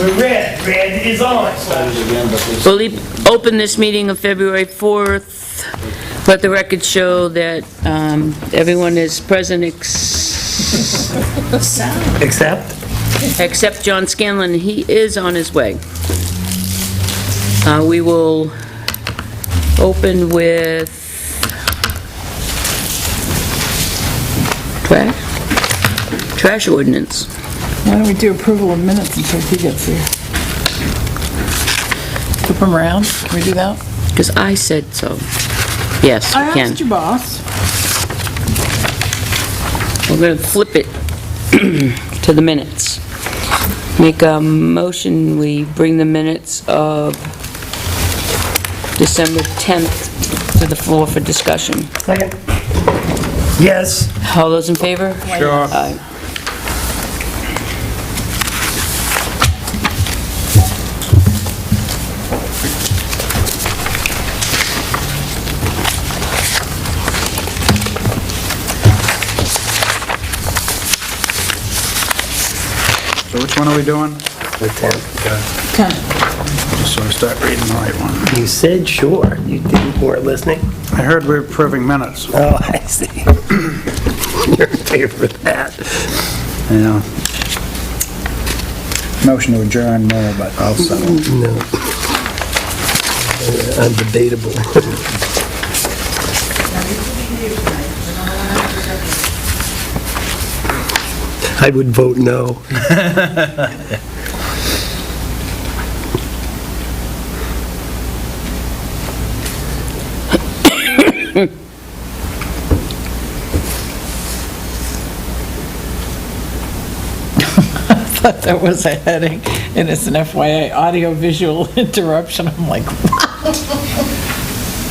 We're red. Red is on. We'll open this meeting of February 4th. Let the record show that everyone is present except John Scanlon. He is on his way. We will open with trash ordinance. Why don't we do approval of minutes until he gets here? Flip them around, can we do that? Because I said so. Yes, I we can. asked you, boss. We're going to flip it to the minutes. Make a motion, we bring the minutes of December 10th to the floor for discussion. Second. Yes. All those in favor? Sure. Aye. So which one are we doing? The 10th. 10. Just so I start reading the right one. You said sure. You weren't listening? I heard we're approving minutes. Oh, I see. You're in favor of that. Yeah. Motion to adjourn, no, but I'll settle. No. Undebatable. I would vote no. I thought that was a heading, and it's an FYI, audio-visual interruption. I'm like, wow.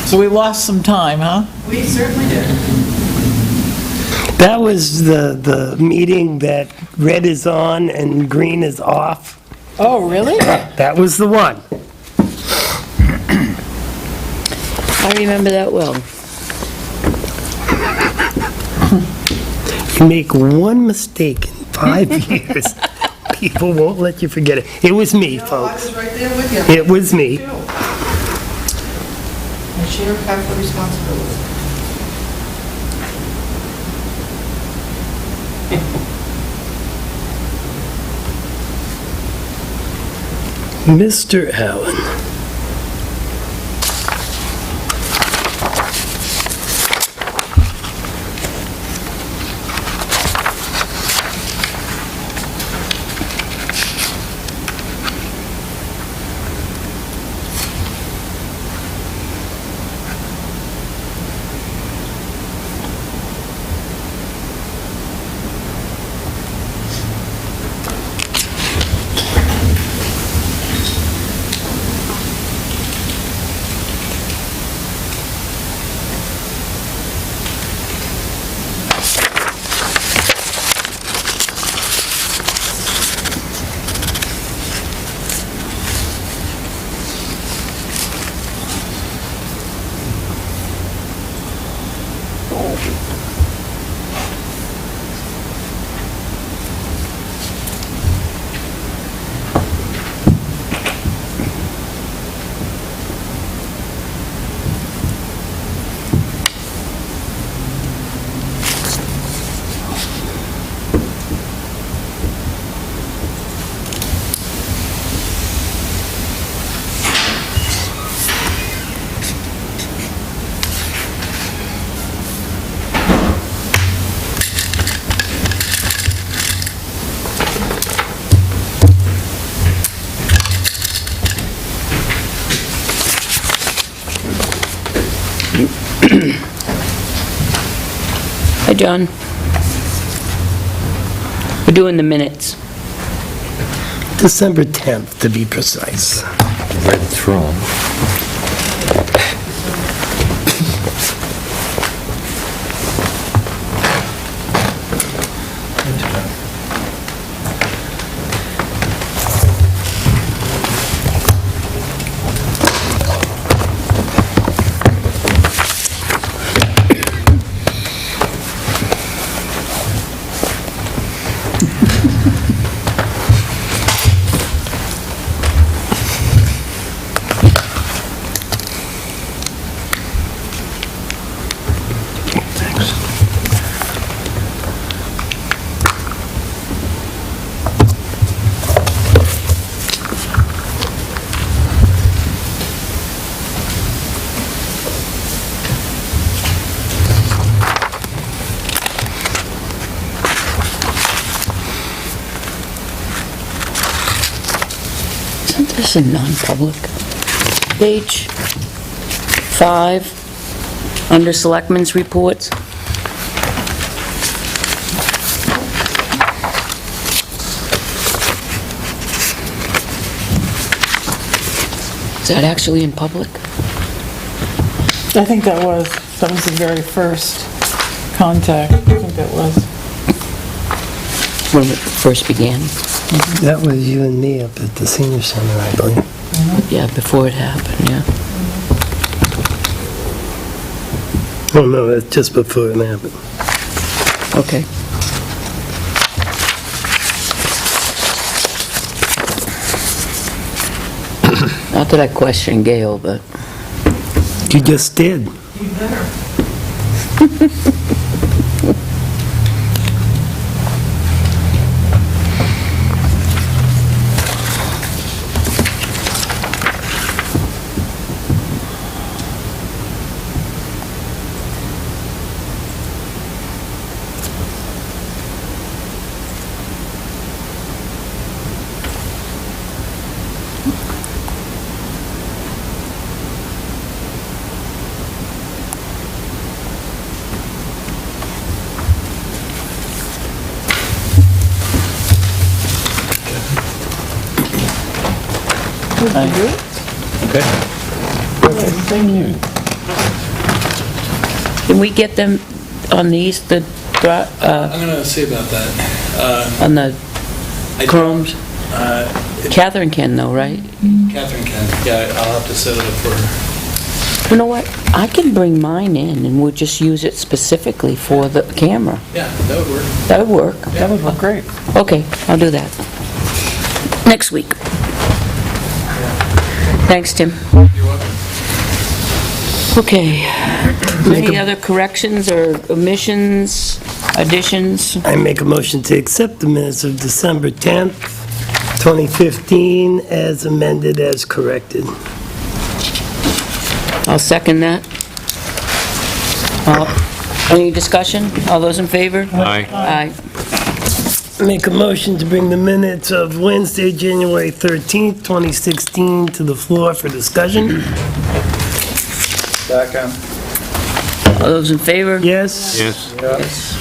So we lost some time, huh? We certainly did. That was the meeting that red is on and green is off. Oh, really? That was the one. I remember that well. You make one mistake in 5 years, people won't let you forget it. It was me, No, I folks. was right there with you. It was me. I share half the responsibility. Mr. Allen. Hi, John. We're doing the minutes. December 10th, to be precise. Read through them. Isn't this a non-public? Page 5, under Selectmen's Reports. Is that actually in public? I think that was the very first contact. I think that was. When it first began? That was you and me up at the senior center, I believe. Yeah, before it happened, yeah. Oh, no, that's just before it happened. Okay. Not that I question Gail, but You just did. You better. can we get them on these, I'm gonna see about that. on the I- Chromes? If Catherine can though, right? Catherine can, yeah, I'll have to set it up for her. You know what? I can bring mine in and we'll just use it specifically for the camera. Yeah, that would work. That would work. That would look great. Okay, I'll do that. Next week. Thanks, Tim. You're welcome. Okay. Any other corrections or omissions, additions? I make a motion to accept the minutes of December 10th, 2015, as amended, as corrected. I'll second that. Any discussion? All those in favor? Aye. Aye. Make a motion to bring the minutes of Wednesday, January 13th, 2016, to the floor for discussion. Second. All those in favor? Yes? Yes. Yes.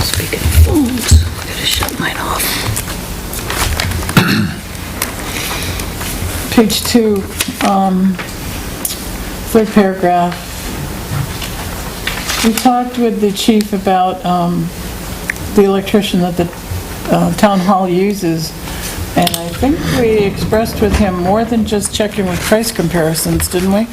Speaking of phones, I gotta shut mine off. Page 2, third paragraph. We talked with the chief about the electrician that the town hall uses, and I think we expressed with him more than just checking with price comparisons, didn't we?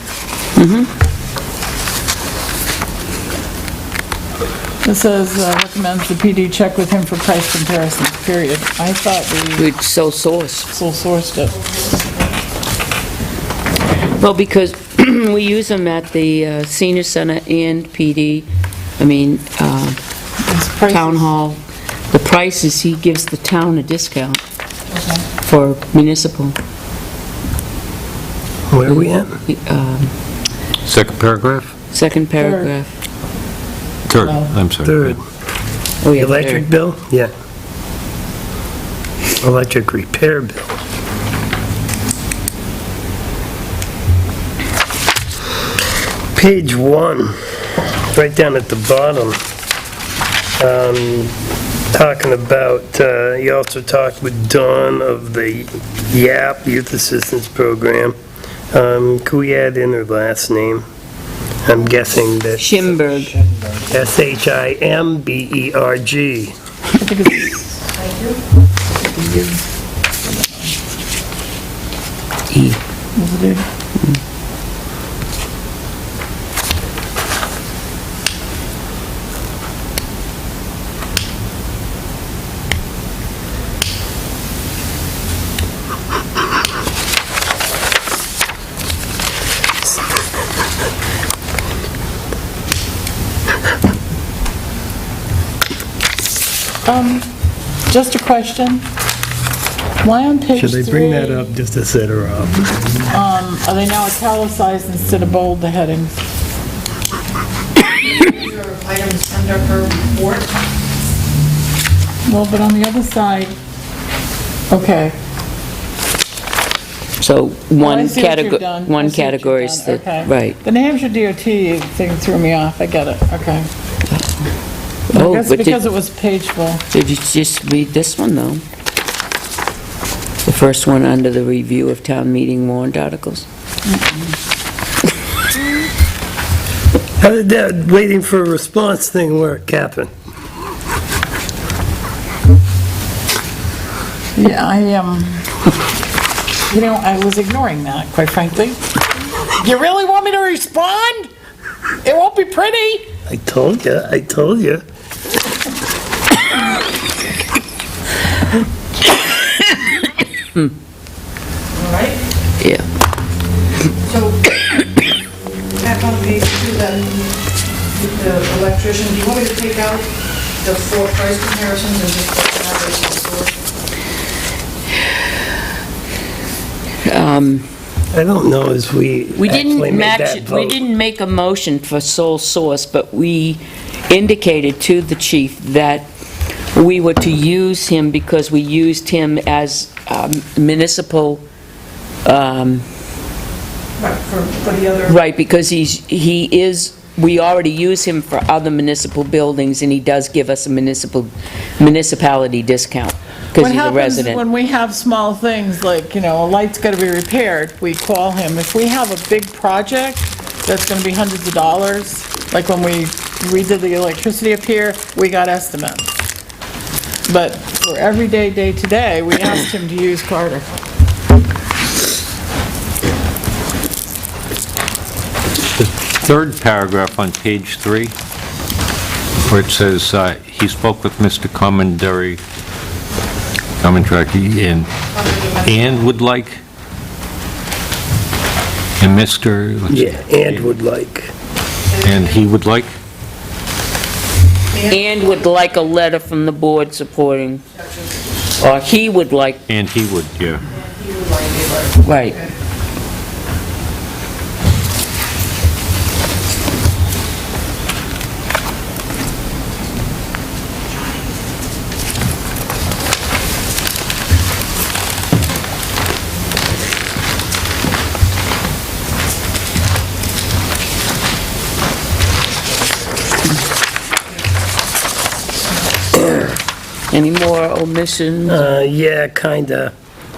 It says, recommends the PD check with him for price comparisons, period. I thought we We'd sole source. sole sourced it. Well, because we use them at the senior center and PD, I mean, It's prices. town hall. The prices, he gives the town a discount for municipal. Where are we at? Second paragraph? Second paragraph. Third, I'm sorry. Third. Oh, yeah, Electric third. bill? Yeah. Electric repair bill. Page 1, right down at the bottom, talking about, you also talked with Dawn of the YAP, Youth Assistance Program. Could we add in her last name? I'm guessing that Schimberg. Shimberg. E. Just a question. Why on page 3? Should they bring that up just to set her up? Are they now italicized instead of bold, the headings? These are items under her report. Well, but on the other side, okay. So Oh, I one see what you've category, done. I one see what you've category is done. the, Okay. right. The New Hampshire DOT thing threw me off, I get it, okay. I Oh, guess but because did it was pageful. did you just read this one, though? The first one under the review of town meeting warrant articles? How did that waiting for a response thing work, Catherine? Yeah, I was ignoring that, quite frankly. You really want me to respond? It won't be pretty. I told you. All right? Yeah. So, back on page 2, then, with the electrician, do you want me to take out the 4 price comparisons and just put that as a source? I don't know as we We actually didn't made match, that we vote. didn't make a motion for sole source, but we indicated to the chief that we were to use him because we used him as municipal, Right, for the other... right, because we already use him for other municipal buildings, and he does give us a municipality discount, because he's a What happens resident. when we have small things, like, a light's gotta be repaired, we call him. If we have a big project that's gonna be hundreds of dollars, like when we redid the electricity up here, we got estimates. But for everyday, day-to-day, we asked him to use Carter. Third paragraph on page 3, where it says, he spoke with Mr. Commandery, and would like, and Mr., Yeah, and would like. and he would like, And would like a letter from the board supporting, or he would like, and he would, yeah. He would like a letter. right. Okay. Any more omissions? Yeah, kinda.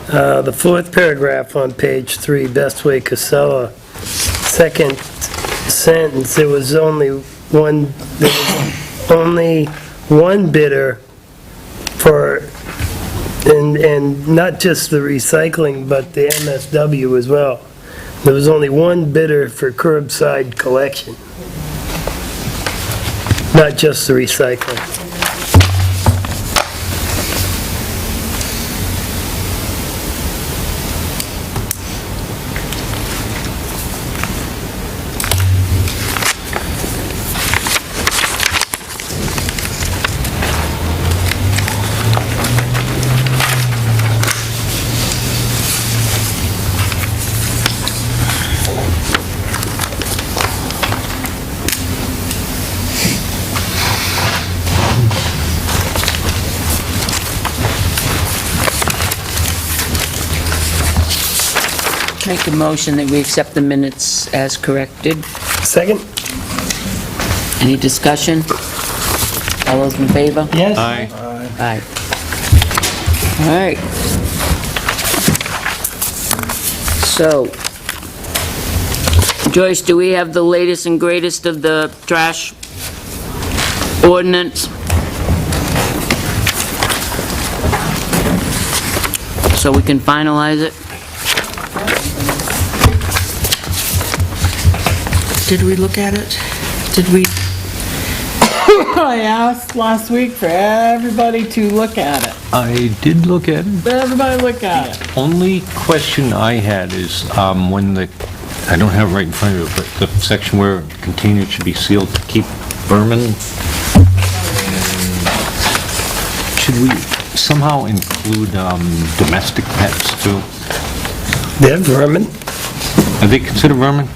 The 4th paragraph on page 3, Bestway Casella, second sentence, there was only one bidder for, and not just the recycling, but the MSW as well. There was only one bidder for curbside collection, not just the recycling. Make a motion that we accept the minutes as corrected. Second? Any discussion? All those in favor? Yes. Aye. Aye. All right. So, Joyce, do we have the latest and greatest of the trash ordinance? So we can finalize it? Did we look at it? Did we? I asked last week for everybody to look at it. I did look at it. Everybody look at it. Only question I had is, when I don't have it right in front of you, but the section where containers should be sealed to keep vermin. we somehow include domestic pets too? They're vermin. Are they considered vermin?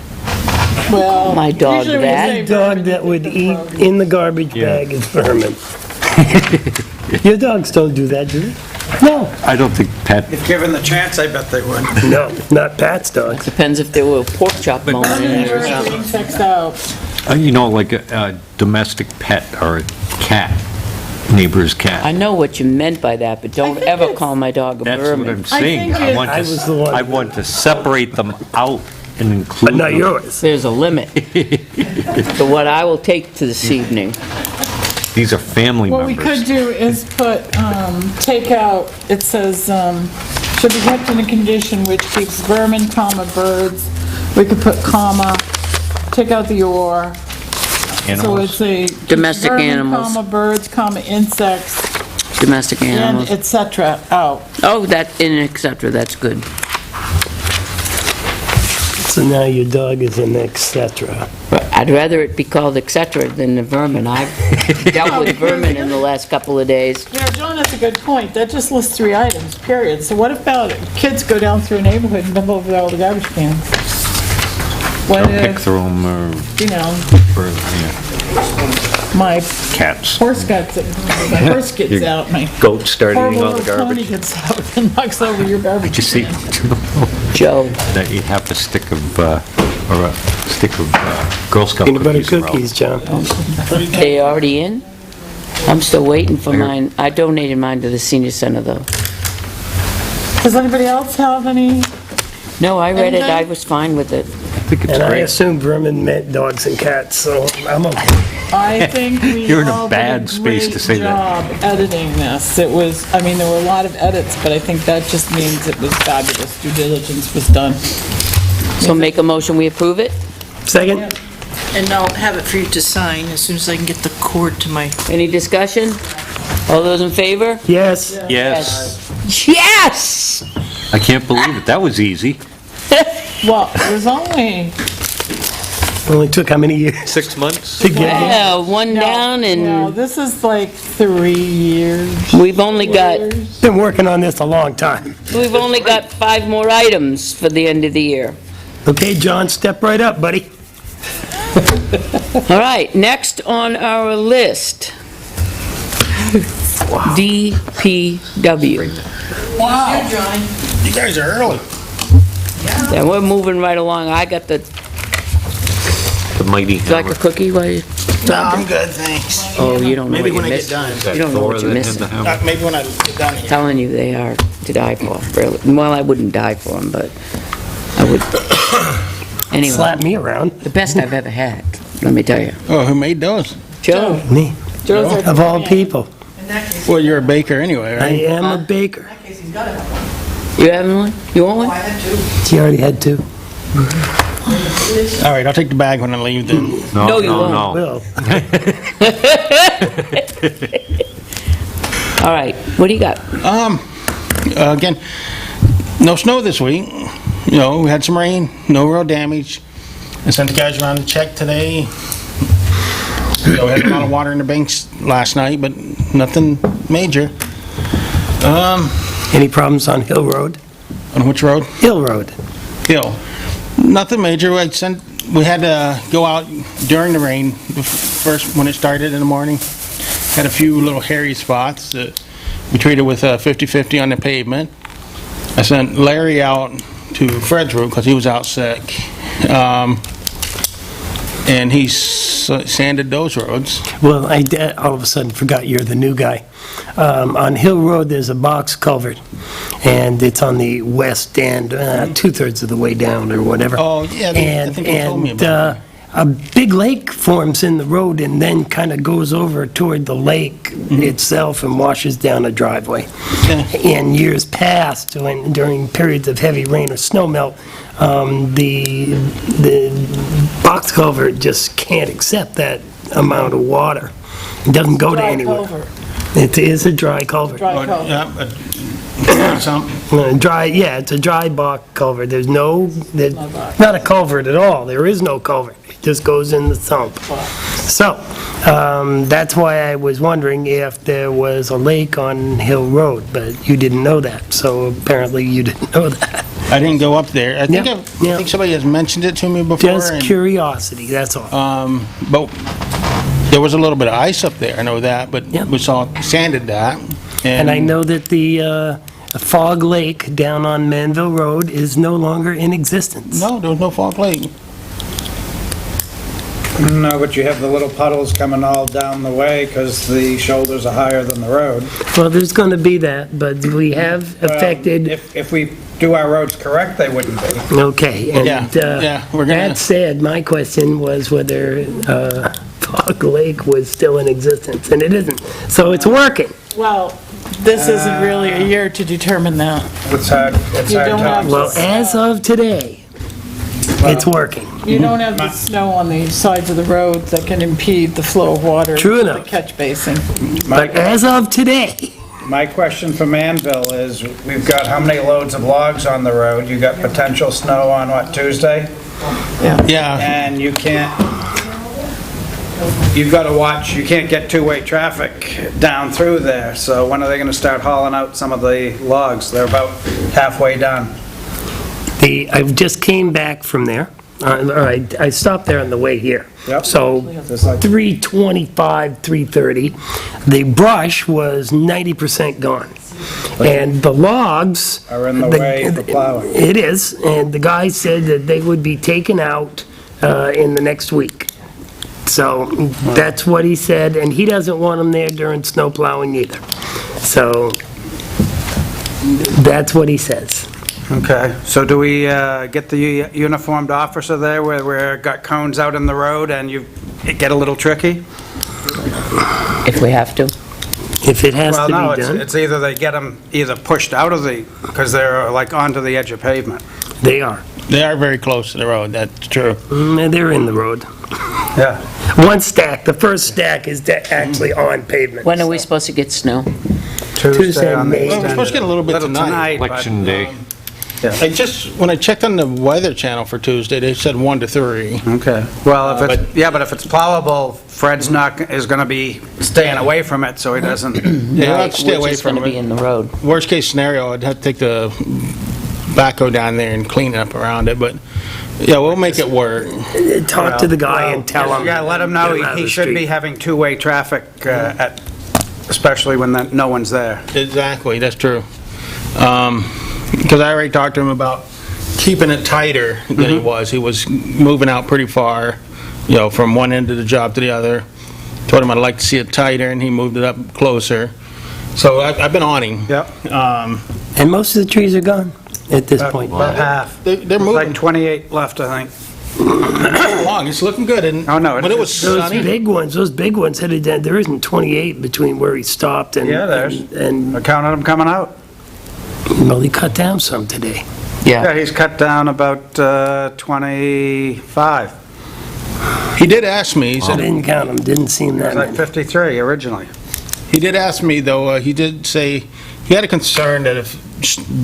Well, My dog usually we that. say Dog vermin that would is eat vermin. in the garbage Yeah. bag is vermin. Your dogs don't do that, do they? No, I don't think pet, If given the chance, I bet they would. no, not Pat's dogs. Depends if there were a pork chop moment in it or Never something. insects out. like a domestic pet or a cat, neighbor's cat. I know what you meant by that, but don't think ever it's- call my dog a That's what vermin. I'm saying. think it- I was the one- I want to separate them out and include But not them. yours. There's a limit to what I will take to this evening. These are family What we members. could do is put, take out, it says, should be kept in a condition which keeps vermin, comma, birds. We could put comma, take out the or. So Animals. it's a. keeps Domestic vermin, animals. Comma, birds, comma, insects, Domestic and animals. et cetera, out. Oh, that, and et cetera, that's good. So now your dog is an et cetera. But I'd rather it be called et cetera than the vermin. I've dealt with vermin in the last couple of days. Yeah, John, that's a good point. That just lists 3 items, period. So what about kids go down through a neighborhood and dump over all the garbage cans? What Or pick if, through them or, you know, yeah, my cats. horse gets Your out, my Goats start eating horrible all the little pony garbage. gets out and knocks over your garbage You see, can. Joe, that you have a stick of, Girl Scout Peanut butter cookies around. cookies, John. they already in? I'm still waiting for mine. I donated mine to the senior center, though. Does anybody else have any? No, I read it. I Anything? was fine with it. I think it's And I great. assume vermin meant dogs and cats, so I'm okay. I think we You're in a all bad did a space to great say that. job editing this. It was, I mean, there were a lot of edits, but I think that just means it was fabulous. Due diligence was done. So make a motion, we approve it? Second? And I'll have it for you to sign as soon as I can get the cord to my... Any discussion? All those in favor? Yes. Yes, Yes! I can't believe it. That was easy. Well, there's only, Only took how many years 6 months? to get here? Yeah, one down no, and this is like 3 years. we've only got, Been working on this a long time. 5 more items for the end of the year. Okay, John, step right up, buddy. All right, next on our list. DPW. Wow. Johnny. You guys are early. Yeah, we're moving right along. I got the, The mighty would you like a hammer. cookie while you, No, I'm good, thanks. oh, you don't know Maybe what when you're I get missing. done. You don't know Thor what you're that had missing. the hammer. Maybe when I get done here. Telling you, they are to die for, really. Well, I wouldn't die for them, but I would. Anyway, Slap me around. the best I've ever had, let me tell you. Oh, who made those? Joe, Me, Joe's our of all man. people. In that case, Well, you're a baker anyway, I right? am a baker. in that case, he's got to have one. you having one? You want Oh, I one? had two. She already had two. All right, I'll take the bag when I leave then. No, you won't. No. Well, All right, what do you got? Again, no snow this week. You know, we had some rain, no real damage. I sent the guys around to check today. You know, we had a lot of water in the banks last night, but nothing major. any problems on Hill Road? On which road? Hill Road. Hill. Nothing major. We had to go out during the rain, first when it started in the morning. Had a few little hairy spots. We treated with 50/50 on the pavement. I sent Larry out to Fred's road because he was out sick. And he sanded those roads. Well, I all of a sudden forgot you're the new guy. On Hill Road, there's a box culvert, and it's on the west end, 2/3 of the way down or whatever. Oh, yeah, I think they told me about that. A big lake forms in the road and then kind of goes over toward the lake itself and washes down a driveway. Okay. In years past, during periods of heavy rain or snow melt, the box culvert just can't accept that amount of water. It doesn't go to Dry anywhere. culvert. It is a dry culvert. Dry culvert. Dry, yeah, it's a dry box culvert. There's not a culvert at all. There is no culvert. just goes in the sump. So, that's why I was wondering if there was a lake on Hill Road, but you didn't know that, so apparently you didn't know that. I didn't go up there. I think, Yeah, I yeah. think somebody has mentioned it to me before. Just and- curiosity, that's all. But there was a little bit of ice up there, I know that, but Yep. we saw, sanded that. And I know that the Fog Lake down on Manville Road is no longer in existence. No, there was no Fog Lake. No, but you have the little puddles coming all down the way because the shoulders are higher than the road. Well, there's going to be that, but we have affected, If we do our roads correct, they wouldn't be. okay. And, Yeah, we're gonna- That said, my question was whether Fog Lake was still in existence, and it isn't. So it's working. Well, this isn't really a year to determine that. It's hard, it's You hard don't have times. Well, as of today, it's working. You don't have the snow on the sides of the road that can impede the flow of water. True to the enough. catch basin. But as of today, My question for Manville is, we've got how many loads of logs on the road? You got potential snow on, what, Tuesday? Yeah, And you can't, you've got to watch, you can't get two-way traffic down through there. So when are they going to start hauling out some of the logs? They're about halfway done. I just came back from there. I stopped there on the way here. Yep. So Just like- 3:25, 3:30, the brush was 90% gone. And the logs... Are in the way for plowing. It is, and the guy said that they would be taken out in the next week. So that's what he said, and he doesn't want them there during snow plowing either. So that's what he says. Okay, so do we get the uniformed officer there where we've got cones out in the road and it get a little tricky? If we have to. If it has Well, to no, be done, it's either they get them either pushed out of the, because they're like onto the edge of pavement. they are. they are very close to the road, that's true. They're in the road. Yeah. One stack, the first stack is actually on pavement. When are we supposed to get snow? Tuesday, on the May. Well, we're supposed to get a little bit tonight. but, Election day. I just, when I checked on the Weather Channel for Tuesday, they said 1 to 3. Okay, well, if it's, But- yeah, but if it's plowable, Fred's is gonna be staying away from it, so he doesn't. Yeah, I'll have to stay away Which is going from to be it. in the road. Worst case scenario, I'd have to take the backhoe down there and clean it up around it, but, yeah, we'll make it work. Talk to the guy and tell him. Yeah, let him know get him out of he the should be street. having two-way traffic especially when no one's there. Exactly, that's true. Because I already talked to him about keeping it tighter than he was. He was moving out pretty far, from one end of the job to the other. Told him I'd like to see it tighter, and he moved it up closer. So I've been on him. Yep. And most of the trees are gone at this point. About half. They're There's moving like 28 left, I think. along, it's looking good, and Oh, no, when it was Those sunny, big ones headed down, there isn't 28 between where he stopped and... Yeah, there's. And, I counted them coming out. well, he cut down some today. Yeah, he's cut down about 25. he did ask me, he I said, didn't count them, didn't seem It that was like many. 53 originally. he did ask me, though, he did say, he had a concern that if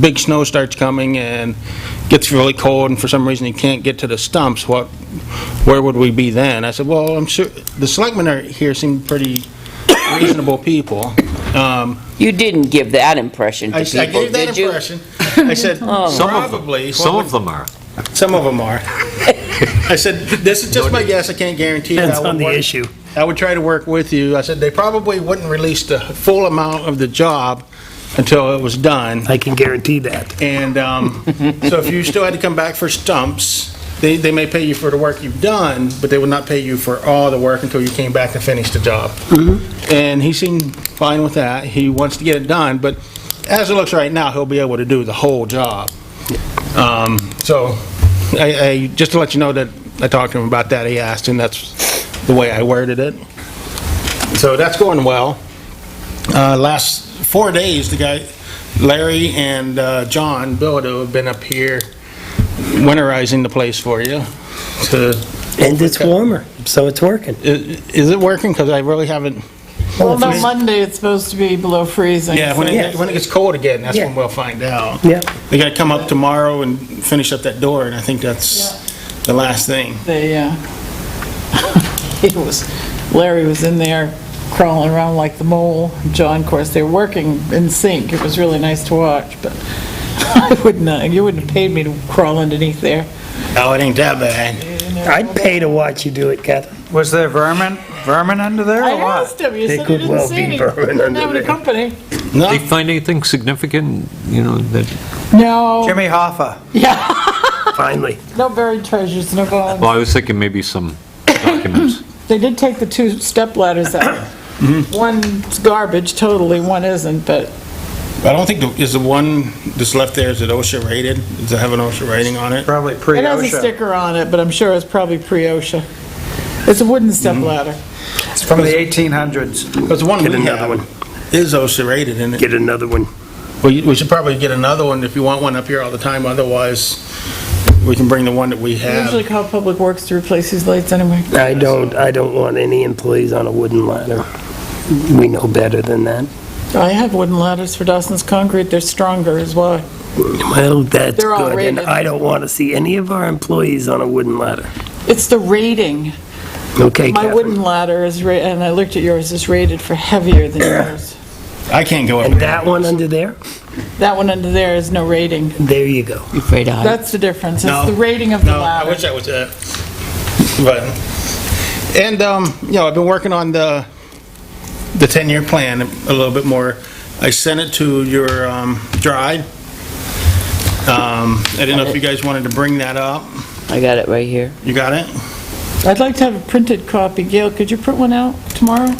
big snow starts coming and gets really cold and for some reason he can't get to the stumps, where would we be then? I said, well, I'm sure, the selectmen here seem pretty reasonable people. You didn't give that impression to I people, gave that did you? impression. I said, Some of them, probably. some of them are. Some of them are. I said, this is just my guess, I can't guarantee it. Depends I would on the work- issue. I would try to work with you. I said, they probably wouldn't release the full amount of the job until it was done. I can guarantee that. And so if you still had to come back for stumps, they may pay you for the work you've done, but they would not pay you for all the work until you came back to finish the job. And he seemed fine with that. He wants to get it done, but as it looks right now, he'll be able to do the whole job. So I just to let you know that I talked to him about that, he asked, and that's the way I worded it. So that's going well. Last 4 days, the guy, Larry and John Bilodeau have been up here winterizing the place for you. And it's warmer, so it's working. Is it working? Because I really haven't... Well, no, Monday it's supposed to be below freezing. Yeah, when it gets cold again, that's when Yeah. we'll find out. Yeah. They gotta come up tomorrow and finish up that door, and I think that's the last thing. Larry was in there crawling around like the mole. John, of course, they were working in sync. It was really nice to watch, but you wouldn't have paid me to crawl underneath there. Oh, it ain't that bad. I'd pay to watch you do it, Catherine. Was there vermin under there I or what? asked him, you They said could you well didn't see be any. vermin Didn't under have any there. company. No, They find anything significant, that, No. Jimmy Hoffa. Yeah, Finally. no buried treasures, no bones. well, I was thinking maybe some documents. They did take the 2 step ladders out. One's garbage totally, one isn't, but I don't think, is the one that's left there, is it OSHA rated? Does it have an OSHA rating on it? Probably it has a pre-OSHA. sticker on it, but I'm sure it's probably pre-OSHA. It's a wooden step ladder. It's from the 1800s. Because the one Get we another have one. is OSHA rated, isn't it? Get another one. We should probably get another one if you want one up here all the time, otherwise we can bring the one that we I usually have. call Public Works to replace these lights anyway. I don't want any employees on a wooden ladder. We know better than that. I have wooden ladders for Dawson's Concrete, they're stronger as well. Well, that's They're all good, and rated. I don't want to see any of our employees on a wooden ladder. It's the rating. Okay, My Catherine. wooden ladder is, and I looked at yours, is rated for heavier than yours. I can't go up And there. that one under there? That one under there is no rating. There you go. You afraid of heights? That's the difference, it's No. the rating of the No, I ladder. wish I was there. But, and, I've been working on the 10-year plan a little bit more. I sent it to your drive. I didn't know if you guys wanted to bring that up. I got it right here. You got it? I'd like to have a printed copy. Gail, could you print one out tomorrow?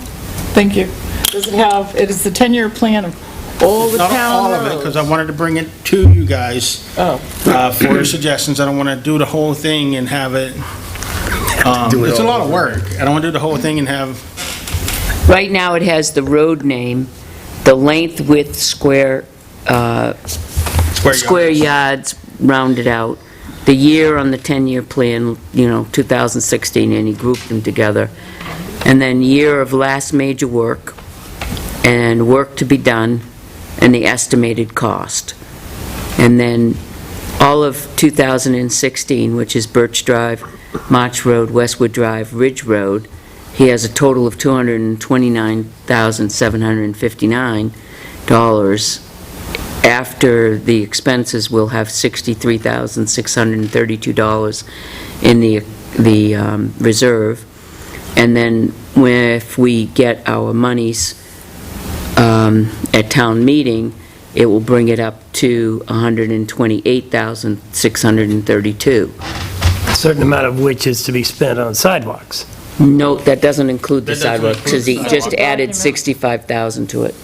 Thank you. Does it is the 10-year plan of all the Not town all of it, roads. because I wanted to bring it to you guys Oh, for your suggestions. I don't want to do the whole thing and have it, Do it it's a all lot of over. work. I don't want to do the whole thing and have, Right now, it has the road name, the length, width, square yards rounded out, the year on the 10-year plan, 2016, and he grouped them together, and then year of last major work, and work to be done, and the estimated cost. And then all of 2016, which is Birch Drive, March Road, Westwood Drive, Ridge Road, he has a total of $229,759. After the expenses, we'll have $63,632 in the reserve. And then if we get our monies at town meeting, it will bring it up to $128,632. A certain amount of which is to be spent on sidewalks. Note, that doesn't include the That doesn't sidewalk, because he include the just added $65,000 to it.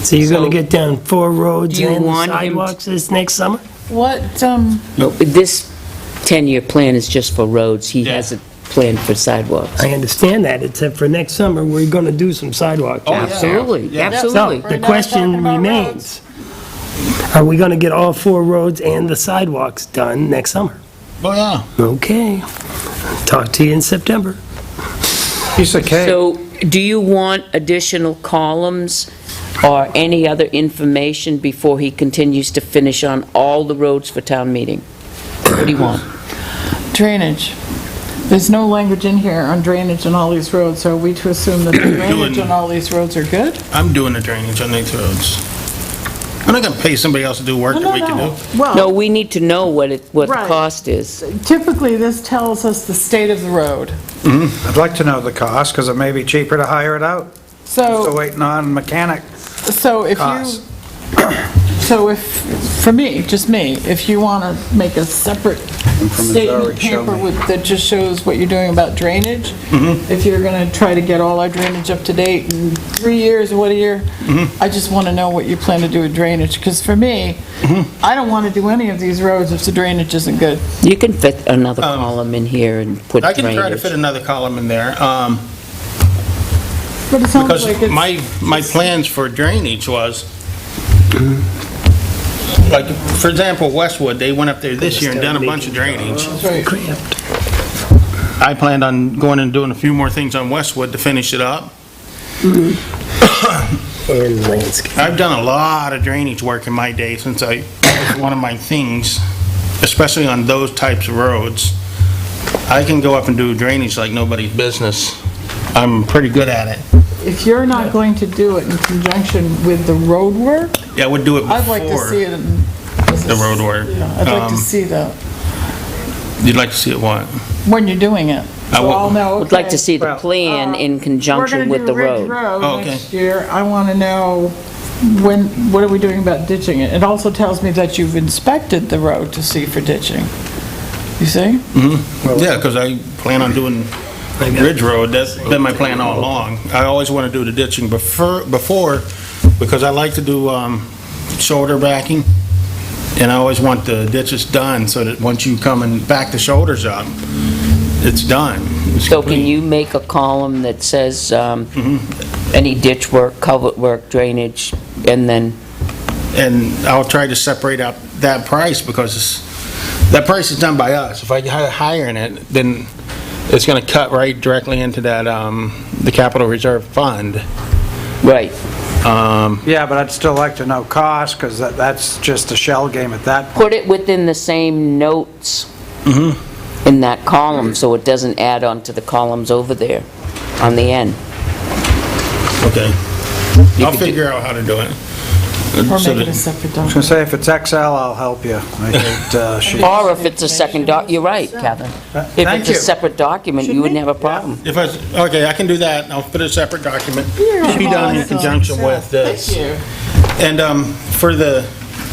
So you're So- going to get down 4 roads Do you and want him to- sidewalks this next summer? what, This 10-year plan is just for roads. He Yeah. has a plan for sidewalks. I understand that, except for next summer, we're going to do some sidewalk Oh, yeah. jobs. Absolutely, Yeah. So, absolutely. the Right now, question talking about remains, are we going to get all 4 roads and the sidewalks done next summer? oh, yeah. Okay. Talk to you in September. Piece of cake. So, do you want additional columns or any other information before he continues to finish on all the roads for town meeting? What do you want? drainage. There's no language in here on drainage on all these roads, so are we to assume that the drainage on all these roads are good? I'm doing the drainage on these roads. I'm not gonna pay somebody else to do work that we can do. No, Well, we need to know what the Right. cost is. typically, this tells us the state of the road. I'd like to know the cost, because it may be cheaper to hire it out. Still So, waiting on mechanic so if costs. you, so if, for me, just me, if you want to make a separate statement Missouri, show paper me. with, that just shows what you're doing about drainage, if you're going to try to get all our drainage up to date in 3 years or what a year, I just want to know what you plan to do with drainage, because for me, I don't want to do any of these roads if the drainage isn't good. You can fit another column in here and put I can try to drainage. fit another column in there, But it sounds because like it's... my plans for drainage was, like, for example, Westwood, they went up there this year and done a bunch of drainage. Right. Cramped. I planned on going and doing a few more things on Westwood to finish it up. And landscape. I've done a lot of drainage work in my day since that was one of my things, especially on those types of roads. I can go up and do drainage like nobody's business. I'm pretty good at it. If you're not going to do it in conjunction with the road work, Yeah, I would do it I'd like to before see it in... the road work. Yeah, I'd like to see that, You'd like to see it what? when you're doing it. I So will- I'll know, Would like to okay, see the plan in conjunction with the We're gonna do Ridge road. Road Okay. next year. I want to know what are we doing about ditching it? It also tells me that you've inspected the road to see for ditching. You see? Yeah, because I plan on doing Ridge Road. That's been my plan all along. I always want to do the ditching before, because I like to do shoulder backing, and I always want the ditches done so that once you come and back the shoulders up, it's done. It's So can complete. you make a column that says, any ditch work, culvert work, drainage, and then, And I'll try to separate out that price, because that price is done by us. If I hire in it, then it's going to cut right directly into that, the capital reserve fund. right, Yeah, but I'd still like to know cost, because that's just a shell game at that point. put it within the same notes in that column, so it doesn't add on to the columns over there on the end. Okay. I'll could do- figure out how to do it. Or So make it that- a separate I was document? gonna say, if it's XL, I'll help you. I hate sheets. Or if it's a second you're right, Kevin. If Thank it's a you. separate document, you wouldn't have a problem. If I, okay, I can do that. I'll put a separate document. You're Be done in awesome. conjunction with this. Thank you. And for the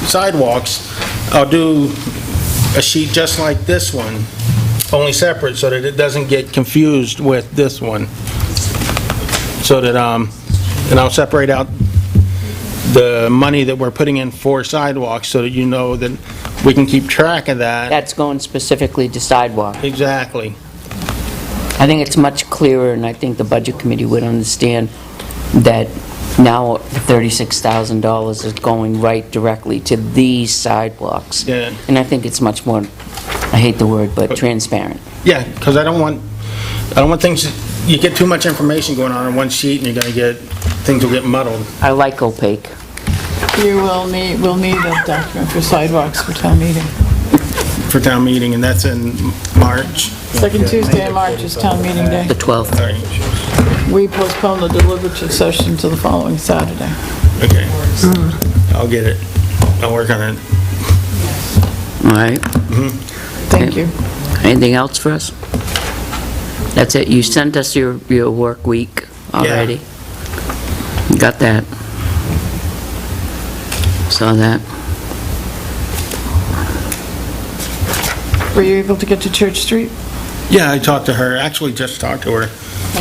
sidewalks, I'll do a sheet just like this one, only separate, so that it doesn't get confused with this one. So that, and I'll separate out the money that we're putting in for sidewalks, so that you know that we can keep track of that. That's going specifically to sidewalk. Exactly. I think it's much clearer, and I think the Budget Committee would understand that now the $36,000 is going right directly to these sidewalks. Yeah. And I think it's much more, I hate the word, but transparent. Yeah, because I don't want things, you get too much information going on one sheet, and you're gonna get, things will get muddled. I like opaque. We'll need a document for sidewalks for town meeting. For town meeting, and that's in March. Second Tuesday in March is town meeting day. The 12th. All right. We postponed the deliberative session to the following Saturday. Okay. I'll get it. I'll work on it. All right. Thank you. Anything else for us? That's it. You sent us your work week already. Got that. Saw that. Were you able to get to Church Street? Yeah, I talked to her, actually just talked to her.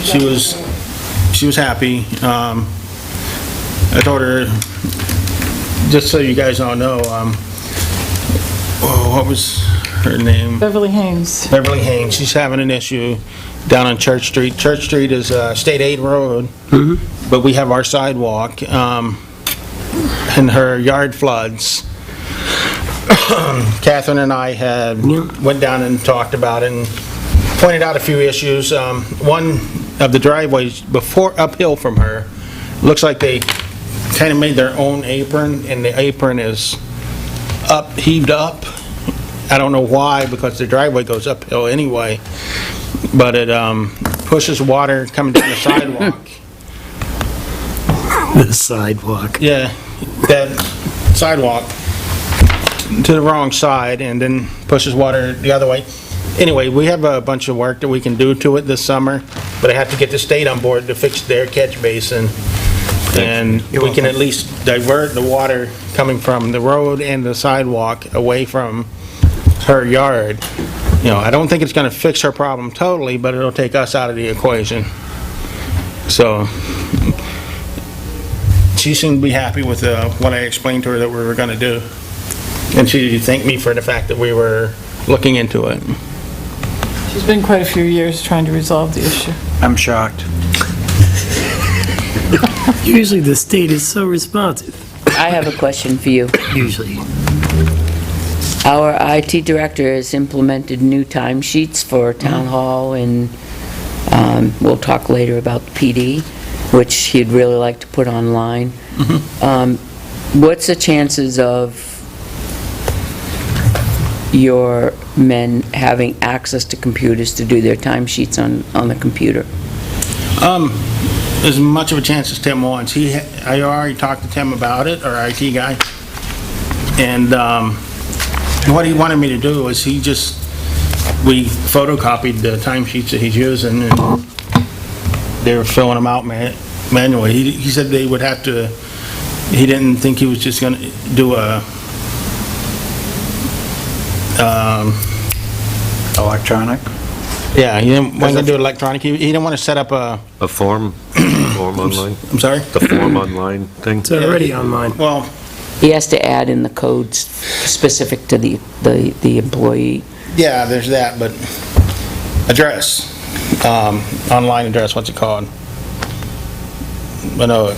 She was happy. I told her, just so you guys all know, what was her name? Beverly Haynes. Beverly Haynes, she's having an issue down on Church Street. Church Street is a state aid road, but we have our sidewalk, and her yard floods. Catherine and I went down and talked about it and pointed out a few issues. One of the driveways uphill from her, looks like they kind of made their own apron, and the apron is heaved up. I don't know why, because the driveway goes uphill anyway, but it pushes water coming down the sidewalk. The sidewalk. Yeah, that sidewalk to the wrong side and then pushes water the other way. Anyway, we have a bunch of work that we can do to it this summer, but I have to get the state on board to fix their catch basin. And we can at least divert the water coming from the road and the sidewalk away from her yard. You know, I don't think it's gonna fix her problem totally, but it'll take us out of the equation. So, she seemed to be happy with what I explained to her that we were gonna do. And she thanked me for the fact that we were looking into it. She's been quite a few years trying to resolve the issue. I'm shocked. Usually the state is so responsive, I have a question for you. usually. Our IT director has implemented new timesheets for town hall, and we'll talk later about the PD, which he'd really like to put online. What's the chances of your men having access to computers to do their timesheets on the computer? As much of a chance as Tim wants. I already talked to Tim about it, our IT guy. And what he wanted me to do was we photocopied the timesheets that he's using, and they were filling them out manually. He said they would have to, he didn't think he was just gonna do a, Electronic? yeah, he didn't want to do it electronic. He didn't want to set up a, A form online? I'm sorry? The form online thing? It's already online. Well, He has to add in the codes specific to the employee. yeah, there's that, but address, online address, what's it called? But no,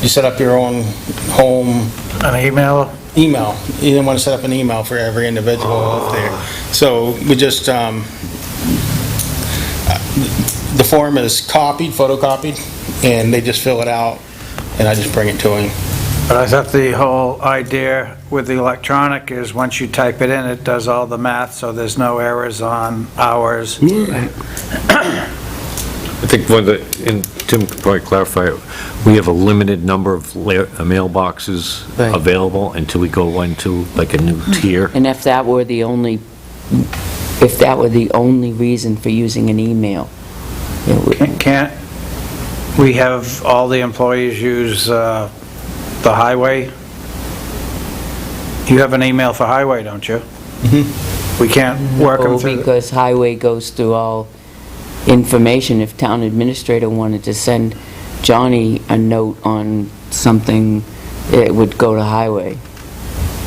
you set up your own home An email? email. You didn't want to set up an email for every individual up there. So we just, the form is photocopied, and they just fill it out, and I just bring it to him. But I thought the whole idea with the electronic is once you type it in, it does all the math, so there's no errors on hours. I think and Tim could probably clarify, we have a limited number of mailboxes Right. available until we go into like a new tier. And if that were the only reason for using an email, it would- Can't we have all the employees use the highway? You have an email for highway, don't you? We can't work them Oh, through. because highway goes through all information. If town administrator wanted to send Johnny a note on something, it would go to highway.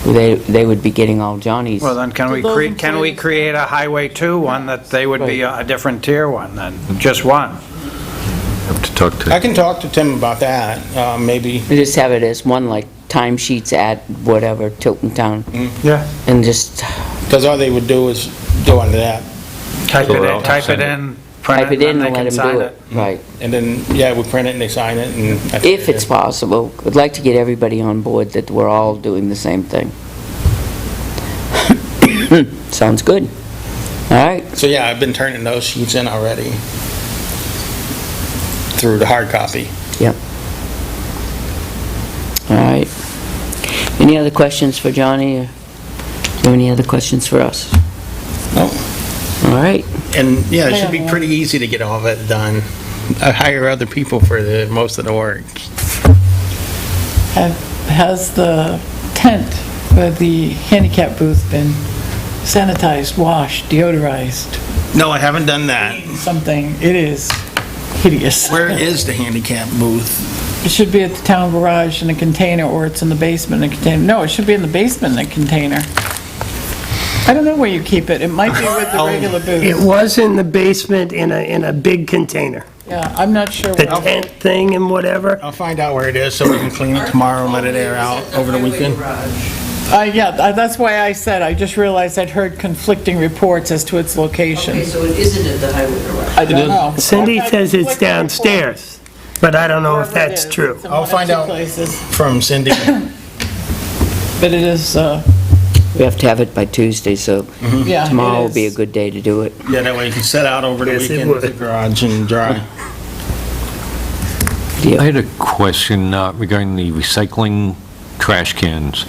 They would be getting all Johnny's. Well, then can we those create, employees- a Highway 2 one that they would be a different tier one then? Just one? Have to talk I to, can talk to Tim about that, maybe. We just have it as one, like, timesheets at whatever, Tilton Town, Yeah. and just Because all they would do is go on that, Type So it I'll in, type it send it. in, print type it, it in and they and let can him sign do it. it. Right. and then, yeah, we print it and they sign it, and... that's If it. it's possible. I'd like to get everybody on board that we're all doing the same thing. Sounds good. All right. So, yeah, I've been turning those sheets in already through the hard copy. Yep. All right. Any other questions for Johnny, or do you have any other questions for us? No. All right. And, yeah, it should be pretty easy to get all of it done. I hire other people for most of the work. Has the tent for the handicap booth been sanitized, washed, deodorized? No, I haven't done that. Something, it is hideous. Where is the handicap booth? It should be at the town garage in a container, or it's in the basement in a container. No, it should be in the basement in a container. I don't know where you keep it. It might be with the regular It booth. was in the basement in a big container. Yeah, I'm not sure. The where- tent thing and whatever. I'll find out where it is so we can clean it tomorrow and let it air out over the weekend. Yeah, that's why I said, I just realized I'd heard conflicting reports as to its location. so it isn't at the highway garage? I don't know. Cindy I've had says it's conflicting downstairs, but I don't know if reports. that's Wherever it true. is, it's in I'll one or find two out. places. From Cindy. But it is, We have to have it by Tuesday, so yeah. tomorrow it will be a is. good day to do it. Yeah, that way you can set out over the Yes, it weekend would. at the garage and dry. I had a question regarding the recycling trash cans,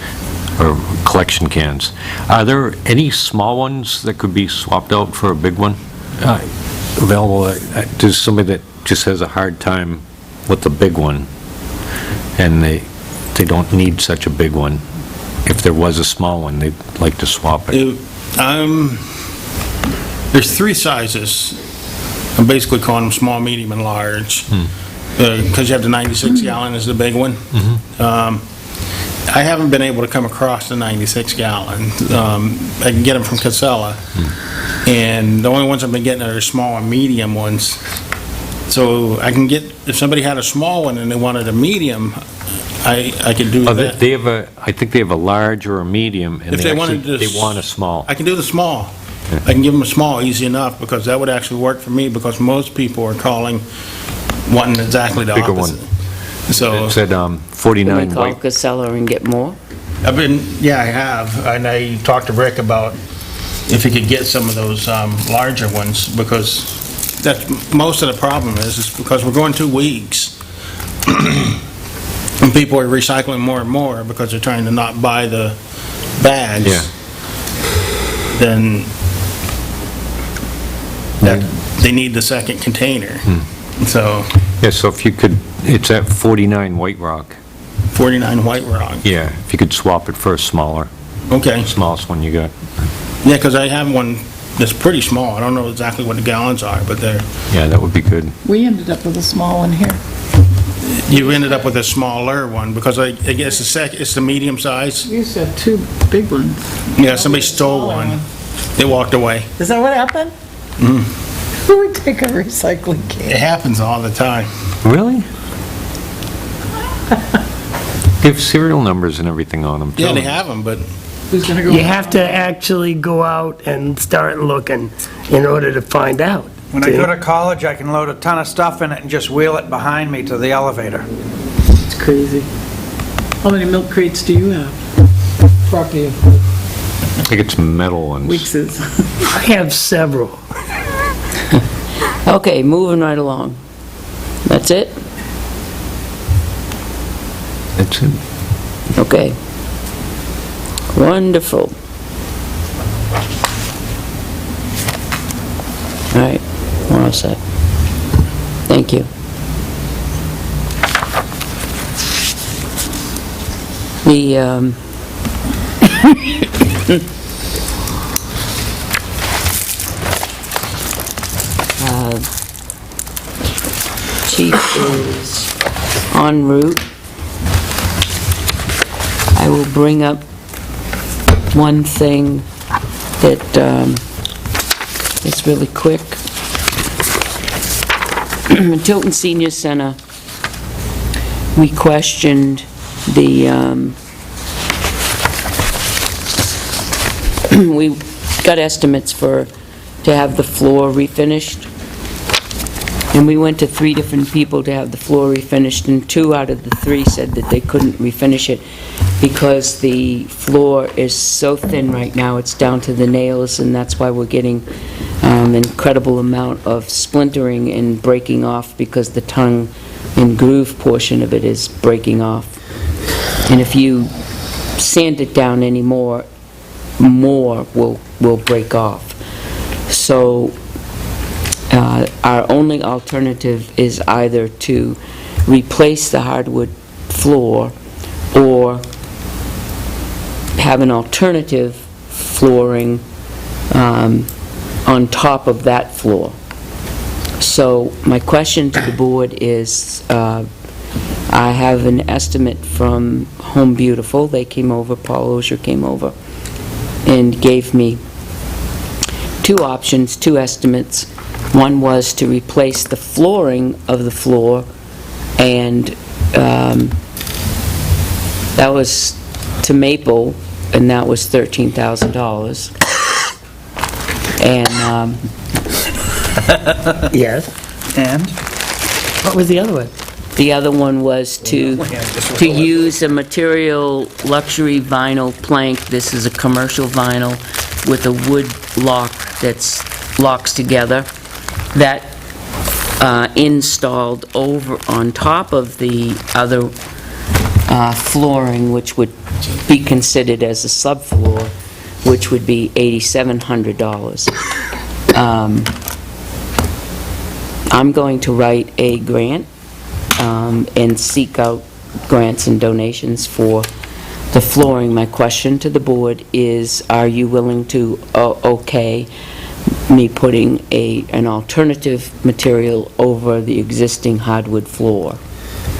or collection cans. Are there any small ones that could be swapped out for a big one available? There's somebody that just has a hard time with the big one, and they don't need such a big one. If there was a small one, they'd like to swap it. There's three sizes. I'm basically calling them small, medium, and large. Because you have the 96 gallon is the big one. I haven't been able to come across the 96 gallon. I can get them from Casella. And the only ones I've been getting are the small and medium ones. So I can get, if somebody had a small one and they wanted a medium, I could do Oh, that. they have I think they have a large or a medium, and If they they wanted actually, to they want a small. I can do the small. I can give them a small, easy enough, because that would actually work for me, because most people are calling, wanting exactly the Bigger one. opposite. So, It said Can we 49 call weight. Casella and get more? I have, and I talked to Rick about if he could get some of those larger ones, because that's, most of the problem is because we're going 2 weeks, and people are recycling more and more because they're trying to not buy the bags. Yeah. Then that, they need the second container. So, Yeah, so if you could, it's at 49 White Rock. 49 White Rock. Yeah, if you could swap it for a smaller, Okay. smallest one you got. Yeah, because I have one that's pretty small. I don't know exactly what the gallons are, but they're, Yeah, that would be good. We ended up with a small one here. you ended up with a smaller one, because I guess it's the medium size. We used to have 2 big ones. Yeah, somebody stole one. They walked away. Is that what happened? Who would take a recycling can? It happens all the time. Really? They have serial numbers and everything on them, too. Yeah, they have them, but Who's gonna go? You have to actually go out and start looking in order to find out. When I go to college, I can load a ton of stuff in it and just wheel it behind me to the elevator. It's crazy. How many milk crates do you have? Property of I think it's metal ones. Weekses. I have several. Okay, moving right along. That's it? That's it. Okay. Wonderful. All right, we're all set. Thank you. The, chief is en route. I will bring up one thing that is really quick. Tilton Senior Center, we questioned the, we got estimates to have the floor refinished. And we went to 3 different people to have the floor refinished, and 2 out of the 3 said that they couldn't refinish it because the floor is so thin right now, it's down to the nails, and that's why we're getting an incredible amount of splintering and breaking off, because the tongue and groove portion of it is breaking off. And if you sand it down anymore, more will break off. So our only alternative is either to replace the hardwood floor or have an alternative flooring on top of that floor. So my question to the board is, I have an estimate from Home Beautiful. They came over, Paul Osher came over, and gave me 2 options, 2 estimates. One was to replace the flooring of the floor, and that was to maple, and that was $13,000. And Yes. And? What was the other one? the other one was to use a material luxury vinyl plank. This is a commercial vinyl with a wood lock that's locks together. That installed over on top of the other flooring, which would be considered as a subfloor, which would be $8,700. I'm going to write a grant and seek out grants and donations for the flooring. My question to the board is, are you willing to okay me putting an alternative material over the existing hardwood floor?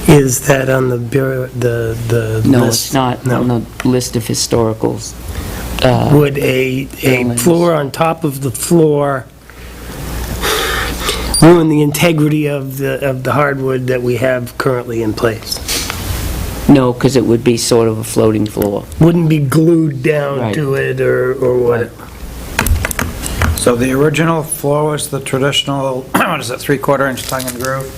Is that on the bureau, the No, list? it's not No. on the list of historicals. Would a buildings. floor on top of the floor ruin the integrity of the hardwood that we have currently in place? No, because it would be sort of a floating floor. Wouldn't be glued down Right. to it or what? So the original floor was the traditional, what is it, 3/4 inch tongue and groove?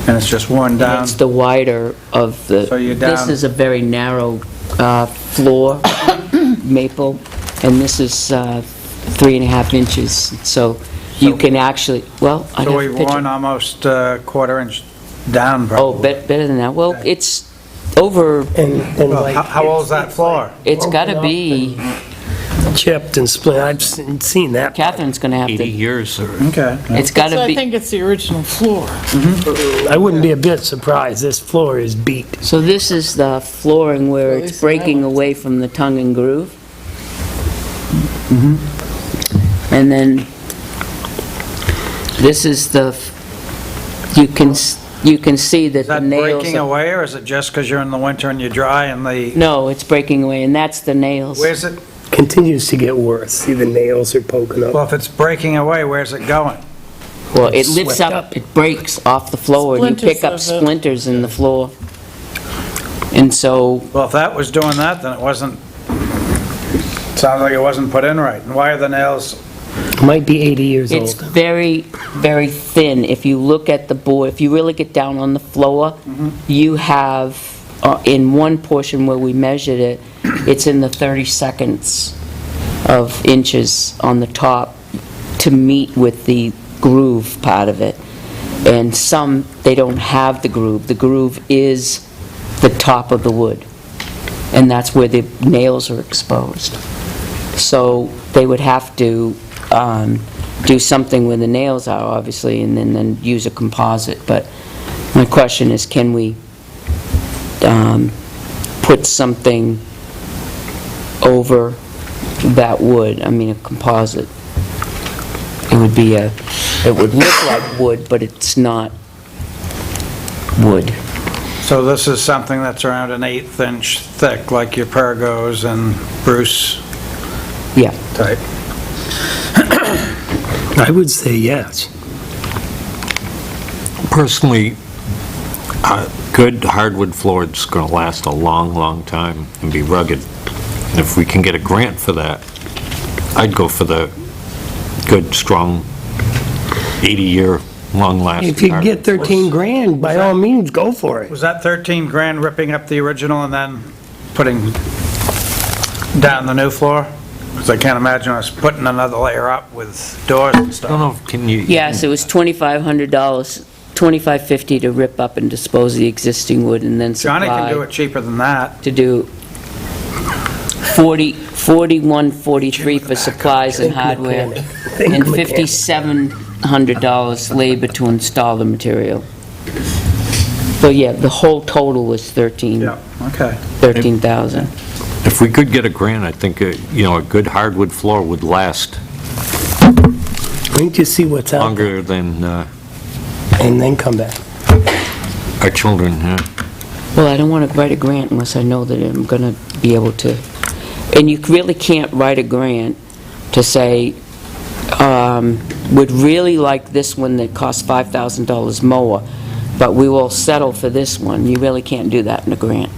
And it's just worn down? It's the wider of the... So you're This down- is a very narrow floor, maple, and this is 3.5 inches, so you can actually, well, I So have we a picture. worn almost a quarter inch down, Oh, probably. better than that. Well, it's over, And Well, like... how old's that floor? it's gotta be, Chipped and split, I've seen that. Catherine's gonna have 80 to, years or... Okay. it's So gotta I be, think it's the original floor. I wouldn't be a bit surprised, this floor is beat. so this is the flooring where At it's least breaking that away from the tongue and groove. And then this is the, you can see that Is the that nails breaking are... away, or is it just because you're in the winter and you're dry and the, No, it's breaking away, and that's the nails. where's it, Continues to get worse, see the nails are poking up. well, if it's breaking away, where's it going? Well, it lifts Swept up, up. it breaks off the floor, and you pick up Splinters of it. splinters in the floor. And so, Well, if that was doing that, then it wasn't, sounds like it wasn't put in right. And why are the nails, Might be 80 years it's old. very, very thin. If you look at the board, if you really get down on the floor, you have, in one portion where we measured it, it's in the 32nds of inches on the top to meet with the groove part of it. And some, they don't have the groove. The groove is the top of the wood, and that's where the nails are exposed. So they would have to do something where the nails are, obviously, and then use a composite. But my question is, can we put something over that wood? I mean, a composite. It would be it would look like wood, but it's not wood. so this is something that's around an 1/8 inch thick, like your Pergos and Bruce Yeah. type? I would say yes. Personally, a good hardwood floor is going to last a long, long time and be rugged. And if we can get a grant for that, I'd go for the good, strong, 80-year, long-lasting If you can get hardwood 13 grand, by all means, go for it. Was that 13 grand ripping up the original and then putting down the new floor? Because I can't imagine us putting another layer up with doors and I don't stuff. know, can you... Yes, it was $2,500, $2,550 to rip up and dispose of the existing wood, and then Johnny can do supply it cheaper than that. to do 4143 for supplies and hardware, Think and mechanic. $5,700 labor to install the material. So, yeah, the whole total was Yeah, okay. 13,000. If we could get a grant, I think, a good hardwood floor would last Wait till you see what's out there, longer than and then come back. our children, yeah. Well, I don't want to write a grant unless I know that I'm going to be able to, and you really can't write a grant to say, would really like this one that costs $5,000 more, but we will settle for this one. You really can't do that in a grant.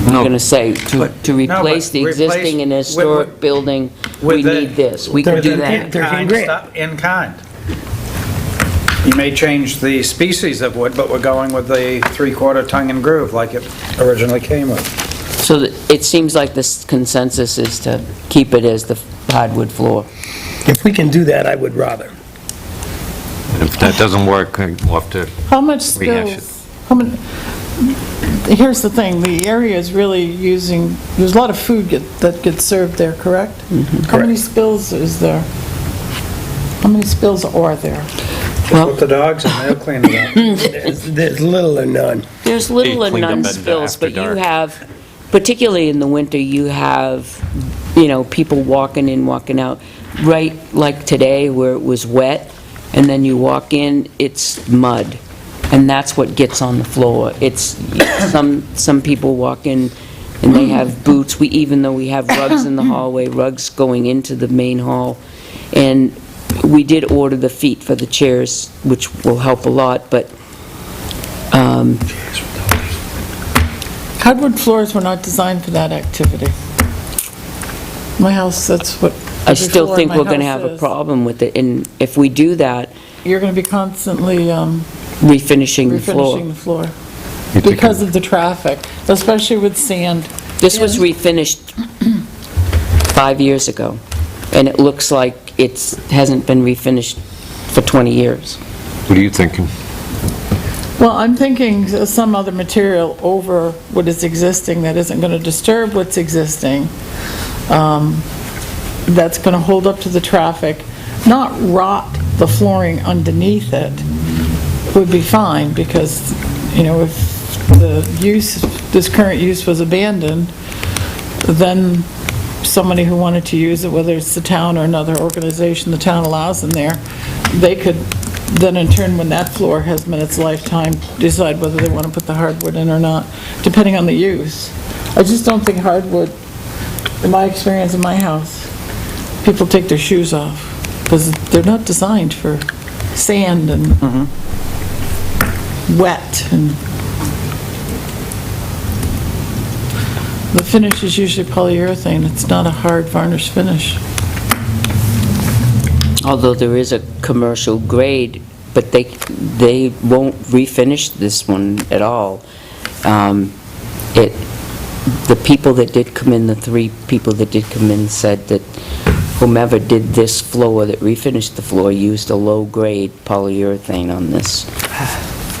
You're going to say, to replace the existing and historic building, we with the- need this. We can do that. 13 grand. In kind. You may change the species of wood, but we're going with the 3/4 tongue and groove like it originally came with. So it seems like this consensus is to keep it as the hardwood floor. If we can do that, I would rather. If that doesn't work, we'll have to... How much Rehash it. spills? Here's the thing, the area is really using, there's a lot of food that gets served there, correct? How many spills is there? How many spills are there? Well- Put the dogs in, they'll clean it up. There's little or none. There's little They or cleaned up none at, spills, after but you dark. have, particularly in the winter, you have, people walking in, walking out. Right like today where it was wet, and then you walk in, it's mud. And that's what gets on the floor. It's, some people walk in and they have boots. Even though we have rugs in the hallway, rugs going into the main hall. And we did order the feet for the chairs, which will help a lot, but Hardwood floors were not designed for that activity. My house, that's what I every still floor in think my we're going to house have a is. problem with it. And if we do that, You're going to be constantly refinishing the floor. refinishing the floor You think because of the traffic, especially with sand. This was refinished 5 years ago. and it looks like hasn't been refinished for 20 years. What are you thinking? Well, I'm thinking some other material over what is existing that isn't going to disturb what's existing, that's going to hold up to the traffic, not rot the flooring underneath it, would be fine, because, if this current use was abandoned, then somebody who wanted to use it, whether it's the town or another organization the town allows them there, they could then in turn, when that floor has been its lifetime, decide whether they want to put the hardwood in or not, depending on the use. I just don't think hardwood, in my experience in my house, people take their shoes off, because they're not designed for sand and wet, and the finish is usually polyurethane. It's not a hard varnish finish. Although there is a commercial grade, but they won't refinish this one at all. The people that did come in, the 3 people that did come in, said that whomever did this floor, that refinished the floor, used a low-grade polyurethane on this.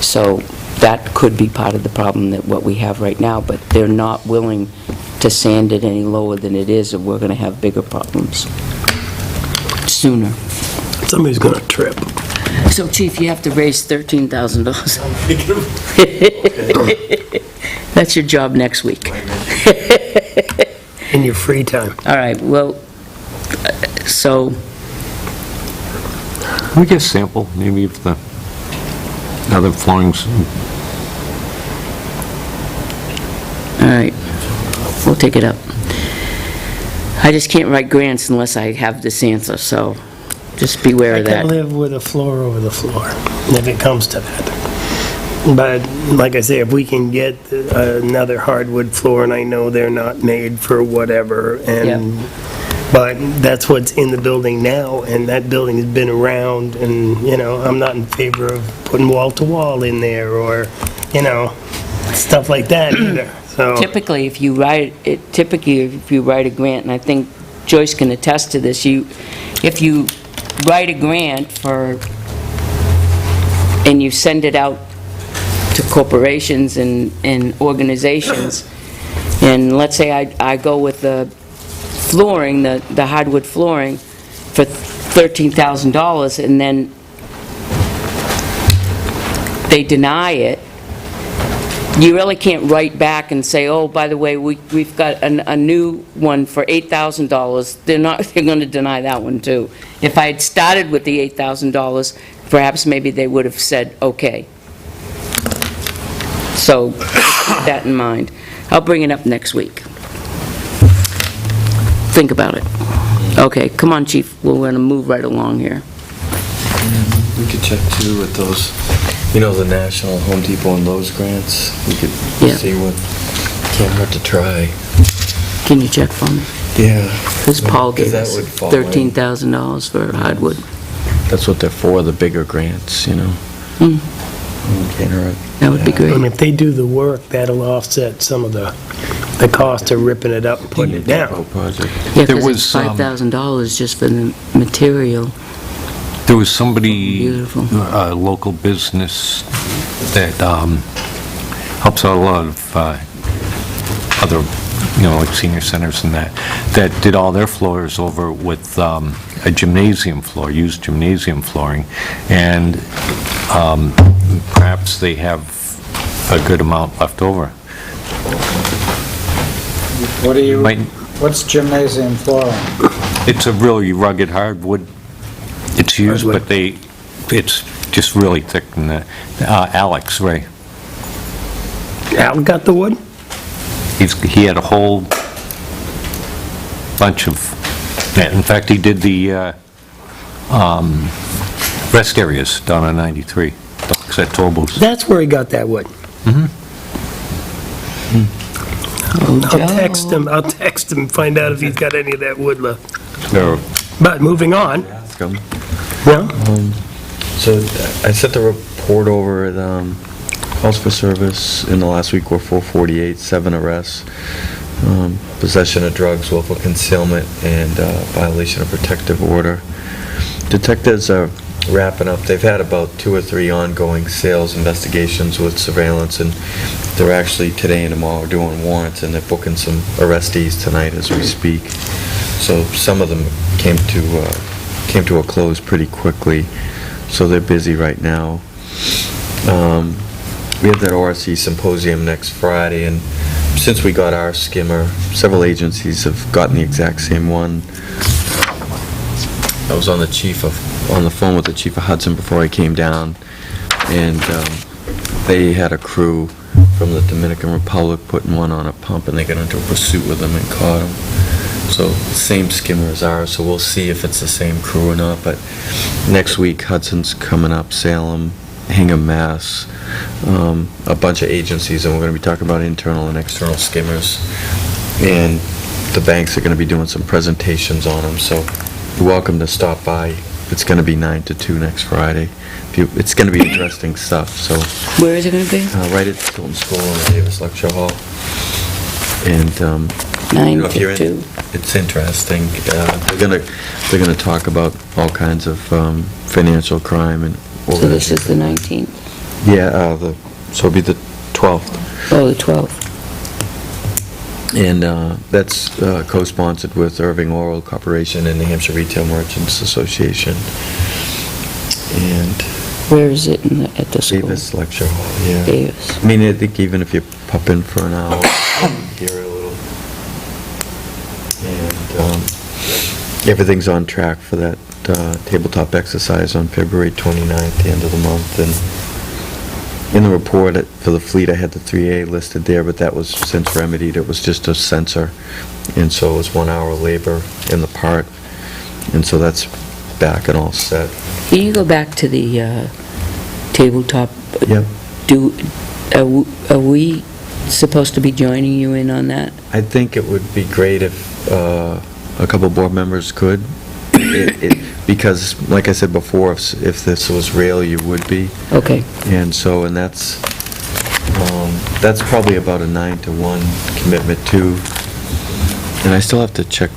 So that could be part of the problem that what we have right now, but they're not willing to sand it any lower than it is, or we're going to have bigger problems sooner. Somebody's gonna trip. So, Chief, you have to raise $13,000. That's your job next week. In your free time. All right, well, so, Can we get a sample, maybe, of the other floorings? all right, we'll take it up. I just can't write grants unless I have this answer, so just beware I of that. can live with a floor over the floor, if it comes to that. But, like I say, if we can get another hardwood floor, and I know they're not made for whatever, but that's what's in the building now, and that building has been around, and, I'm not in favor of putting wall-to-wall in there, or, stuff like that either, so. Typically, if you write a grant, and I think Joyce can attest to this, if you write a grant and you send it out to corporations and organizations, and let's say I go with the flooring, the hardwood flooring, for $13,000, and then they deny it, you really can't write back and say, oh, by the way, we've got a new one for $8,000. They're going to deny that one too. If I had started with the $8,000, perhaps maybe they would have said, okay. So keep that in mind. I'll bring it up next week. Think about it. Okay, come on, Chief. We're going to move right along here. We could check too with those, the National Home Depot and Lowe's grants. We could see what, can't hurt to try. Can you check for me? Yeah. Because Paul gave that us would fall in. $13,000 for hardwood. That's what they're for, the bigger grants, Can't hurt. That would be And great. if they do the work, that'll offset some of the cost of ripping it up and putting it down. Project. Yeah, There because was, it's $5,000 just for the material. There was somebody, Beautiful. a local business that helps out a lot of other, like senior centers and that did all their floors over with a gymnasium floor, used gymnasium flooring, and perhaps they have a good amount left over. What's gymnasium flooring? It's a really rugged hardwood. It's used, Hardwood. but it's just really thick. And Alex Ray, Al got the wood? he had a whole bunch of. In fact, he did the rest areas down on 93. Ducks at Tolbo's. That's where he got that wood. I'll text him and find out if he's got any of that wood left. So, But moving on, Ask 'em. yeah, So I sent the report over at calls for service in the last week were 448, 7 arrests. possession of drugs, willful concealment, and violation of protective order. Detectives are wrapping up. They've had about 2 or 3 ongoing sales investigations with surveillance, and they're actually today and tomorrow doing warrants, and they're booking some arrestees tonight as we speak. So some of them came to a close pretty quickly, so they're busy right now. We have that ORC symposium next Friday, and since we got our skimmer, several agencies have gotten the exact same one. I was on the phone with the chief of Hudson before I came down, and they had a crew from the Dominican Republic putting one on a pump, and they got into a pursuit with them and caught them. So same skimmer as ours, so we'll see if it's the same crew or not. But next week, Hudson's coming up, Salem, Hingham, Mass, a bunch of agencies, and we're going to be talking about internal and external skimmers. And the banks are going to be doing some presentations on them, so you're welcome to stop by. It's going to be 9 to 2 next Friday. It's going to be interesting stuff, so. Where is it going to be? Right at Tilton School in the Davis Lecture Hall. And, 9 if you're to in- 2. It's interesting. They're gonna talk about all kinds of financial crime and. So this is the 19th? Yeah, so it'll be the 12th. Oh, the 12th. And that's co-sponsored with Irving Oral Corporation and the Hampshire Retail Merchants Association. And Where is it at the school? Davis Lecture Hall, yeah. Davis. I mean, I think even if you pop in for an hour, hear a little. And everything's on track for that tabletop exercise on February 29th, the end of the month. And in the report for the fleet, I had the 3A listed there, but that was since remedied. It was just a sensor, and so it was 1 hour labor in the part, and so that's back and all set. Can you go back to the tabletop? Yep. Are we supposed to be joining you in on that? I think it would be great if a couple board members could, because, like I said before, if this was real, you would be. Okay. And so, and that's probably about a 9 to 1 commitment too. And I still have to check,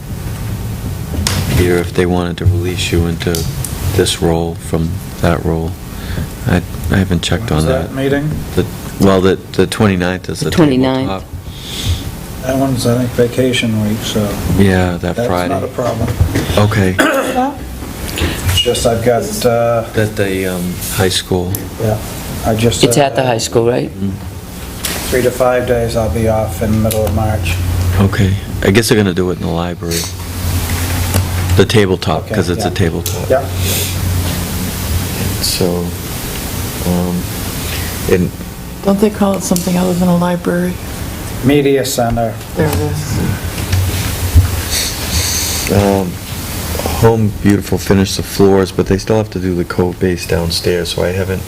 Peter, if they wanted to release you into this role from that role. I haven't checked on that. meeting? Well, the 29th is the 29th. tabletop. That one's, I think, vacation week, so Yeah, that Friday. that's not a problem. Okay. It's just I've got, At the high school. yeah, I just... It's at the high school, right? 3 to 5 days I'll be off in the middle of March. Okay. I guess they're gonna do it in the library. The tabletop, Okay, because it's a yeah. tabletop. Yeah. So, and Don't they call it something other than a library? Media Center. There it is. Home Beautiful finished the floors, but they still have to do the cove base downstairs, so I haven't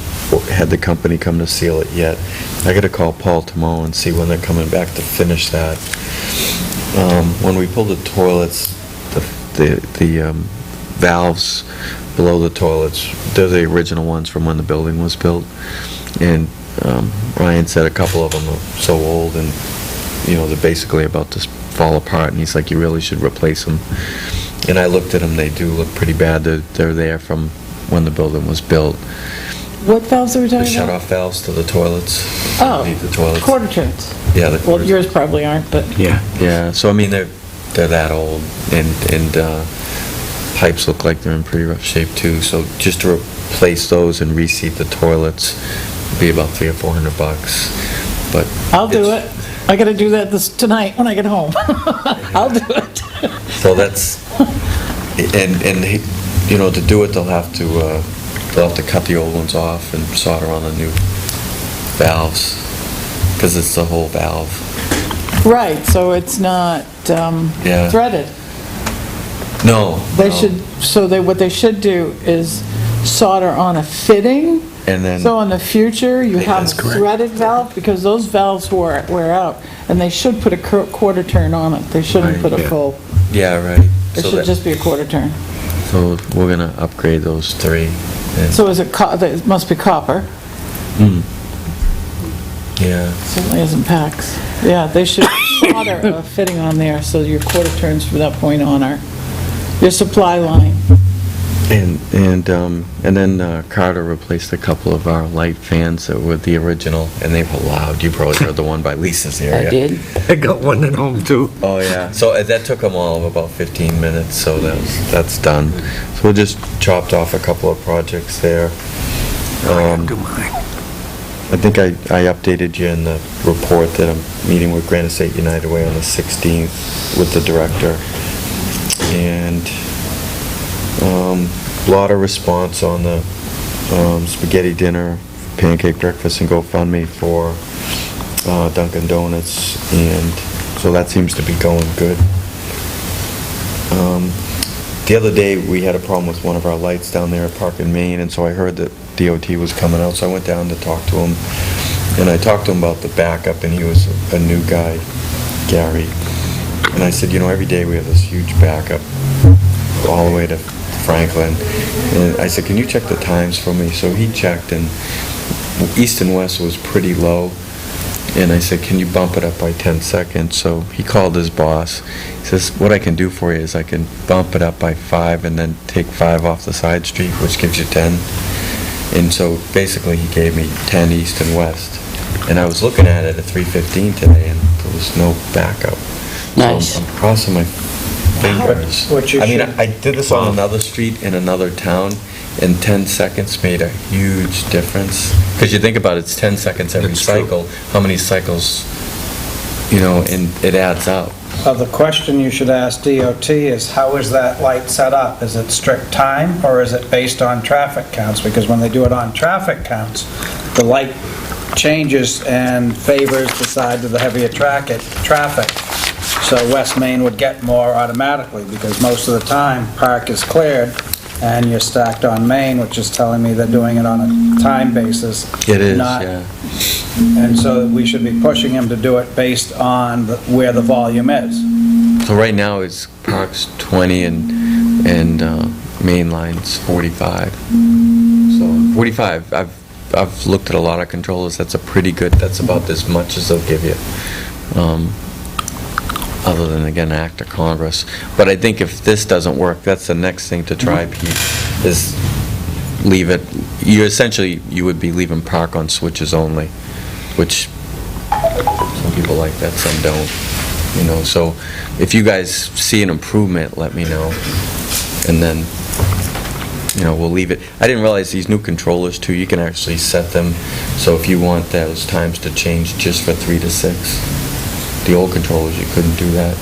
had the company come to seal it yet. I gotta call Paul tomorrow and see when they're coming back to finish that. When we pulled the toilets, the valves below the toilets, they're the original ones from when the building was built. And Ryan said a couple of them are so old and, they're basically about to fall apart, and he's like, you really should replace them. And I looked at them, they do look pretty bad. They're there from when the building was built. What valves are we The talking about? shut-off valves to the toilets. Oh, Underneath the toilets. quarter turns. Yeah, the Well, quarter. yours probably aren't, but Yeah, so I mean, they're that old, and pipes look like they're in pretty rough shape too, so just to replace those and reseat the toilets would be about $300 or $400, but. I'll do it. I gotta do that tonight when I get home. I'll do it. So that's, and to do it, they'll have to cut the old ones off and solder on the new valves, because it's the whole valve. Right, so it's not Yeah. threaded. No. They no. should, what they should do is solder on a fitting, And then. so in the future, you have a That's correct. threaded valve, because those valves wear out, and they should put a quarter turn on it. They shouldn't Right, put a yeah. full, Yeah, right. it So should that- just be a quarter turn. So we're gonna upgrade those 3. and- So is it, it must be copper, Mm. Yeah. certainly isn't PAX. Yeah, they should spotter fitting on there, so your quarter turns from that point on are your supply line. And then Carter replaced a couple of our light fans that were the original, and they were loud. You probably heard the one by Lisa's area. I did. I got one at home, too. Oh, yeah. So that took them all of about 15 minutes, so that's done. So we just chopped off a couple of projects there. Do mine. I think I updated you in the report that I'm meeting with Granite State United Way on the 16th with the director. And a lot of response on the spaghetti dinner, pancake breakfast, and GoFundMe for Dunkin' Donuts, and so that seems to be going good. The other day, we had a problem with one of our lights down there at Park and Main, and so I heard that DOT was coming out, so I went down to talk to him, and I talked to him about the backup, and he was a new guy, Gary, and I said, every day we have this huge backup all the way to Franklin, and I said, can you check the times for me? So he checked, and east and west was pretty low, and I said, can you bump it up by 10 seconds? So he called his boss. He says, what I can do for you is I can bump it up by 5 and then take 5 off the side street, which gives you 10. And so basically he gave me 10 east and west. And I was looking at it at 3:15 today, and there was no backup. Nice. So I'm crossing my fingers. What you I mean, should- I did this on another street in another town, and 10 seconds made a huge difference. Because you think about it, it's 10 seconds every That's true. cycle. How many cycles, and it adds up. The question you should ask DOT is, how is that light set up? Is it strict time, or is it based on traffic counts? Because when they do it on traffic counts, the light changes and favors the side of the heavier traffic. So West Main would get more automatically, because most of the time, Park is cleared, and you're stacked on Main, which is telling me they're doing it on a time basis. It is, not- yeah. And so we should be pushing him to do it based on where the volume is. So right now, it's Park's 20 and Main Line's 45. So 45, I've looked at a lot of controllers, that's that's about as much as they'll give you. Other than, again, an act of Congress. But I think if this doesn't work, that's the next thing to try, Pete, is leave it. You would be leaving Park on switches only, which some people like that, some don't, So if you guys see an improvement, let me know, and then, we'll leave it. I didn't realize these new controllers, too, you can actually set them, so if you want those times to change just for 3 to 6. The old controllers, you couldn't do that.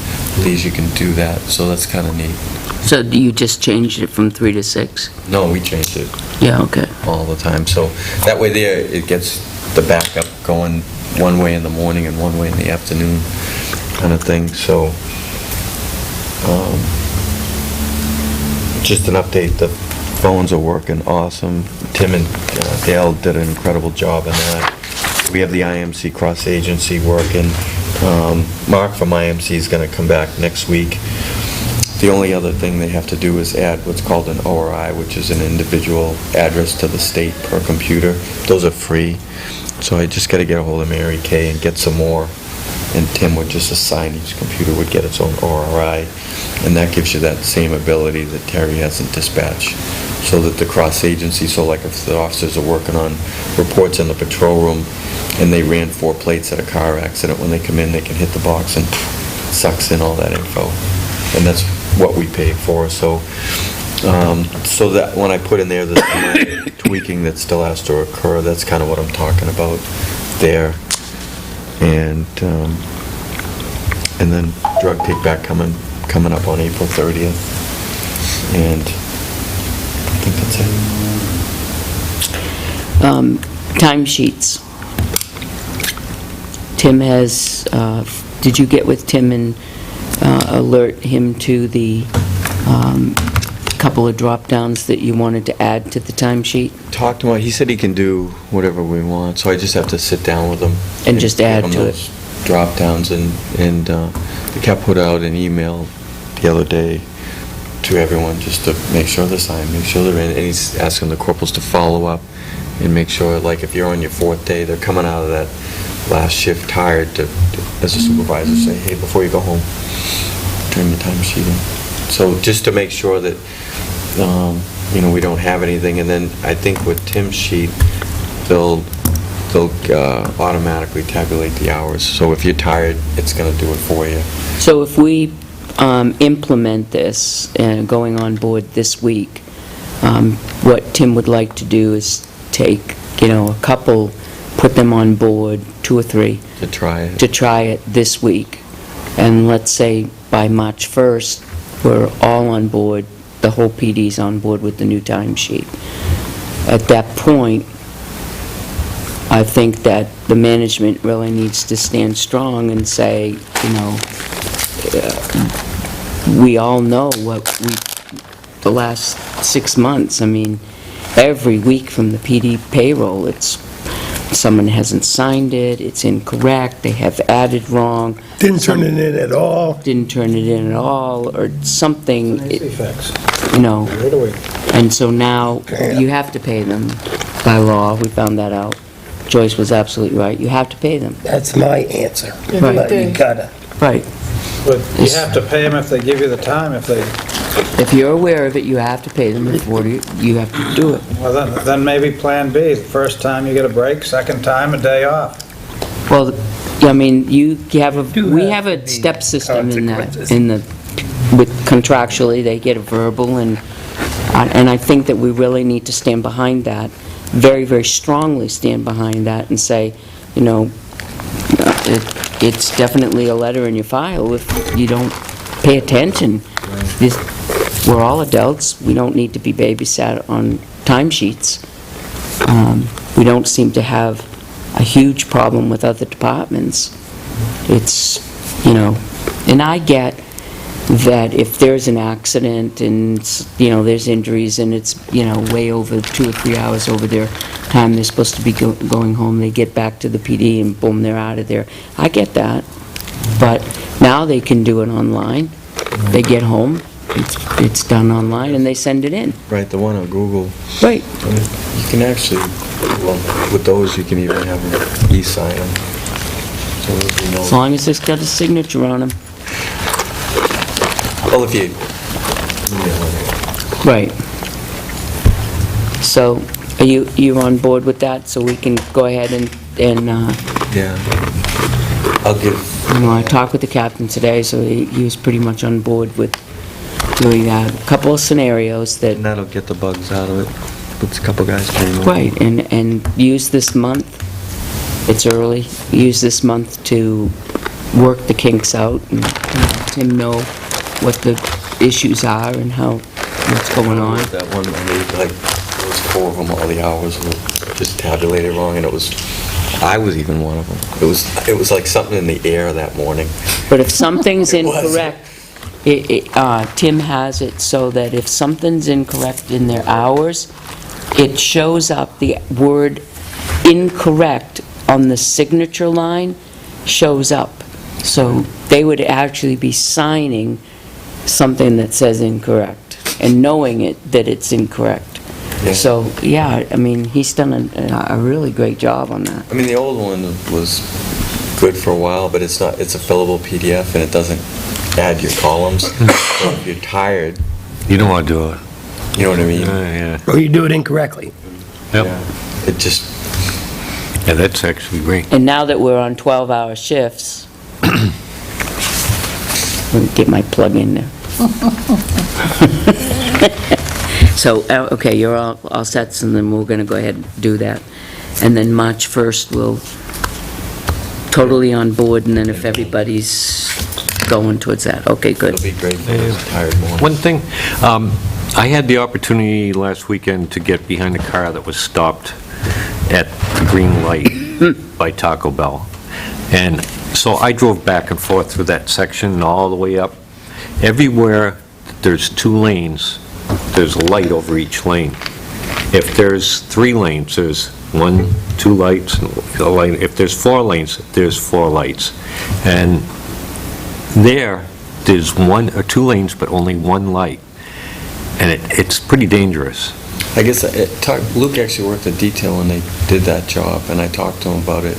These, you can do that, so that's kind of neat. So you just changed it from 3 to 6? No, we changed it Yeah, okay. all the time, so that way there, it gets the backup going one way in the morning and one way in the afternoon, kind of thing, so, just an update, the phones are working awesome. Tim and Dale did an incredible job in that. We have the IMC cross-agency working. Mark from IMC is going to come back next week. The only other thing they have to do is add what's called an ORI, which is an individual address to the state per computer. Those are free. So I just got to get a hold of Mary Kay and get some more. And Tim would just assign each computer would get its own ORI. And that gives you that same ability that Terry has in dispatch. So that the cross-agency, so like if the officers are working on reports in the patrol room and they ran 4 plates at a car accident, when they come in, they can hit the box and sucks in all that info. And that's what we pay for, so that when I put in there the tweaking that still has to occur, that's kind of what I'm talking about there. And then drug take-back coming up on April 30th. And I think that's it. Timesheets. Tim has, did you get with Tim and alert him to the couple of drop-downs that you wanted to add to the timesheet? Talked to him, he said he can do whatever we want, so I just have to sit down with him. And just add give him to it. those drop-downs, and the cap put out an email the other day to everyone just to make sure they're signed, make sure they're in, and he's asking the corporals to follow up and make sure, like, if you're on your 4th day, they're coming out of that last shift tired to, as a supervisor, say, hey, before you go home, turn your time sheet in. So just to make sure that, we don't have anything, and then I think with Tim's sheet, they'll automatically tabulate the hours. So if you're tired, it's going to do it for you. So if we implement this, going on board this week, what Tim would like to do is take, a couple, put them on board, 2 or 3, To try it. to try it this week. And let's say by March 1st, we're all on board, the whole PD's on board with the new timesheet. At that point, I think that the management really needs to stand strong and say, we all know the last 6 months, every week from the PD payroll, someone hasn't signed it, it's incorrect, they have added wrong. Didn't turn it in at all. Didn't turn it in at all, or something, Easy fix. Right away. And so now, you have to pay them by law, we found that out. Joyce was absolutely right, you have to pay them. That's my answer. Every But day. you gotta. Right. But you have to pay them if they give you the time, if they, If you're aware of it, you have to pay them before you have to do it. well, then maybe Plan B, the first time you get a break, second time a day off. Well, you have Do we have have to a be step system consequences. with contractually, they get a verbal, and I think that we really need to stand behind that, very, very strongly stand behind that and say, it's definitely a letter in your file if you don't pay attention. We're all adults, we don't need to be babysat on timesheets. We don't seem to have a huge problem with other departments. It's, and I get that if there's an accident and, there's injuries and it's, way over 2 or 3 hours over their time they're supposed to be going home, they get back to the PD and boom, they're out of there. I get that. But now they can do it online. They get home, it's done online, and they send it in. Right, the one on Google. Right. You can actually, with those, you can even have them e-sign them. So if you know. As long as it's got a signature on them. Well, if you, Right. So, are you on board with that, so we can go ahead and yeah. I'll give, I talked with the captain today, so he was pretty much on board with doing a couple of scenarios that, and that'll get the bugs out of it. But a couple guys came over. right, and use this month, it's early, use this month to work the kinks out and let Tim know what the issues are and what's going on. That one, there was 4 of them, all the hours were just tabulated wrong, and I was even one of them. It was like something in the air that morning. But if something's It was. incorrect, Tim has it so that if something's incorrect in their hours, it shows up, the word incorrect on the signature line shows up. So they would actually be signing something that says incorrect and knowing that it's incorrect. Yeah. So, he's done a really great job on that. The old one was good for a while, but it's a fillable PDF, and it doesn't add your columns. So if you're tired, You don't want to do it. you know what I mean? Yeah. Or you do it incorrectly. Yep. Yeah. It just, Yeah, that's actually great. And now that we're on 12-hour shifts, let me get my plug in there. So, okay, you're all set, and then we're going to go ahead and do that. And then March 1st, we'll totally on board, and then if everybody's going towards that, okay, good. it'll be great for those tired mornings. One thing, I had the opportunity last weekend to get behind a car that was stopped at the green light by Taco Bell. And so I drove back and forth through that section and all the way up. Everywhere there's 2 lanes, there's a light over each lane. If there's 3 lanes, there's 1, 2 lights, and a light. If there's 4 lanes, there's 4 lights. And there's 1 or 2 lanes, but only 1 light. And it's pretty dangerous. I guess Luke actually worked a detail when they did that job, and I talked to him about it,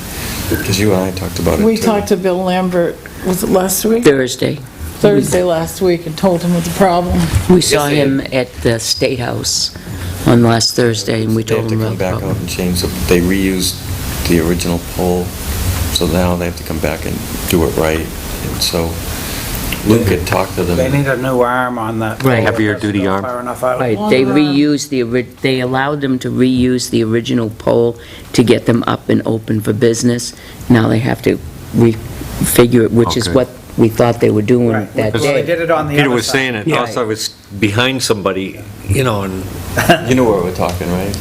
because you and I talked about it, too. We talked to Bill Lambert, was it last week? Thursday last week, and told him of the problem. We saw him at the State House on last Thursday, and we told him They about have to the come back problem. out and change, they reused the original pole, so now they have to come back and do it right, and so Luke had talked to them. They need a new arm on that. Right. Heavier duty arm. Far enough out. Right, they allowed them to reuse the original pole to get them up and open for business. Now they have to refigure it, which is Okay. what we thought they were doing Right. that Well, they day. did it on the Peter other was side. saying it, Yeah. also I was behind somebody, you know, and, You know where we're talking, right?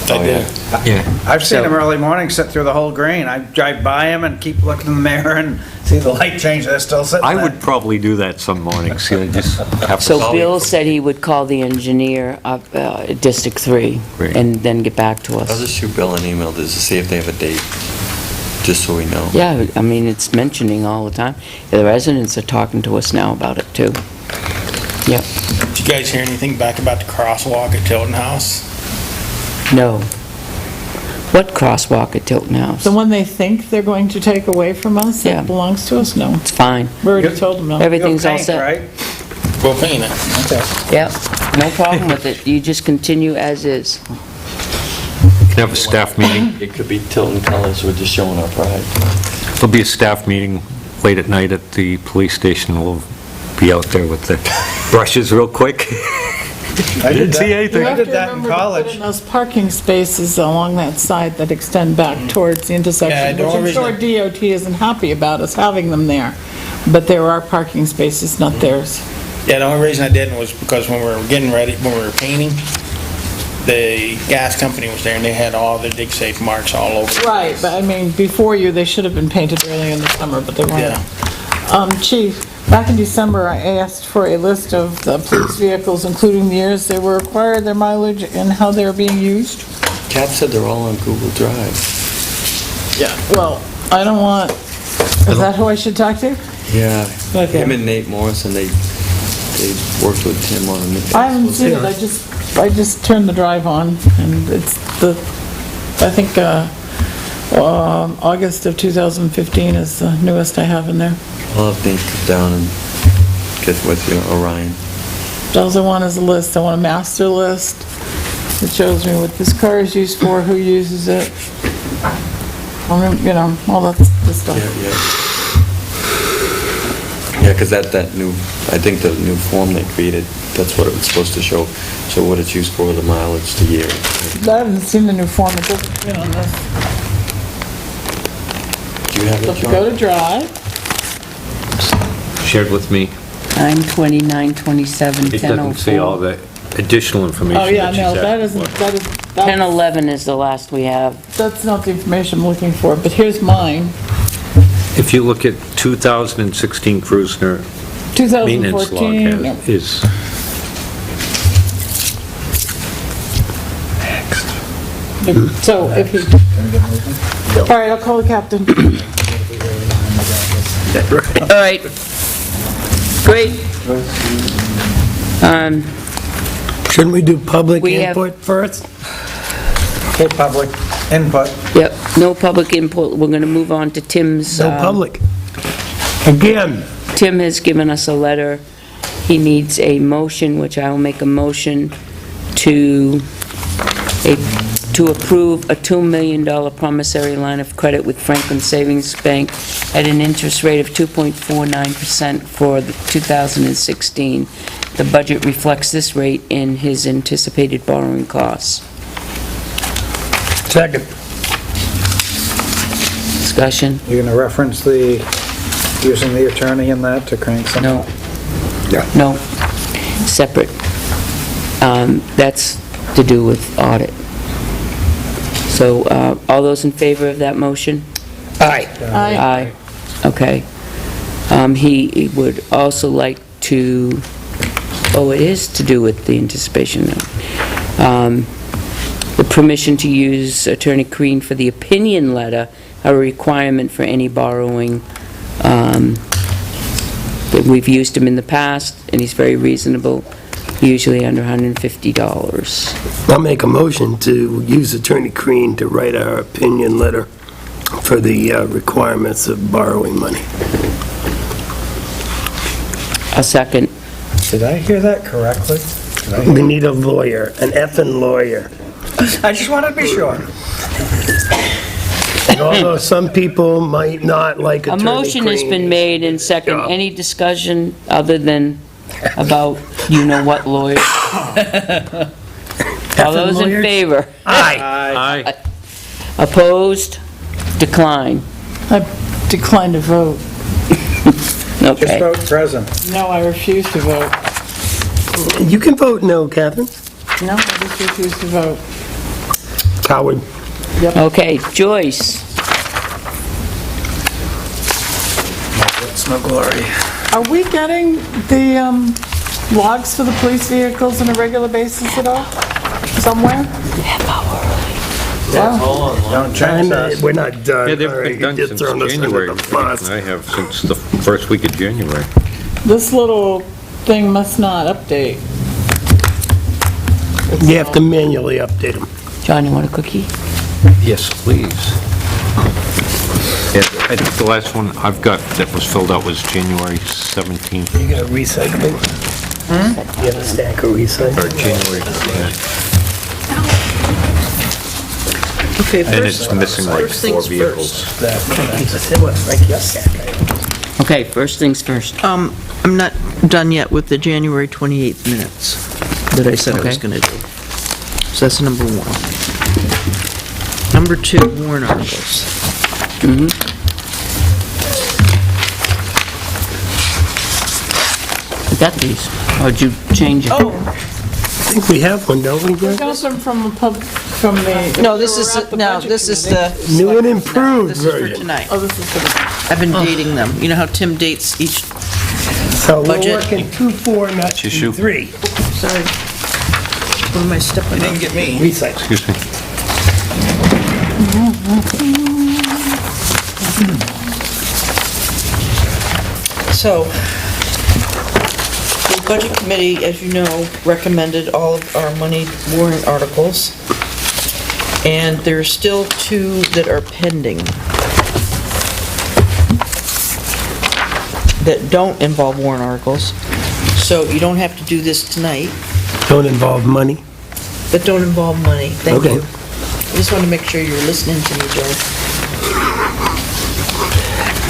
I Oh, did. yeah. I've seen So- him early morning sit through the whole green. I drive by him and keep looking in the mirror and see the light change, they're still sitting I there. would probably do that some mornings, you know, just have to So call Bill you. said he would call the engineer of District 3 Great. and then get back to I'll us. just shoot Bill an email just to see if they have a date, just so we know. Yeah, I mean, it's mentioning all the time. The residents are talking to us now about it, too. Yep, Did you guys hear anything back about the crosswalk at Tilton House? no. What crosswalk at Tilton House? The one they think they're going to take away from us, Yeah. that belongs to us? No. It's fine. We already told them no. Everything's all Paint, set. right? We'll paint it. Okay. Yep, no problem with it. You just continue as is. Can have a staff meeting. It could be Tilton colors, we're just showing our pride. There'll be a staff meeting late at night at the police station. We'll be out there with the brushes real quick. I did see that. anything. You I have did to that in remember to put college. in those parking spaces along that side that extend back towards the Yeah, intersection, the which I'm only sure DOT isn't happy about us having them there. But there are parking spaces, not theirs. Yeah, the only reason I didn't was because when we were getting ready, when we were painting, the gas company was there and they had all the dig safe marks all over. the Right, place. but I mean, before you, they should have been painted early in the summer, but they weren't. Yeah. Chief, back in December, I asked for a list of the police vehicles, including the years they were acquired, their mileage, and how they're being used. Cap said they're all on Google Drive. Yeah. Well, I don't want, is that who I should talk to? Yeah. Okay. Him and Nate Morrison, they worked with Tim on it. I haven't seen it, I just turned the drive on, and it's the, I think, August of 2015 is the newest I have in there. I'll have Nate come down and get with you, Orion. All I want is a list, I want a master list that shows me what this car is used for, who uses it, you know, all that stuff. Yeah, because that new, I think the new form they created, that's what it was supposed to show. So what it's used for, the mileage, the year. I haven't seen the new form, it doesn't fit on this. Do you have So it, if you go John? to drive, Shared with me. 9/29/27, It doesn't say all 10:04. the additional information oh yeah, that she's no, that asking isn't, for. that is, 10/11 is the last we have. that's not the information I'm looking for, but here's mine, If you look at 2016 Cruiser maintenance log 2014. has- is, So if he, all right, I'll call the captain. All right. Great. Shouldn't we do public We have- input first? Okay, public input. Yep, no public input. We're going to move on to Tim's. No public. Again, Tim has given us a letter. He needs a motion, which I will make a motion to approve a $2 million promissory line of credit with Franklin Savings Bank at an interest rate of 2.49% for the 2016. The budget reflects this rate in his anticipated borrowing costs. second. Discussion? You're gonna reference using the attorney in that to crank something? No. No. Separate. That's to do with audit. So, all those in favor of that motion? Aye. Aye. Okay. He would also like to, oh, it is to do with the anticipation. The permission to use Attorney Crean for the opinion letter, a requirement for any borrowing. That we've used him in the past, and he's very reasonable. usually under $150. I'll make a motion to use Attorney Crean to write our opinion letter for the requirements of borrowing money. A second. Did I hear that correctly? We need a lawyer, an effing lawyer. I just wanted to be sure. And although some people might not like A Attorney motion has been Crean, made and second. Yeah. Any discussion other than about you-know-what lawyer? All those in lawyers? favor? Aye. Aye. Opposed? Decline. I decline to vote. Just Okay. vote present. No, I refuse to vote. You can vote no, Catherine. No, I just refuse to vote. Coward. Okay, Joyce. It's no glory. Are we getting the logs for the police vehicles on a regular basis at all? Somewhere? Don't jinx us. We're not done. Yeah, they've All right, been done you're since throwing us under January. the bus. I have since the first week of January. This little thing must not update. You have to manually update them. John, you want a cookie? Yes, please. Yeah, I think the last one I've got that was filled out was January 17th, You got recycling? You have a stack of or recycling? January, Okay, and it's missing like first 4 things vehicles. Okay, first things first. I'm not done yet with the January 28th minutes that I said I was Okay. going to do. So that's number one. Number two, warrant articles. I got these. Or did you change it? Oh, I think we have one, don't we, we Greg? got them from the... No, this is, We're at the no, budget this is committee. the... New and improved This is for version. tonight. Oh, this is for the... I've been dating them. You know how Tim dates each, So we're Budget. working 2, 4, not Tissue. 3. sorry. What am I stepping on? Get me. Recycle. Excuse me. So, the Budget Committee, as you know, recommended all of our money warrant articles, and there's still 2 that are pending that don't involve warrant articles, so you don't have to do this tonight, Don't involve money. that don't involve money. Thank Okay. you. I just want to make sure you're listening to me, Joe.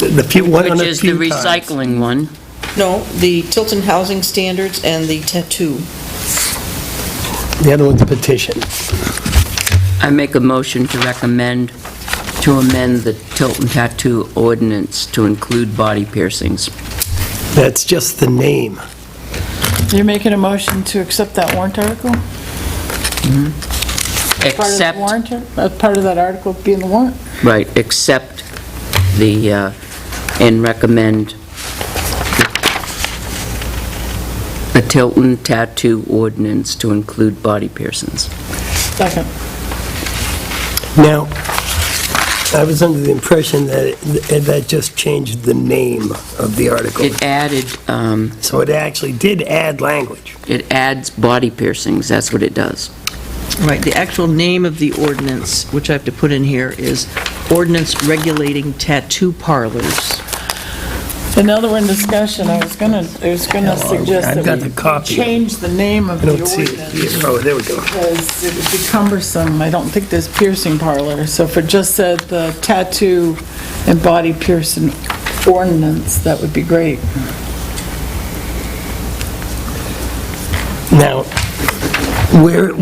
The few, one on Which a is the few times. recycling one. No, the Tilton Housing Standards and the tattoo. The other one's a petition. I make a motion to recommend to amend the Tilton tattoo ordinance to include body piercings. That's just the name. You're making a motion to accept that warrant article? Part of the Except, warrant, part of that article being the warrant? right, except the, and recommend the Tilton tattoo ordinance to include body piercings. Second. Now, I was under the impression that that just changed the name of the article. It added, So it actually did add language. it adds body piercings, that's what it does. Right, the actual name of the ordinance, which I have to put in here, is Ordinance Regulating Tattoo Parlors. And now that we're in discussion, I was gonna suggest I've got that the copy. we change the name of I the don't see it ordinance. here. Oh, there we go. Because it would be cumbersome. I don't think there's piercing parlor. So if it just said the tattoo and body piercing ordinance, that would be great. Now,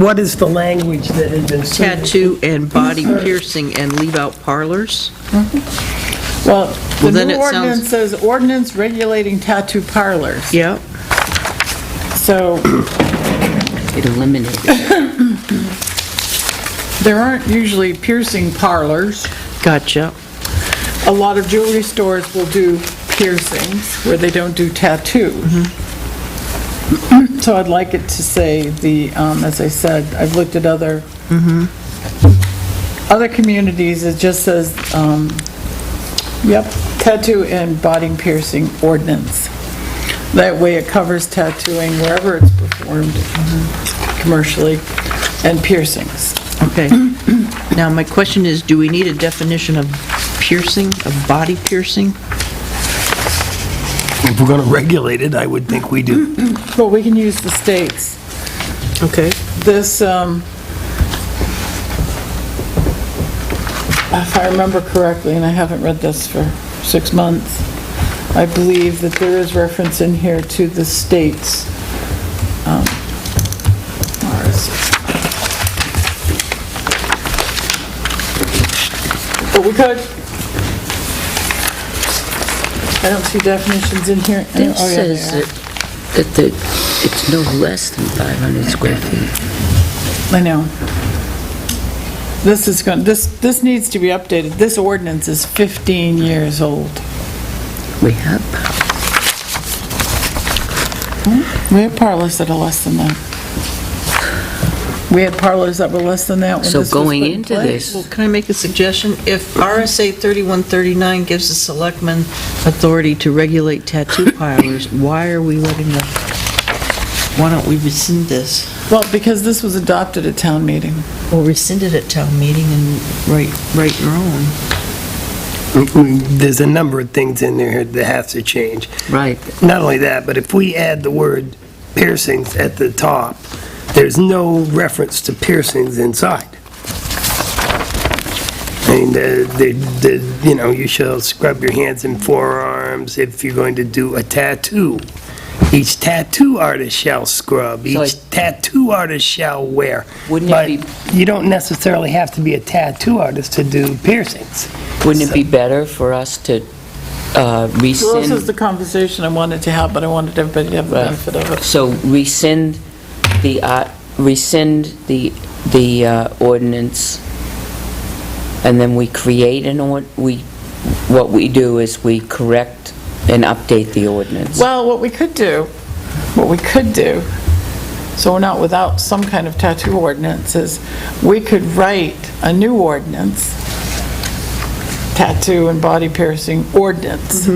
what is the language that has been... Tattoo and body piercing and leave out parlors? Well, the then new it sounds- ordinance says ordinance regulating tattoo parlors. Yeah. So It eliminated it. there aren't usually piercing parlors. Gotcha. A lot of jewelry stores will do piercings where they don't do tattoos. So I'd like it to say as I said, I've looked at other communities, it just says, tattoo and body piercing ordinance. That way it covers tattooing wherever it's performed commercially, and piercings. Okay. Now, my question is, do we need a definition of piercing, of body piercing? If we're going to regulate it, I would think we do. But we can use the states. Okay. This, if I remember correctly, and I haven't read this for 6 months, I believe that there is reference in here to the states. Where is it? But we could. I don't see definitions in here. This Oh, yeah, they says are. that it's no less than 500 square feet. I know. This needs to be updated. This ordinance is 15 years old. We have, We have parlors that are less than that. We had parlors that were less than that when this so was put going in into place. Well, this, can I make a suggestion? If RSA 3139 gives the selectmen authority to regulate tattoo parlors, why don't we rescind this? Well, because this was adopted at town meeting. Or rescind it at town meeting and write your own? There's a number of things in there that have to change. right, Not only that, but if we add the word piercings at the top, there's no reference to piercings inside. I mean, you shall scrub your hands and forearms if you're going to do a tattoo. Each tattoo artist shall scrub, So each tattoo artist shall wear. Wouldn't it But you don't necessarily have to be a tattoo artist to do piercings. wouldn't it be better for us to So this is rescind, the conversation I wanted to have, but I wanted everybody to have the benefit of it. so rescind the ordinance, and then we create what we do is we correct and update the ordinance? Well, what we could do, so we're not without some kind of tattoo ordinance, is we could write a new ordinance, tattoo and body piercing ordinance,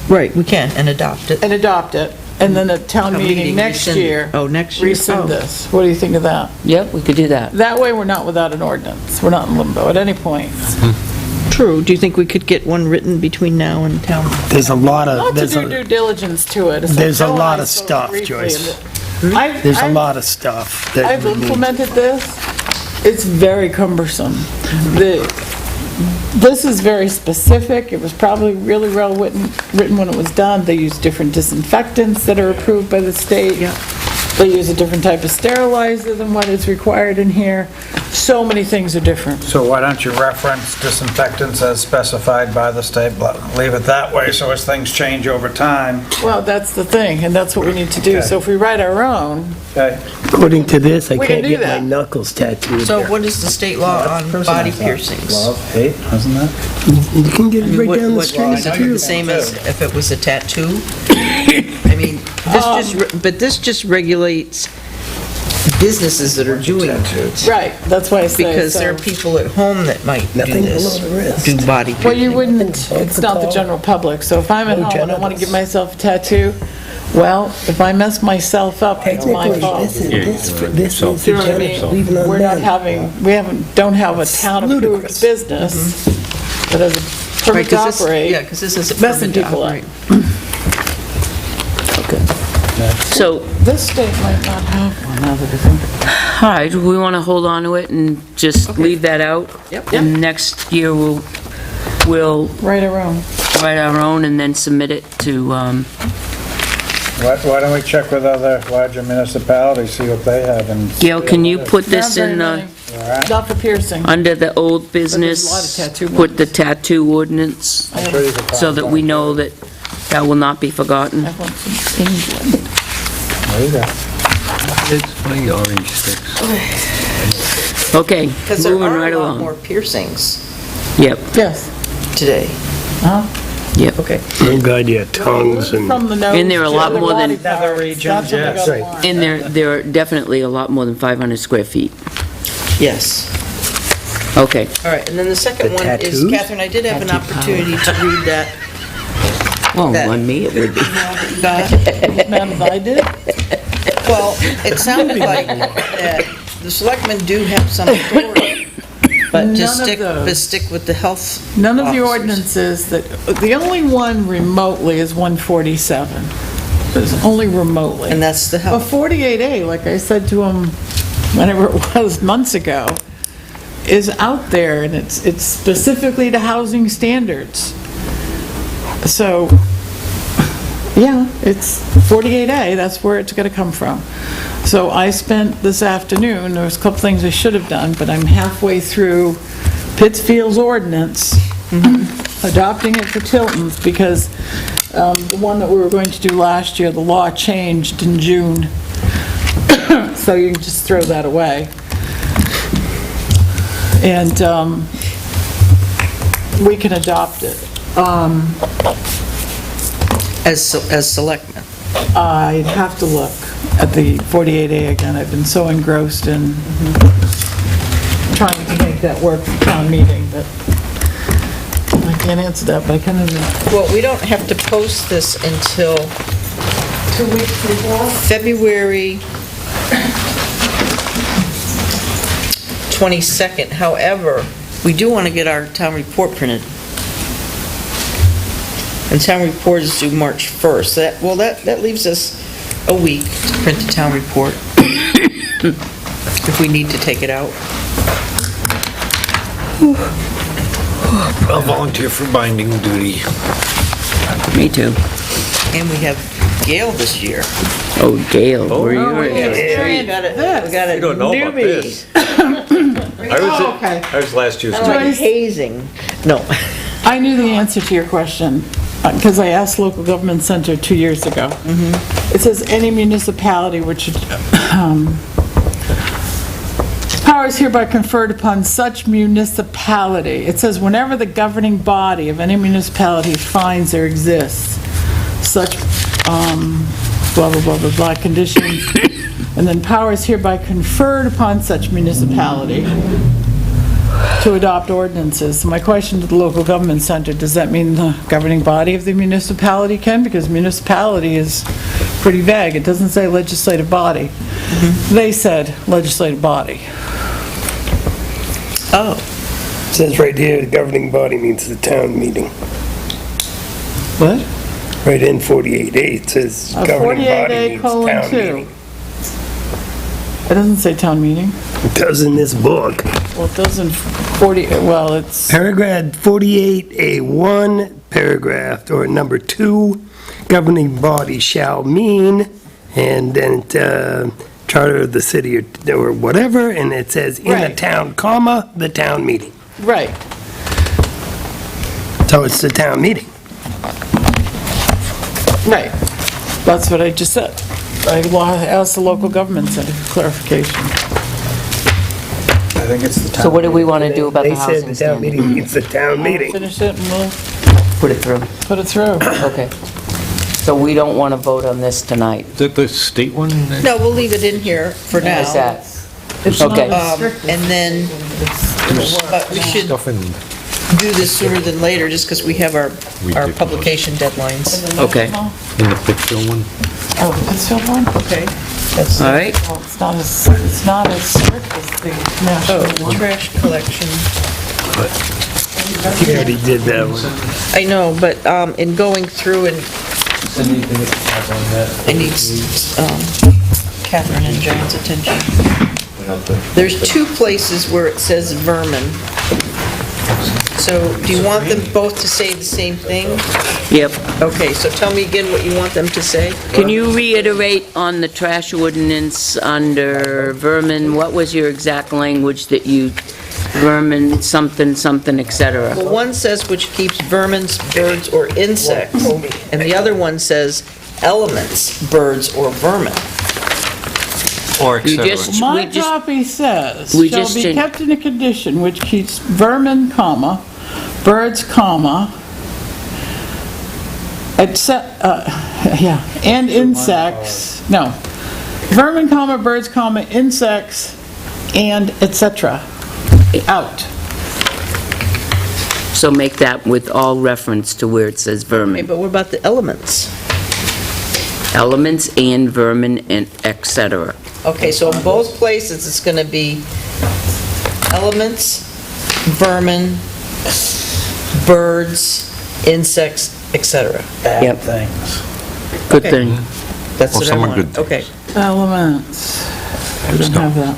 Right, we can, and adopt it. and adopt it, and then at town Town meeting meeting, next rescind it. year. Oh, next year? Rescind Oh. this. What do you think of that? Yep, we could do that. That way, we're not without an ordinance. We're not in limbo at any point. True. Do you think we could get one written between now and town? There's a lot Not of, to do due diligence to it. It's like There's a Joe and lot I of spoke stuff, briefly, Joyce. and I've- there's a I've- lot of stuff that I've we need. implemented this. It's very cumbersome. This is very specific. It was probably really well written when it was done. They use different disinfectants that are approved by the state. They use a different type of sterilizer than what is required in here. So many things are different. So why don't you reference disinfectants as specified by the state? Leave it that way, so as things change over time. Well, that's the thing, and that's what we need to do. Okay. So if we write our own, Okay? According to this, I We can can't do get my that. knuckles tattooed So there. what is the state law on body piercings? Love, hate, isn't that? You can get it right What- down the what- street. Is it the same as if it was a tattoo? I mean, this just regulates businesses that are doing it. right, that's why I say. Because there are so. people at home that might do Nothing this, below the wrist. do body Well, you piercing. wouldn't, it's not the general public, so if I'm at No home and I want to genitals. give myself a tattoo, well, if I mess myself up, it's my Technically, fault. this is Do you know what I mean? We're not having, don't have a town-approved ludicrous. business that has a Right, permit to 'cause this- operate. Yeah, because this is a messing permit to people up. operate. So, This state might not have one, now that I think. all right, we want to hold on to it and just leave that out? Yep. And next year, we'll Right around. write our own and then submit it to, Why don't we check with other larger municipalities, see what they have and... Gail, can you put this Not very in, many. Not for piercing. under the old there's a business? lot of tattoo Put the ones. tattoo ordinance, I'm sure you could so find that one. we know that that will not be forgotten? I want some England. There you go. It's my orange sticks. Okay, Because there moving are right a lot more along. piercings Yep, Yes. today. Huh? yep. Okay. Oh, God, yeah, tongues and... From the nose. And there are a lot to the more than- body parts. Nether regions, That's what they yes. gotta Right. want. And there are definitely a lot more than 500 square feet. Yes. Okay, All right, and then the second The one is, tattoos? Catherine, I did have an opportunity to read that Well, That- on me it would be. As mad as I did? Well, it sounded like that the selectmen do have some authority, but None to of stick, those. with the health None of the officers. ordinances that, the only one remotely is 147. It's only remotely. And that's the But health. 48A, like I said to him, whenever it was, months ago, is out there, and it's specifically to housing standards. So, yeah, it's 48A, that's where it's gonna come from. So I spent this afternoon, there was a couple things I should have done, but I'm halfway through Pittsfield's ordinance, adopting it for Tilton's, because the one that we were going to do last year, the law changed in June. So you can just throw that away. And we can adopt it. As selectmen. I'd have to look at the 48A again. I've been so engrossed in trying to make that work for town meeting that I can't answer that, but I can admit. Well, we don't have to post this until 2 weeks before? February 22nd. However, we do want to get our town report printed. And town report is due March 1st. That leaves us a week to print the town report, if we need to take it out. I'll volunteer for binding duty. Me too. And we have Gail this year. Oh, Gail, were you? We got a You don't know about newbie. this. Oh, okay. I was last year's. Like hazing. No. I knew the answer to your question, because I asked Local Government Center 2 years ago. It says any municipality which, power is hereby conferred upon such municipality. It says whenever the governing body of any municipality finds there exists such, blah, blah, blah, blah, blah, conditions, and then power is hereby conferred upon such municipality to adopt ordinances. So my question to the Local Government Center, does that mean the governing body of the municipality can? Because municipality is pretty vague. It doesn't say legislative body. They said legislative body. Oh, Says right here, the governing body means the town meeting. What? Right in 48A, it says governing body 48A means colon town 2. meeting. It doesn't say town meeting. It does in this book. Well, it doesn't 40, well, it's, Paragraph 48A1, paragraph, or number 2, governing body shall mean, and then charter of the city or whatever, and it says in a Right. town, comma, the town meeting. right. So it's the town meeting. Right. That's what I just said. I asked the Local Government Center for clarification. I think it's the town. So what do we want to do about the They said housing the town standard? meeting means the town meeting. Finish it and we'll Put it through. put it through. Okay. So we don't want to vote on this tonight? Is that the state one? no, we'll leave it in here for now. Is that? It's not Okay. as strict as- And then, but we should Stuff in, do this sooner than later, just because we have our Ridiculous. publication deadlines. Okay. in the Pittsfield one? Oh, it's still one? Okay. All right. Well, it's not as strict as the national Oh, one. trash collection. You already did that one. I know, but in going through and I need Catherine and John's attention. There's 2 places where it says vermin. So do you want them both to say the same thing? Yep. Okay, so tell me again what you want them to say. Can you reiterate on the trash ordinance under vermin, what was your exact language that you, vermin, something, something, et cetera? Well, one says which keeps vermins, birds, or insects, and the other one says elements, birds, or vermin. Or et You cetera. just- My we just- copy says, we shall just be changed- kept in a condition which keeps vermin, comma, birds, comma, and insects, no, vermin, comma, birds, comma, insects, and et cetera, out. So make that with all reference to where it says Okay, vermin. but what about the elements? Elements and vermin and et cetera. Okay, so in both places, it's gonna be elements, vermin, birds, insects, etc. Bad Yep. things. Good Okay. thing. That's Well, what I some are wanted. good Okay, Elements. I didn't have that.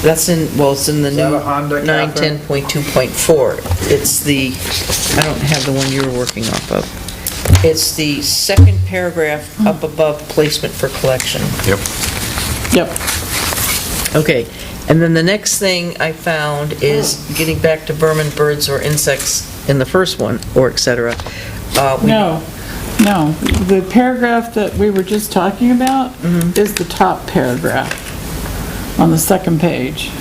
that's in, well, it's in the Is new that a Honda, Catherine? 910.2.4. It's the, I don't have the one you were working off of. It's the second paragraph up above placement for collection. Yep. Yep. Okay, and then the next thing I found is getting back to vermin, birds, or insects in the first one, or et cetera. No, no. The paragraph that we were just talking about is the top paragraph on the second page.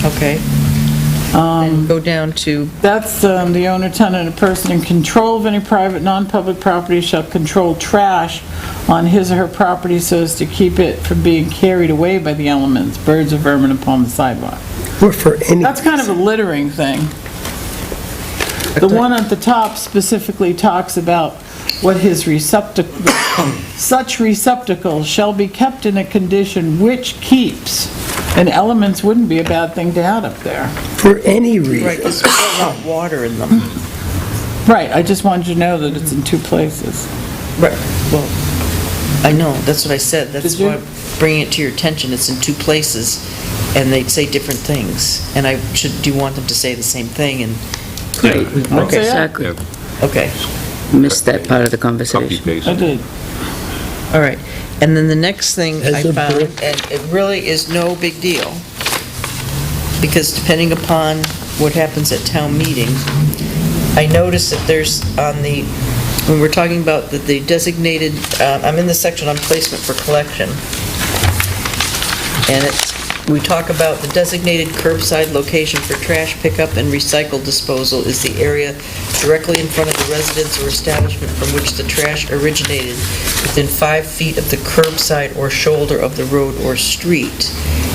Okay. And go down to, That's the owner, tenant, a person in control of any private, non-public property shall control trash on his or her property so as to keep it from being carried away by the elements, birds or vermin upon the sidewalk. Or for any. That's kind of a littering thing. The one at the top specifically talks about what his receptacle, such receptacles shall be kept in a condition which keeps, and elements wouldn't be a bad thing to add up there. For any right, reason. because we don't want water in them. Right, I just wanted you to know that it's in two places. Right, well, I know, that's what I said, that's Did you? why I'm bringing it to your attention, it's in two places, and they say different things, and do you want them to say the same thing, and, Great. Okay. Exactly. okay, Missed that part of the Copy conversation. paste. I did. all right. And then the next thing I As a found, brick. and it really is no big deal, because depending upon what happens at town meeting, I noticed that there's on the, when we're talking about the designated, I'm in the section on placement for collection, and we talk about the designated curbside location for trash pickup and recycle disposal is the area directly in front of the residence or establishment from which the trash originated within 5 feet of the curbside or shoulder of the road or street.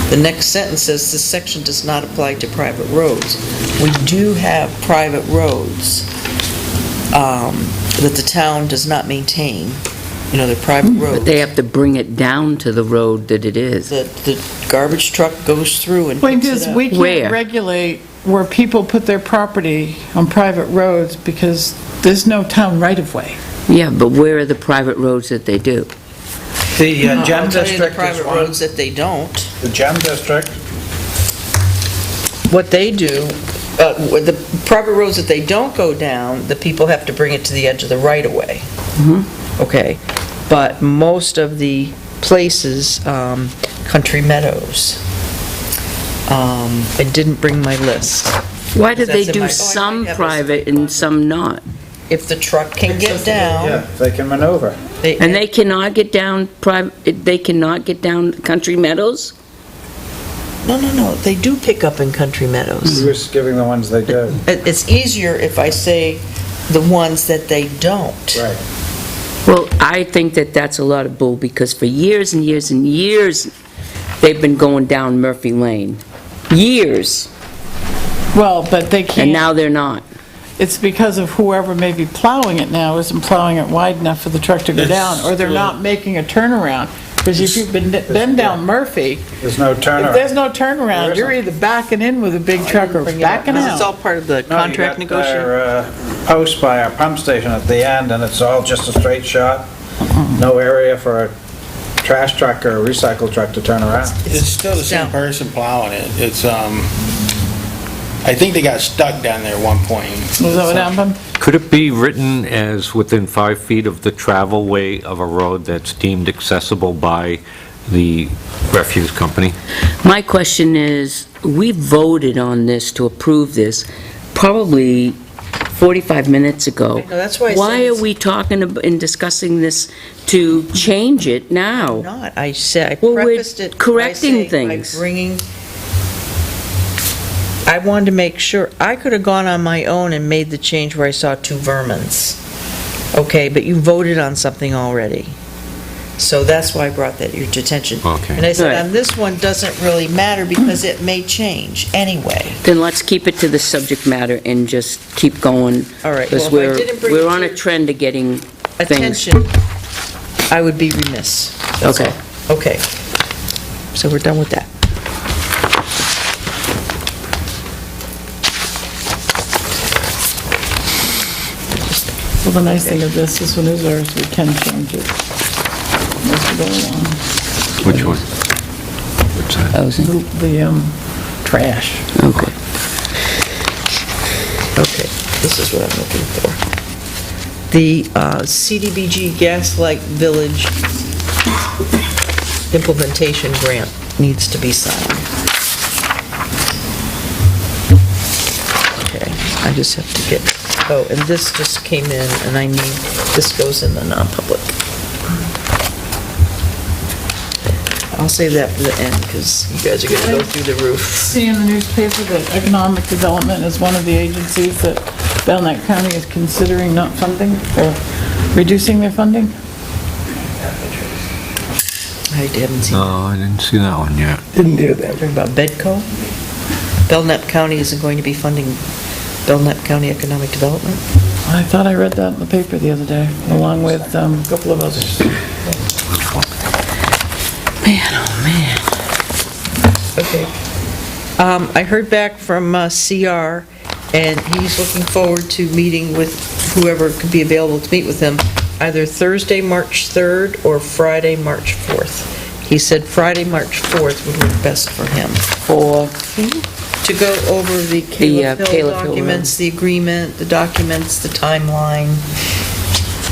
The next sentence says this section does not apply to private roads. We do have private roads that the town does not maintain. You know, they're private roads. But they have to bring it down to the road that it is. The garbage truck goes through and Point picks is, it up. we Where? can't regulate where people put their property on private roads because there's no town right-of-way. Yeah, but where are the private roads that they do? The Gem I'll tell you the District is private one. roads that they don't. The Gem District, What they do, the private roads that they don't go down, the people have to bring it to the edge of the right-of-way. Okay, but most of the places, Country Meadows, I didn't bring my list. Why do they That's in do my- some have this. private and some not? If the truck can get yeah, down, they can maneuver. And they cannot get down they cannot get down Country Meadows? No, they do pick up in Country Meadows. He was giving the ones they do. It's easier if I say the ones that they don't. Right. Well, I think that that's a lot of bull, because for years and years and years, they've been going down Murphy Lane. Years, Well, but they and can't, now they're not. it's because of whoever may be plowing it now isn't plowing it wide enough for the truck to go down, or they're not making a turnaround. Because if you've been down Murphy, There's no if there's turnaround. no turnaround, you're either backing in with a big truck or backing This is all out. part of the contract No, you negotiation. got their post by our pump station at the end, and it's all just a straight shot. No area for a trash truck or a recycle truck to turn around. It's still the same down. person plowing it. It's, I think they got stuck down there at one point. Was that what happened? Could it be written as within 5 feet of the travel way of a road that's deemed accessible by the refuse company? My question is, we voted on this to approve this probably 45 minutes ago. No, that's why I said Why are it's- we talking and discussing this to change it now? Not, I said, I Well, we're prefaced it by correcting saying, by things. bringing, I wanted to make sure, I could have gone on my own and made the change where I saw 2 vermins. Okay, but you voted on something already. So that's why I brought that to your attention. Okay. And I said, Right. on this one, doesn't really matter because it may change anyway. Then let's keep it to the subject matter and just keep going. All right, Because well, if I didn't bring we're it on to a your trend of getting things. Attention, I would be remiss. That's Okay. all. Okay. So we're done with that. Well, the nice thing of this one is ours, we can change it as we go along. Which one? What's that? Housing. The trash. Okay. Okay, this is what I'm looking for. The CDBG Gaslight Village implementation grant needs to be signed. Okay, I just have to get, oh, and this just came in, and I need, this goes in the non-public. I'll save that for the end, because you guys are gonna go through the roof. See in the newspaper that Economic Development is one of the agencies that Belknap County is considering not funding or reducing their funding. I haven't seen No, I didn't see that one yet. Didn't do that. Talking about Bedco? Belknap County isn't going to be funding Belknap County Economic Development? I thought I read that in the paper the other day, along with a couple of others. Man, oh, man. Okay. I heard back from CR, and he's looking forward to meeting with whoever could be available to meet with him, either Thursday, March 3rd, or Friday, March 4th. He said Friday, March 4th would work best for him. For, To go over the Caleb Hill Caleb Hill documents, the agreement, the documents, the timeline.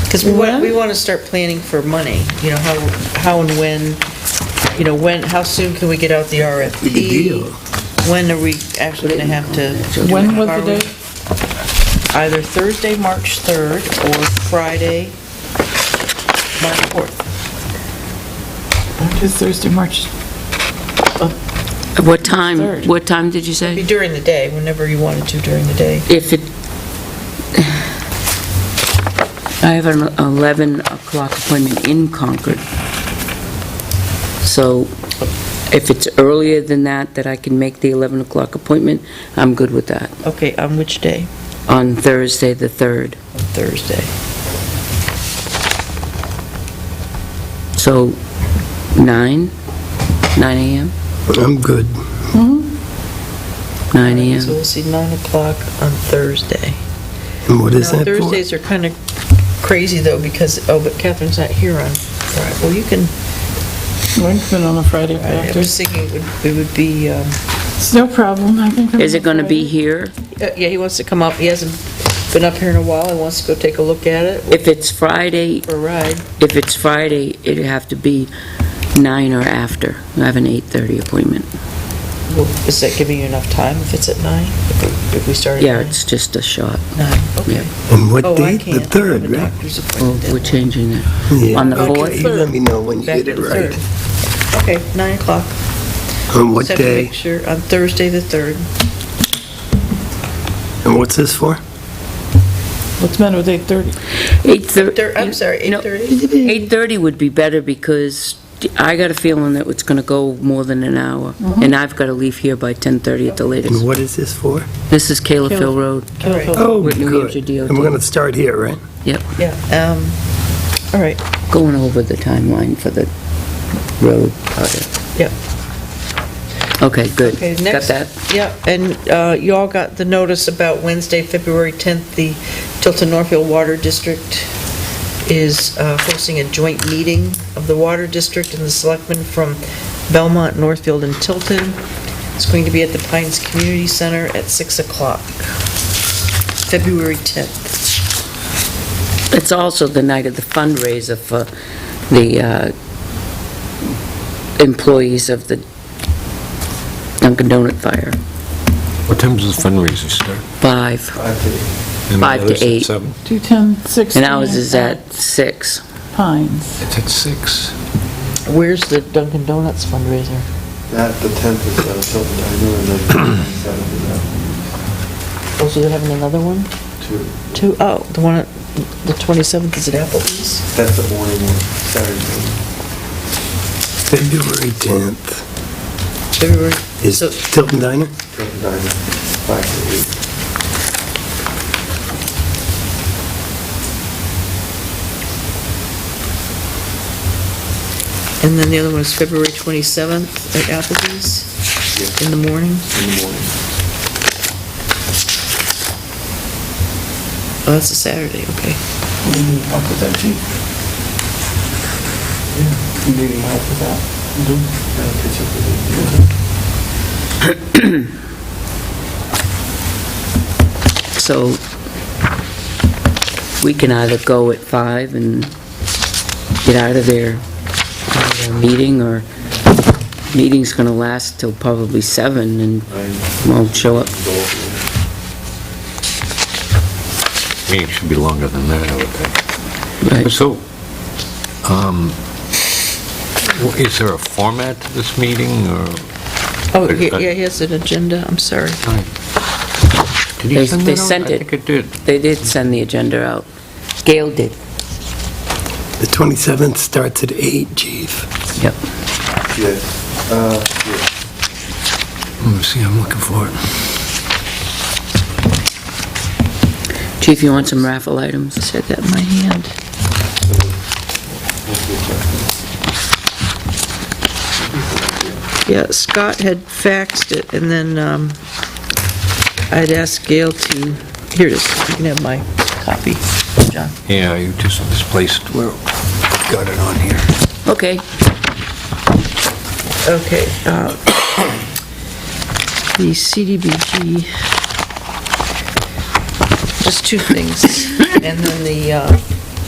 Because we want to start planning for money, you know, how and when, you know, how soon can we get out the RFP? When are we actually going to have to? When was the date? Either Thursday, March 3rd, or Friday, March 4th. It's Thursday, March. what time, Third. what time did you Be say? during the day, whenever you wanted to during the day. If it, I have an 11 o'clock appointment in Concord. So if it's earlier than that I can make the 11 o'clock appointment, I'm good with that. Okay, on which day? On Thursday, the 3rd. On Thursday. So 9 a.m.? I'm good. 9 a.m. So we'll see 9 o'clock on Thursday. And what is Now, that for? Thursdays are kind of crazy though, because, oh, but Catherine's not here on Friday. Well, you can, Winkman on a Friday I after. was thinking it would be, It's no problem, I can come. Is it on going to be Friday. here? yeah, he wants to come up. He hasn't been up here in a while. He wants to go take a look at it If it's Friday, for a ride. it'd have to be 9 or after. I have an 8:30 appointment. Well, is that giving you enough time if it's at 9? If we start at 9? Yeah, it's just a shot. 9, okay. Yeah. And what Oh, I date? can't. The 3rd, I have a right? doctor's Oh, appointment. we're changing it. Yeah. On the Okay, 4th? you let me know when you Back get it to the right. 3rd. Okay, 9 o'clock. On what Just have to day? make sure, on Thursday the 3rd. And what's this for? What's the matter with 8:30? 8:30. I'm sorry, 8:30? 8:30 would be better because I got a feeling that it's going to go more than an hour. And I've got to leave here by 10:30 at the And latest. what is this for? This is Caleb Hill Road. All right. Oh, With New good. Hampshire DOT. And we're going to start here, right? Yep, Yeah, all right, going over the timeline for the road project. yeah. Okay, good. Okay, Got next. that? Yeah, and you all got the notice about Wednesday, February 10th, the Tilton Northfield Water District is hosting a joint meeting of the Water District and the Selectmen from Belmont, Northfield, and Tilton. It's going to be at the Pines Community Center at 6 o'clock, February 10th. It's also the night of the fundraiser for the employees of the Dunkin' Donut fire. What time does the fundraiser start? 5. And 5 to ours at 8. 7? 210-16. And ours is at 6. Pines. It's at 6. Where's the Dunkin' Donuts fundraiser? At the 10th is Tilton, I know, and then 7th is that. Oh, so they're having another one? 2. Oh, the one at, the 27th is at Applebee's? That's the morning one, Saturday morning. February 10th. February, Is so, Tilton Diner? Tilton Diner, 5 to 8. and then the other one is February 27th at Applebee's in the morning? In the morning. Oh, that's a Saturday, okay. You need help with that, Chief? You need any help with that? I'll catch up with it. So we can either go at 5 and get out of their meeting, or meeting's gonna last till probably 7 and won't show up. Meeting should be longer than that, I would think. Right. So, is there a format to this meeting, or? Oh, yeah, here's an agenda, I'm sorry. Did he They send that out? sent I it. think it did. They did send the agenda out. Gail did. The 27th starts at 8, Chief. Yep. Yes. Let me see, I'm looking for it. Chief, you want some raffle items? Just had that in my hand. Yeah, Scott had faxed it, and then I'd asked Gail to, here it is, you can have my copy, John. Yeah, you just misplaced where, got it on here. Okay. Okay, the CDBG, just two things, and then the,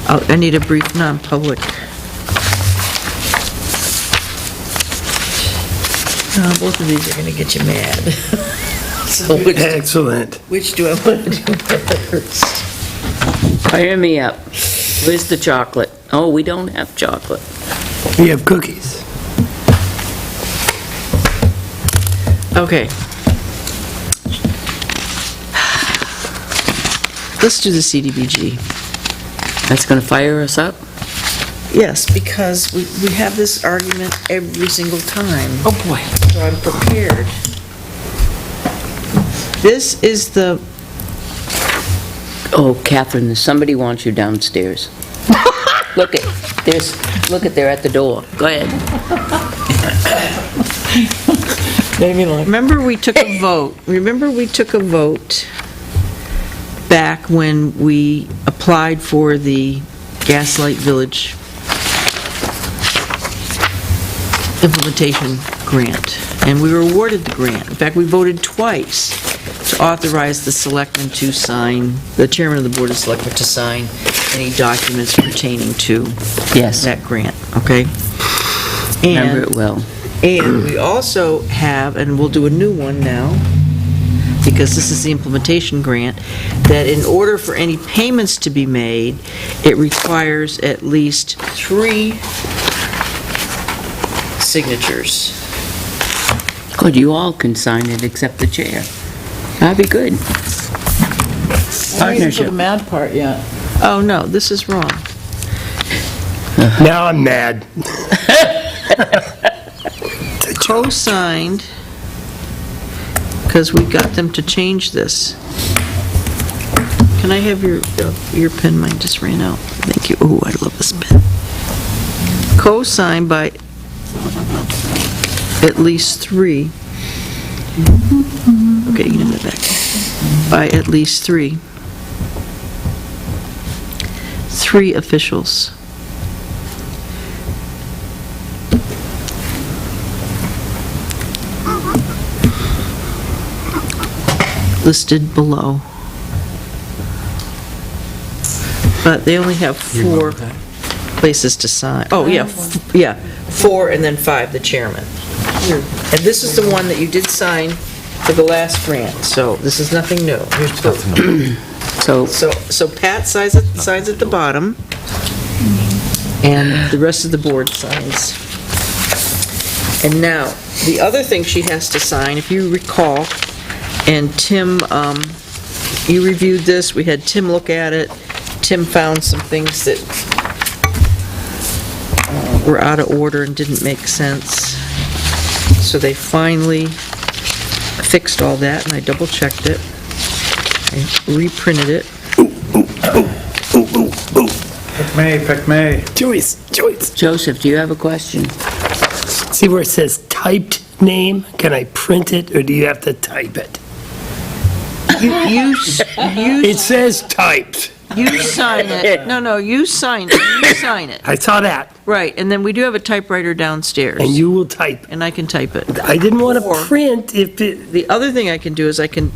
I need a brief non-public. Both of these are gonna get you mad. So Excellent. which do I want to do first? Fire me up. Where's the chocolate? Oh, we don't have chocolate. We have cookies. Okay. Let's do the CDBG. That's gonna fire us up? Yes, because we have this argument every single time. Oh, boy. So I'm prepared. This is the, Oh, Catherine, somebody wants you downstairs. Look, they're at the door. Go ahead. Maybe like, remember we took a vote back when we applied for the Gaslight Village implementation grant, and we were awarded the grant. In fact, we voted twice to authorize the selectmen to sign, the chairman of the Board of Selectmen to sign any documents pertaining to Yes, that grant, okay? remember it well. And we also have, and we'll do a new one now, because this is the implementation grant, that in order for any payments to be made, it requires at least 3 signatures. Good, you all can sign it except the chair. That'd be good. I didn't put Partnership. the mad part yet. Oh, no, this is wrong. Now I'm mad. Co-signed, because we got them to change this. Can I have your pen? Mine just ran out. Thank you. Oh, I love this pen. Co-signed by at least 3. Okay, you can have that back. By at least 3. 3 officials. Listed below. But they only have 4 places to sign. Oh, yeah, 4 and then 5, the chairman. And this is the one that you did sign for the last grant, so this is nothing new. Here's proof. So Pat signs at the bottom, and the rest of the board signs. And now, the other thing she has to sign, if you recall, and Tim, you reviewed this, we had Tim look at it. Tim found some things that were out of order and didn't make sense. So they finally fixed all that, and I double-checked it. I reprinted it. Pick me. Joyce. Joseph, do you have a question? See where it says typed name? Can I print it, or do you have to type it? It says typed. You sign it. No, you sign it. You sign it. I saw that, Right, and then we do have a typewriter downstairs. and you will type. And I can type it. I didn't want Or- to print if it, The other thing I can do is I can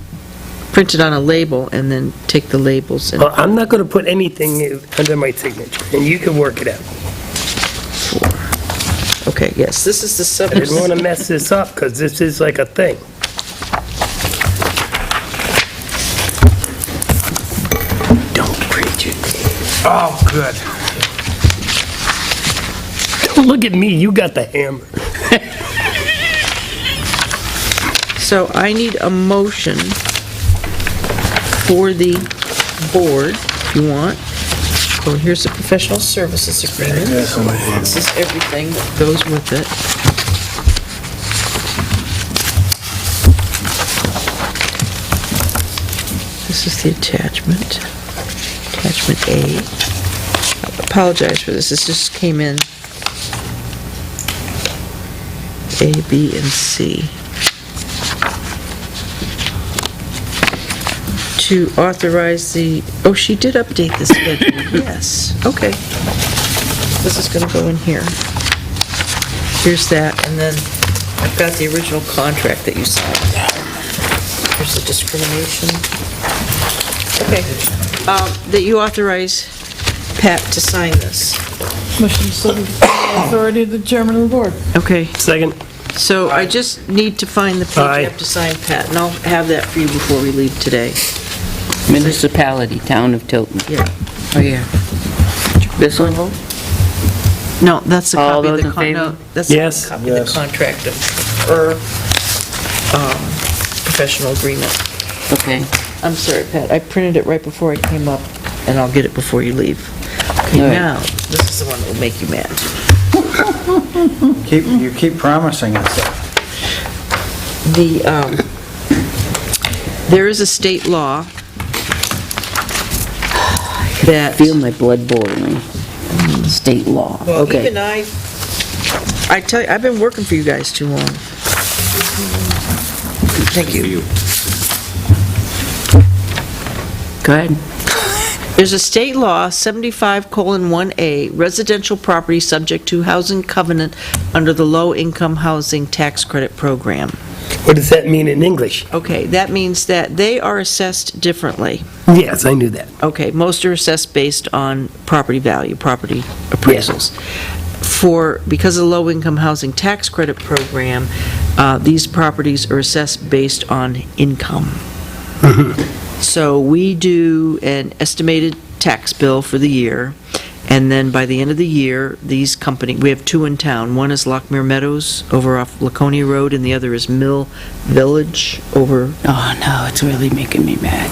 print it on a label and then take the labels and... well, I'm not going to put anything under my signature, and you can work it out. Okay, yes, this is the I didn't want subject. to mess this up, because this is like a thing. Don't print it. Oh, good. Don't look at me, you got the hammer. So I need a motion for the board, if you want. Oh, here's the professional services agreement. This is everything that goes with it. This is the attachment, attachment A. I apologize for this just came in. A, B, and C. To authorize the, oh, she did update the schedule, yes, okay. This is gonna go in here. Here's that, and then I've got the original contract that you signed. Here's the discrimination. Okay, that you authorize Pat to sign this. Motion so authority of the chairman of the board. Okay, Second, so I just need to find the page Aye. I have to sign, Pat, and I'll have that for you before we leave today. Municipality, Town of Tilton. Yeah. Oh, yeah. This one? No, that's the All copy of those the, in favor? no, that's Yes. the copy of the contract of, professional agreement. Okay. I'm sorry, Pat, I printed it right before I came up, and I'll get it before you leave. Okay, All right. now, this is the one that will make you mad. You keep promising us that. There is a state law that... Feel my blood boiling. State law. Well, Okay. even I tell you, I've been working for you guys too long. Thank you. Go ahead. There's a state law, 75:1A, residential property subject to housing covenant under the low-income housing tax credit program. what does that mean in English? Okay, that means that they are assessed differently. Yes, I knew that. Okay, most are assessed based on property value, property appraisals. Because of the low-income housing tax credit program, these properties are assessed based on income. So we do an estimated tax bill for the year, and then by the end of the year, these companies, we have two in town. One is Lockmere Meadows over off Laconia Road, and the other is Mill Village over... Oh, no, it's really making me mad.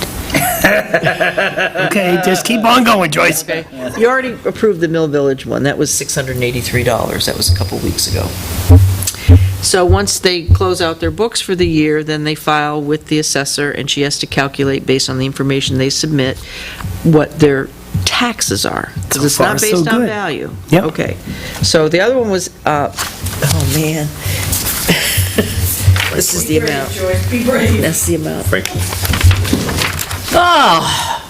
Okay, just keep on going, Joyce. Okay, you already approved the Mill Village one. That was $683. That was a couple weeks ago. So once they close out their books for the year, then they file with the assessor, and she has to calculate, based on the information they submit, what their taxes are. Because So it's not far, so based on good. value. Yep. Okay. So the other one was, oh, man. This is the Be brave, amount. Joyce, be brave. That's the amount. Oh,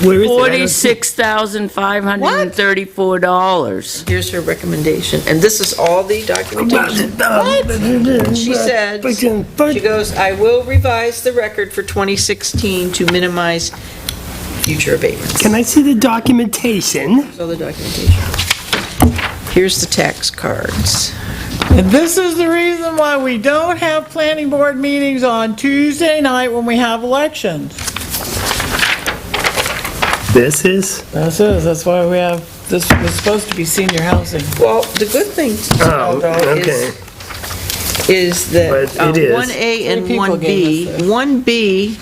Where is it? $46,534. Here's her recommendation, and this is all the documentation. She said, she goes, "I will revise the record for 2016 to minimize future abatements." Can I see the documentation? Here's all the documentation. Here's the tax cards. And this is the reason why we don't have planning board meetings on Tuesday night when we have elections. That's why we have, this was supposed to be senior housing. Well, the good thing to know, though, okay. is that But it is. 1A and Three people 1B, gave us this. 1B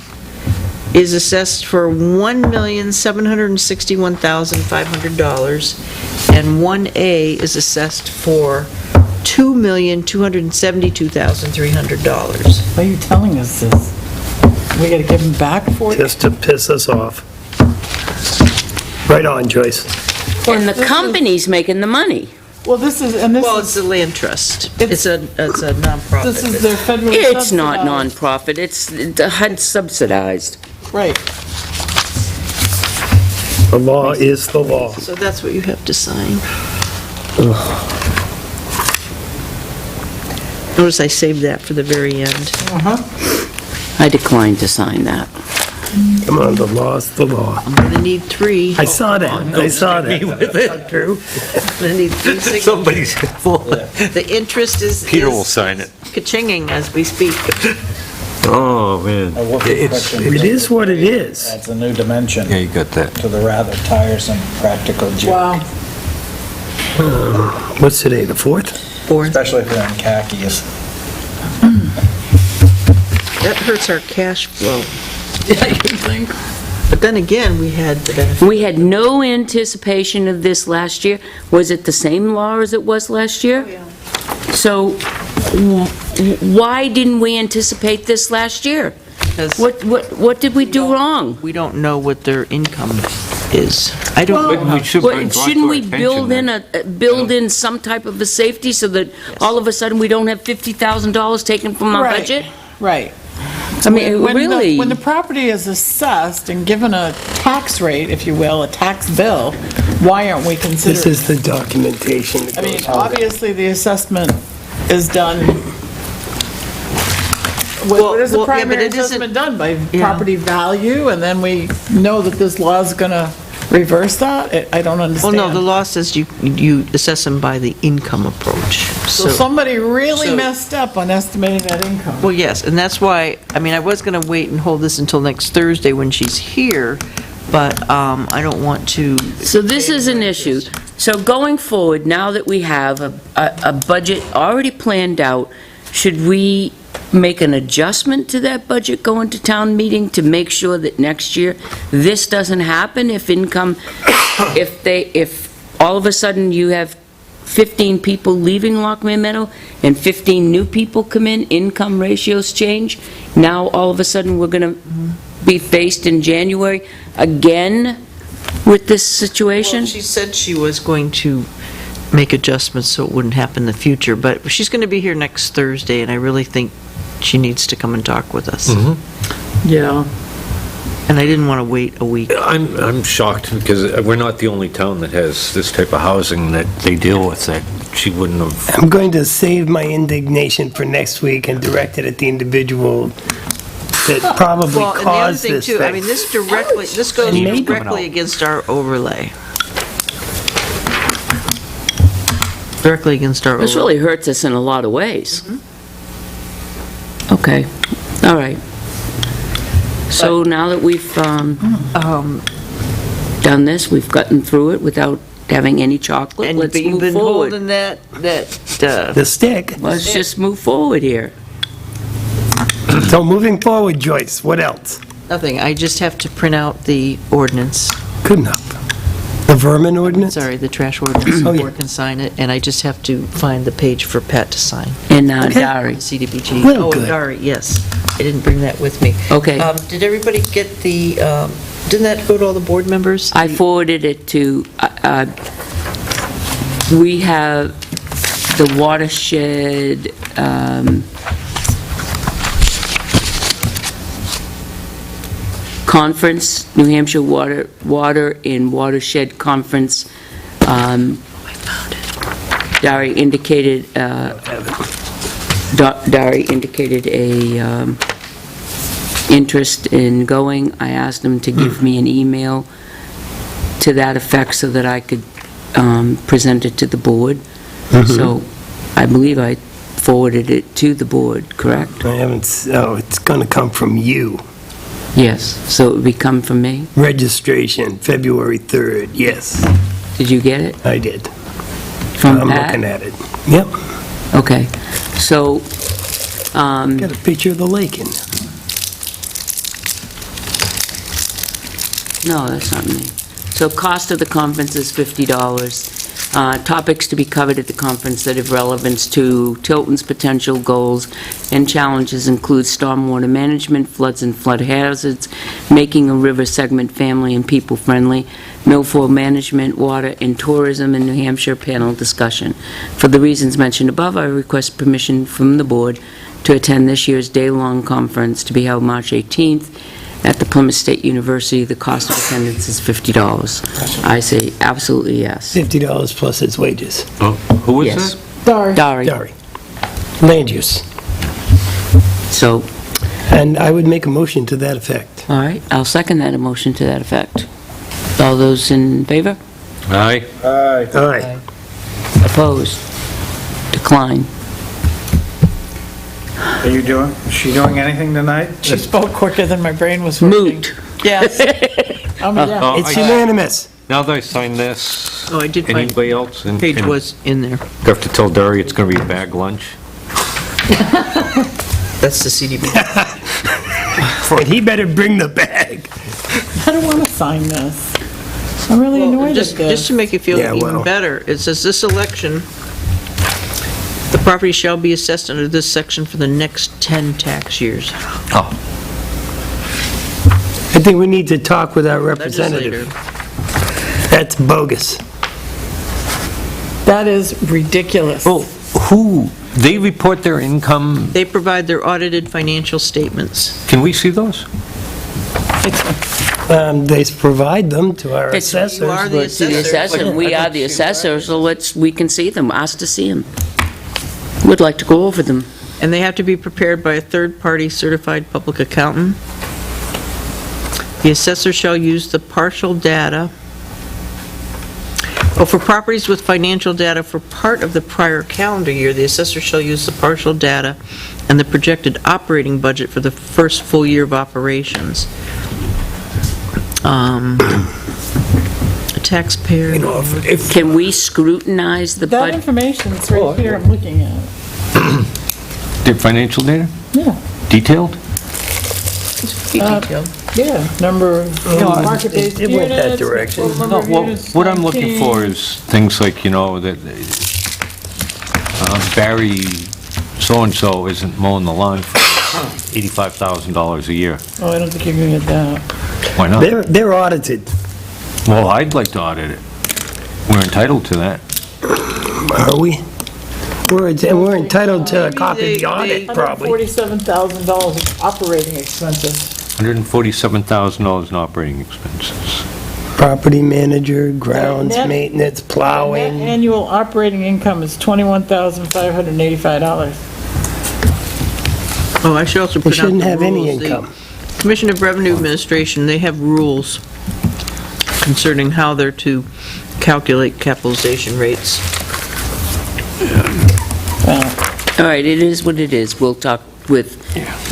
is assessed for $1,761,500, and 1A is assessed for $2,272,300. Why are you telling us this? We gotta give them back for it? Just to piss us off. Right on, Joyce. And the company's making the money. Well, this is, and this Well, it's is, the land trust. It's a nonprofit. this is their federally It's not subsidized. nonprofit, it's the HUD subsidized. Right. The law is the law. So that's what you have to sign. Notice I saved that for the very end. I declined to sign that. Come on, the law's the law. I'm gonna need 3. I saw that, I saw that. That's not true. I'm gonna need 3 signatures. Somebody's full. The interest is... Peter will is sign it. Ka-chinging as we speak. Oh, man. A whoopee It's, cushion It is what it is. adds a new dimension yeah, you got that. to the rather tiresome practical joke, Wow. What's today, the 4th? especially if they're in khakis. That hurts our cash flow. Yeah, you think? But then again, we had the benefit. We had no anticipation of this last year. Was it the same law as it was last year? So why didn't we anticipate this last year? Because What did we do wrong? we don't know what their income is. I don't know. We should Well, bring to shouldn't our we attention build in some type of a safety so that all of a sudden we don't have $50,000 taken from our Right. budget? Right. I mean, When the- really, When the property is assessed and given a tax rate, if you will, a tax bill, why aren't we This considering? is the documentation that I mean, goes with it. obviously, the assessment is done, Well, what is the well, yeah, but primary it isn't- assessment done? By Yeah. property value, and then we know that this law is gonna reverse that? I don't Well, understand. no, the law says you assess them by the income approach. So somebody really so- messed up on estimating that income. Well, yes, and that's why, I mean, I was going to wait and hold this until next Thursday when she's here, but I don't want to... so this is an issue. So going forward, now that we have a budget already planned out, should we make an adjustment to that budget going to town meeting to make sure that next year this doesn't happen if income, if all of a sudden you have 15 people leaving Lockman Meadow and 15 new people come in, income ratios change, now all of a sudden we're going to be faced in January again with this situation? Well, she said she was going to make adjustments so it wouldn't happen in the future, but she's going to be here next Thursday, and I really think she needs to come and talk with us. Yeah. And I didn't want to wait a week. I'm shocked because we're not the only town that has this type of housing that they deal with that she wouldn't have. I'm going to save my indignation for next week and direct it at the individual that probably Well, and the other caused thing this too, I mean, thing. this goes Maybe. directly against our overlay. Directly against our This overlay. really hurts us in a lot of ways. Okay, all right. So now that we've done this, we've gotten through it without having any chocolate, And let's you've move been forward. holding that, The stick. Let's just move forward here. So moving forward, Joyce, what else? nothing, I just have to print out the ordinance. Good enough. The vermin ordinance? Sorry, the trash ordinance, Oh, the yeah. board can sign it, and I just have to find the page for Pat to sign. And Okay. Dari. CDBG. Well, Oh, good. Dari, yes. I didn't bring that with me. Okay. Did everybody get the, didn't that go to all the board members? I forwarded it to, we have the watershed, conference, New Hampshire Water and Watershed Conference. I found it. Dari indicated, Dari indicated a interest in going. I asked him to give me an email to that effect so that I could present it to the board. So I believe I forwarded it to the board, correct? I haven't, it's gonna come from you. Yes, so it would be come from me? Registration, February 3rd, yes, Did you get it? I did. From I'm Pat? looking at it. Yep, Okay, so, got a picture of the lake in there. No, that's not me. So cost of the conference is $50. Topics to be covered at the conference that have relevance to Tilton's potential goals and challenges include stormwater management, floods and flood hazards, making a river segment family and people-friendly, milfoil management, water and tourism in New Hampshire panel discussion. For the reasons mentioned above, I request permission from the board to attend this year's day-long conference to be held March 18th at the Plymouth State University. The cost of attendance is $50. I say absolutely yes. $50 plus its wages. Oh, who is Yes. that? Dari. Sorry. Land use. So, And I would make a motion to that effect. all right, I'll second that, a motion to that effect. All those in favor? Aye. Aye. Aye. Opposed? Decline. Are you doing, is she doing anything tonight? She spoke quicker than my brain was working. Moot. Yes. Yeah. Oh, It's I- unanimous. Now that I sign this, Oh, I did find, anybody else? And- page and was in there. You have to tell Derry it's going to be a bag lunch? That's the CDB. And he better bring the bag. I don't want to sign this. I'm really annoyed at Just this. to make you feel Yeah, even well. better, it says this election, the property shall be assessed under this section for the next 10 tax years. Oh, I think we need to talk with our representative. Legislator. That's bogus. That is ridiculous. well, who, they report their income, They provide their audited financial statements. can we see those? They provide them to our It's- assessors. You are the but- To the assessor, we are the assessor, so we can see them, ask to see them. Would like to go over them. And they have to be prepared by a third-party certified public accountant. The assessor shall use the partial data, for properties with financial data for part of the prior calendar year, the assessor shall use the partial data and the projected operating budget for the first full year of operations. A taxpayer. You know, if Can we scrutinize the That budget? information's right here, I'm looking at it. Their financial data? Yeah, Detailed? Detailed. yeah, number of market-based it went that units, direction. number No, of well, units, what I'm looking 19. for is things like, that Barry so-and-so isn't mowing the lawn for $85,000 a year. Oh, I don't think you're gonna get that. Why not? they're audited, Well, I'd like to audit it. We're entitled to that. are we? We're entitled to a copy of the audit, probably. $147,000 of operating expenses. $147,000 in operating expenses. Property manager, grounds, Net- maintenance, Net plowing. annual operating income is $21,585. Oh, I should also We put out the shouldn't have any rules. The income. Commission of Revenue Administration, they have rules concerning how they're to calculate capitalization rates. All right, it is what it is. We'll talk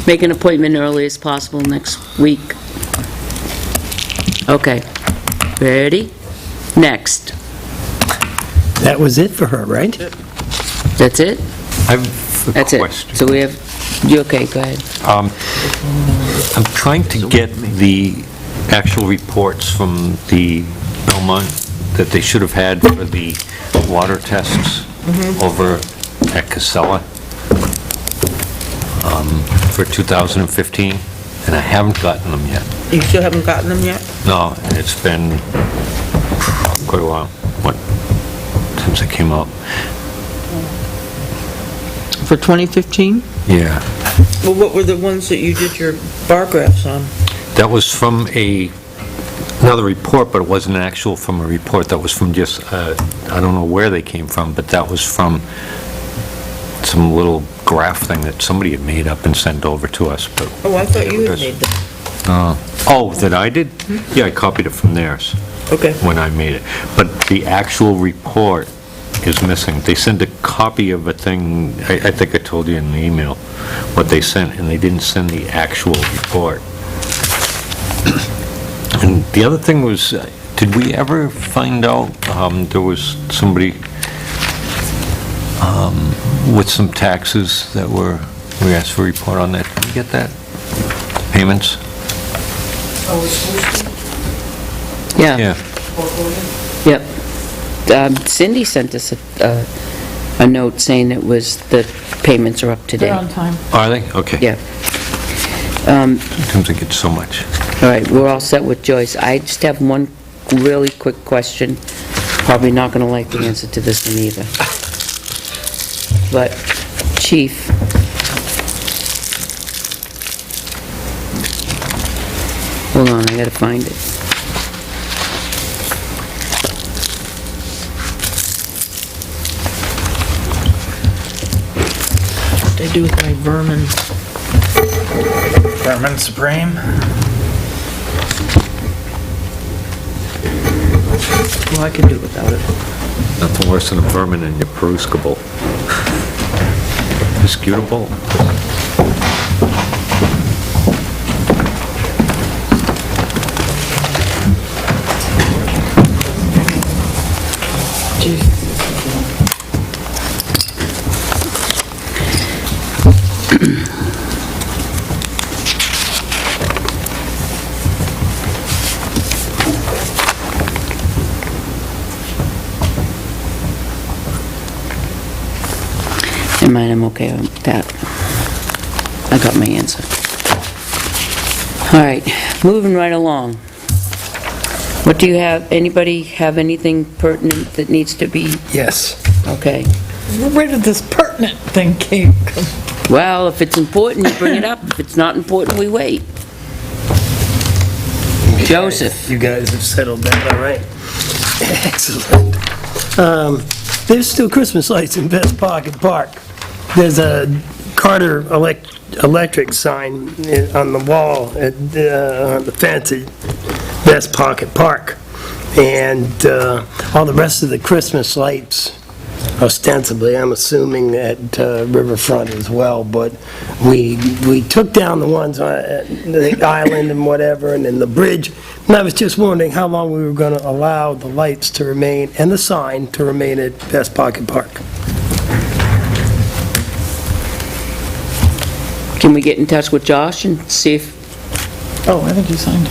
make an appointment early as possible next week. Okay, ready? Next. That was it for her, right? That's it? I've a That's it. question. So we have, okay, go ahead. I'm trying to get the actual reports from the Belmont that they should have had for the water tests over at Casella for 2015, and I haven't gotten them yet. You still haven't gotten them yet? No, and it's been quite a while, since it came out. For 2015? Yeah. Well, what were the ones that you did your bar graphs on? That was from another report, but it wasn't actual from a report. That was from just, I don't know where they came from, but that was from some little graph thing that somebody had made up and sent over to us, but... Oh, I thought you had made them. Oh, that I did? Yeah, I copied it from theirs Okay. when I made it. But the actual report is missing. They sent a copy of a thing, I think I told you in the email, what they sent, and they didn't send the actual report. And the other thing was, did we ever find out, there was somebody with some taxes that we asked for a report on that? Did we get that? Payments? Oh, it's supposed Yeah, Yeah. yep. Cindy sent us a note saying it was, the payments are up to They're date. on time. Are they? Okay. Yeah. Sometimes I get so much. All right, we're all set with Joyce. I just have one really quick question. Probably not going to like the answer to this one either. But, Chief, hold on, I gotta find it. What did I do with my vermin? Vermin Supreme? Well, I can do without it. Nothing worse than a vermin in your peruscable. Perscutable? Never mind, I'm okay with that. I got my answer. All right, moving right along. What do you have, anybody have anything pertinent that needs to be, Yes. okay. Where did this pertinent thing came from? Well, if it's important, you bring it up. If it's not important, we wait. Joseph. You guys have settled that, all right? Excellent. There's still Christmas lights in Best Pocket Park. There's a Carter Electric sign on the wall on the fence at Best Pocket Park. And all the rest of the Christmas lights, ostensibly, I'm assuming at Riverfront as well, but we took down the ones on the island and whatever, and then the bridge. And I was just wondering how long we were going to allow the lights to remain, and the sign to remain at Best Pocket Park. Can we get in touch with Josh and see if, Oh, I think you signed.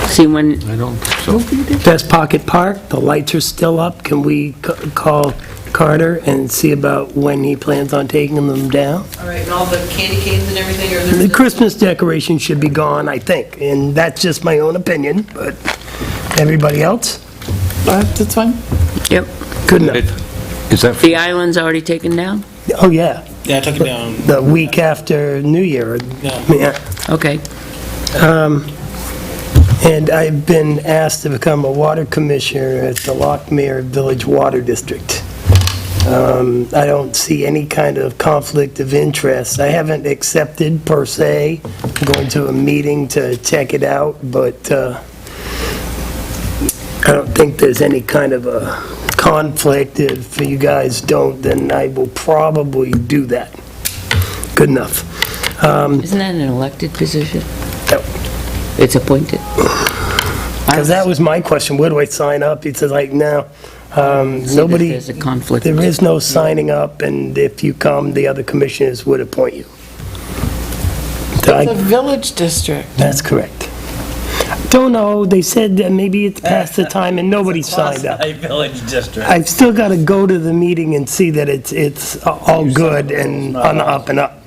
see when, I don't think so. Best Pocket Park, the lights are still up. Can we call Carter and see about when he plans on taking them down? All right, and all the candy canes and everything, are The there? Christmas decorations should be gone, I think, and that's just my own opinion, but everybody else? That's fine. yep. Good enough. Is that, The island's already taken down? Oh, yeah, Yeah, I took it down. the week after New Year. Yeah. Okay. And I've been asked to become a water commissioner at the Lockmere Village Water District. I don't see any kind of conflict of interest. I haven't accepted per se. I'm going to a meeting to check it out, but I don't think there's any kind of a conflict. If you guys don't, then I will probably do that. Good enough. Isn't that an elected position? No. It's appointed. Because that was my question, where do I sign up? He says, like, no, nobody, There's a conflict. there is no signing up, and if you come, the other commissioners would appoint you. So It's a I- village district. That's correct. Don't know, they said that maybe it's past the time and nobody signed up. Village district. I've still got to go to the meeting and see that it's all good and on the up and up.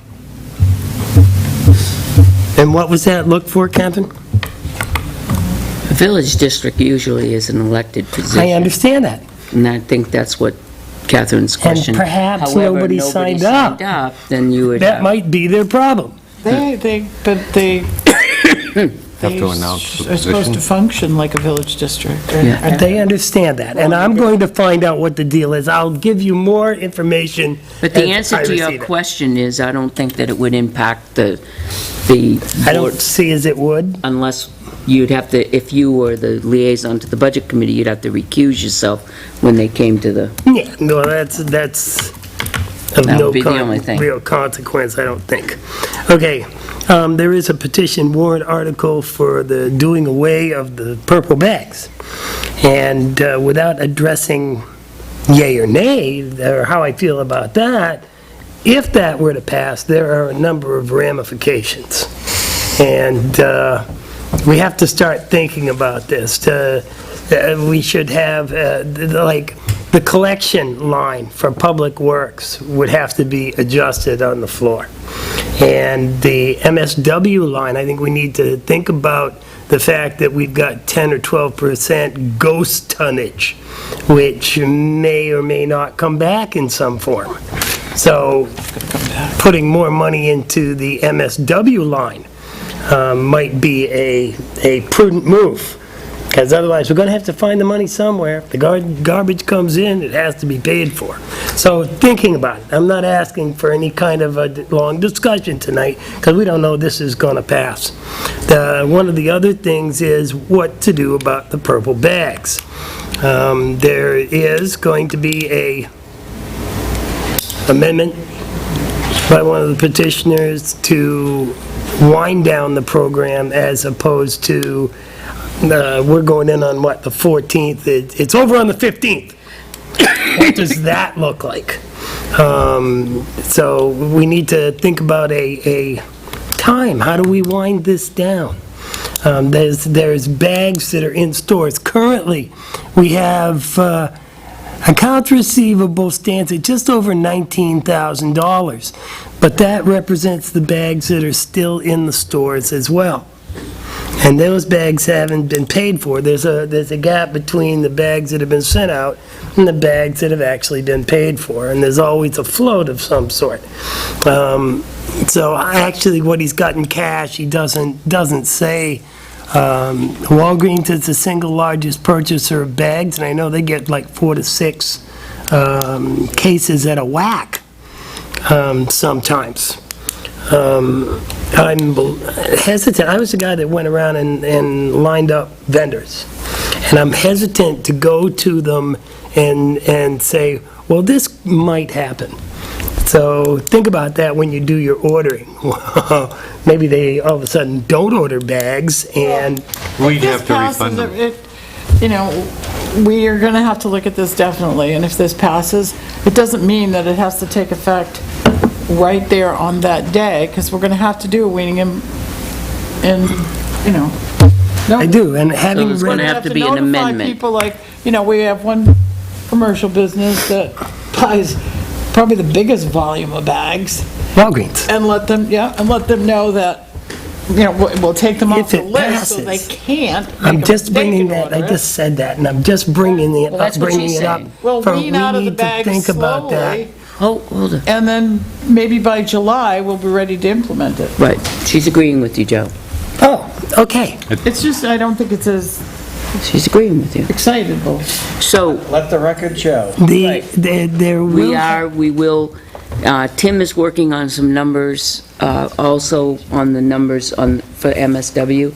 And what was that look for, Catherine? A village district usually is an elected I position, understand that. and I think that's what Catherine's question. perhaps However, nobody signed up. Then you would That have, might be their problem. They Have to announce the are supposed to position? function like a village district. or- Yeah. They understand that, and I'm going to find out what the deal is. I'll give you more information but the as answer I to your receive it. question is, I don't think that it would impact the I don't board, see as it would. unless you'd have to, if you were the liaison to the budget committee, you'd have to recuse yourself when they came to the, Yeah, no, that's of That no would be the only thing. real consequence, I don't think. Okay, there is a petition warrant article for the doing away of the purple bags. And without addressing yay or nay, or how I feel about that, if that were to pass, there are a number of ramifications. And we have to start thinking about this. We should have, like, the collection line for Public Works would have to be adjusted on the floor. And the MSW line, I think we need to think about the fact that we've got 10 or 12% ghost tonnage, which may or may not come back in some form. So putting more money into the MSW line might be a prudent move, because otherwise we're going to have to find the money somewhere. If the garbage comes in, it has to be paid for. So thinking about it, I'm not asking for any kind of a long discussion tonight, because we don't know this is going to pass. One of the other things is what to do about the purple bags. There is going to be a amendment by one of the petitioners to wind down the program, as opposed to, we're going in on what, the 14th? It's over on the 15th. What does that look like? So we need to think about a time. How do we wind this down? There's bags that are in stores. Currently, we have accounts receivable stands at just over $19,000, but that represents the bags that are still in the stores as well. And those bags haven't been paid for. There's a gap between the bags that have been sent out and the bags that have actually been paid for, and there's always a float of some sort. So actually what he's got in cash, he doesn't say. Walgreens is the single largest purchaser of bags, and I know they get like 4 to 6 cases at a whack sometimes. I'm hesitant. I was the guy that went around and lined up vendors, and I'm hesitant to go to them and say, well, this might happen. So think about that when you do your ordering. Maybe they all of a sudden don't order bags, and We'd have to refund them. You know, we are going to have to look at this definitely, and if this passes, it doesn't mean that it has to take effect right there on that day, because we're going to have to do a weaning and, you know. I do, and having there's gonna read, have to be an amendment. Notify people, like, you know, we have one commercial business that buys probably the biggest volume of bags, Walgreens. and let them know that, you know, we'll take them off If the it list, so they passes. can't. I'm make a just bringing mistake that, and I order it. just said that, and I'm just bringing it Well, that's up, what bringing she's it up. saying. Well, for- wean out of the We need to bag think about that. slowly, Oh, hold on. and then maybe by July, we'll be ready to implement it. Right, she's agreeing with you, Joe. Oh, okay. It's just, I don't think it's as She's agreeing with you. excitable. So, Let the record show. There will... we will, Tim is working on some numbers, also on the numbers for MSW.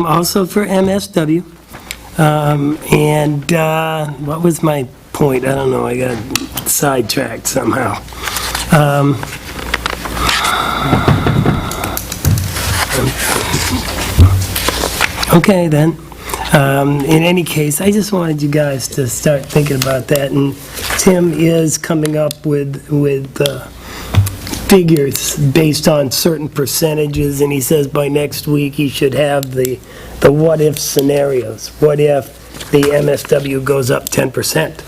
Also for MSW. And what was my point? I don't know, I got sidetracked somehow. Okay, then. In any case, I just wanted you guys to start thinking about that, and Tim is coming up with figures based on certain percentages, and he says by next week he should have the what-if scenarios. What if the MSW goes up 10%?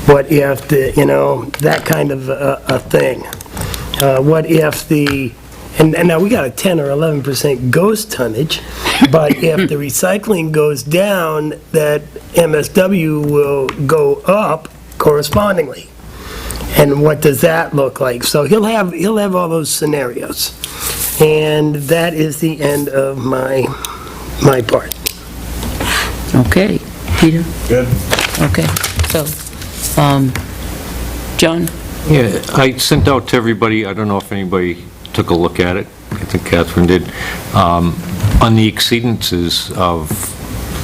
What if that kind of a thing? What if and now we got a 10 or 11% ghost tonnage, but if the recycling goes down, that MSW will go up correspondingly. And what does that look like? So he'll have all those scenarios. And that is the end of my part. Okay, Peter? Good. Okay, so, John? Yeah, I sent out to everybody, I don't know if anybody took a look at it, I think Catherine did, on the exceedances of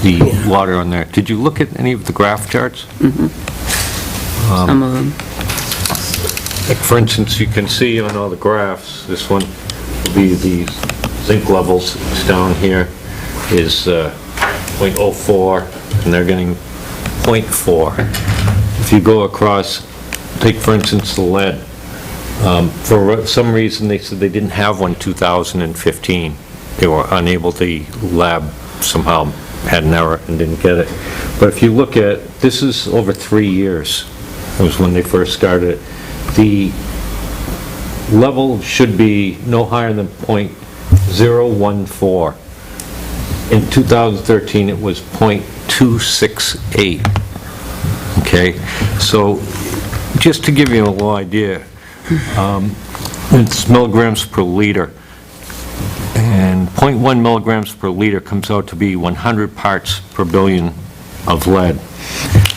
the water on there. Did you look at any of the graph charts? Some of them. Like, for instance, you can see on all the graphs, this one will be the zinc levels. It's down here is .04, and they're getting .4. If you go across, take for instance the lead. For some reason, they said they didn't have one 2015. They were unable, the lab somehow had an error and didn't get it. But if you look at, this is over 3 years, it was when they first started it. The level should be no higher than .014. In 2013, it was .268. Okay, so just to give you a little idea, it's milligrams per liter, and 0.1 milligrams per liter comes out to be 100 parts per billion of lead.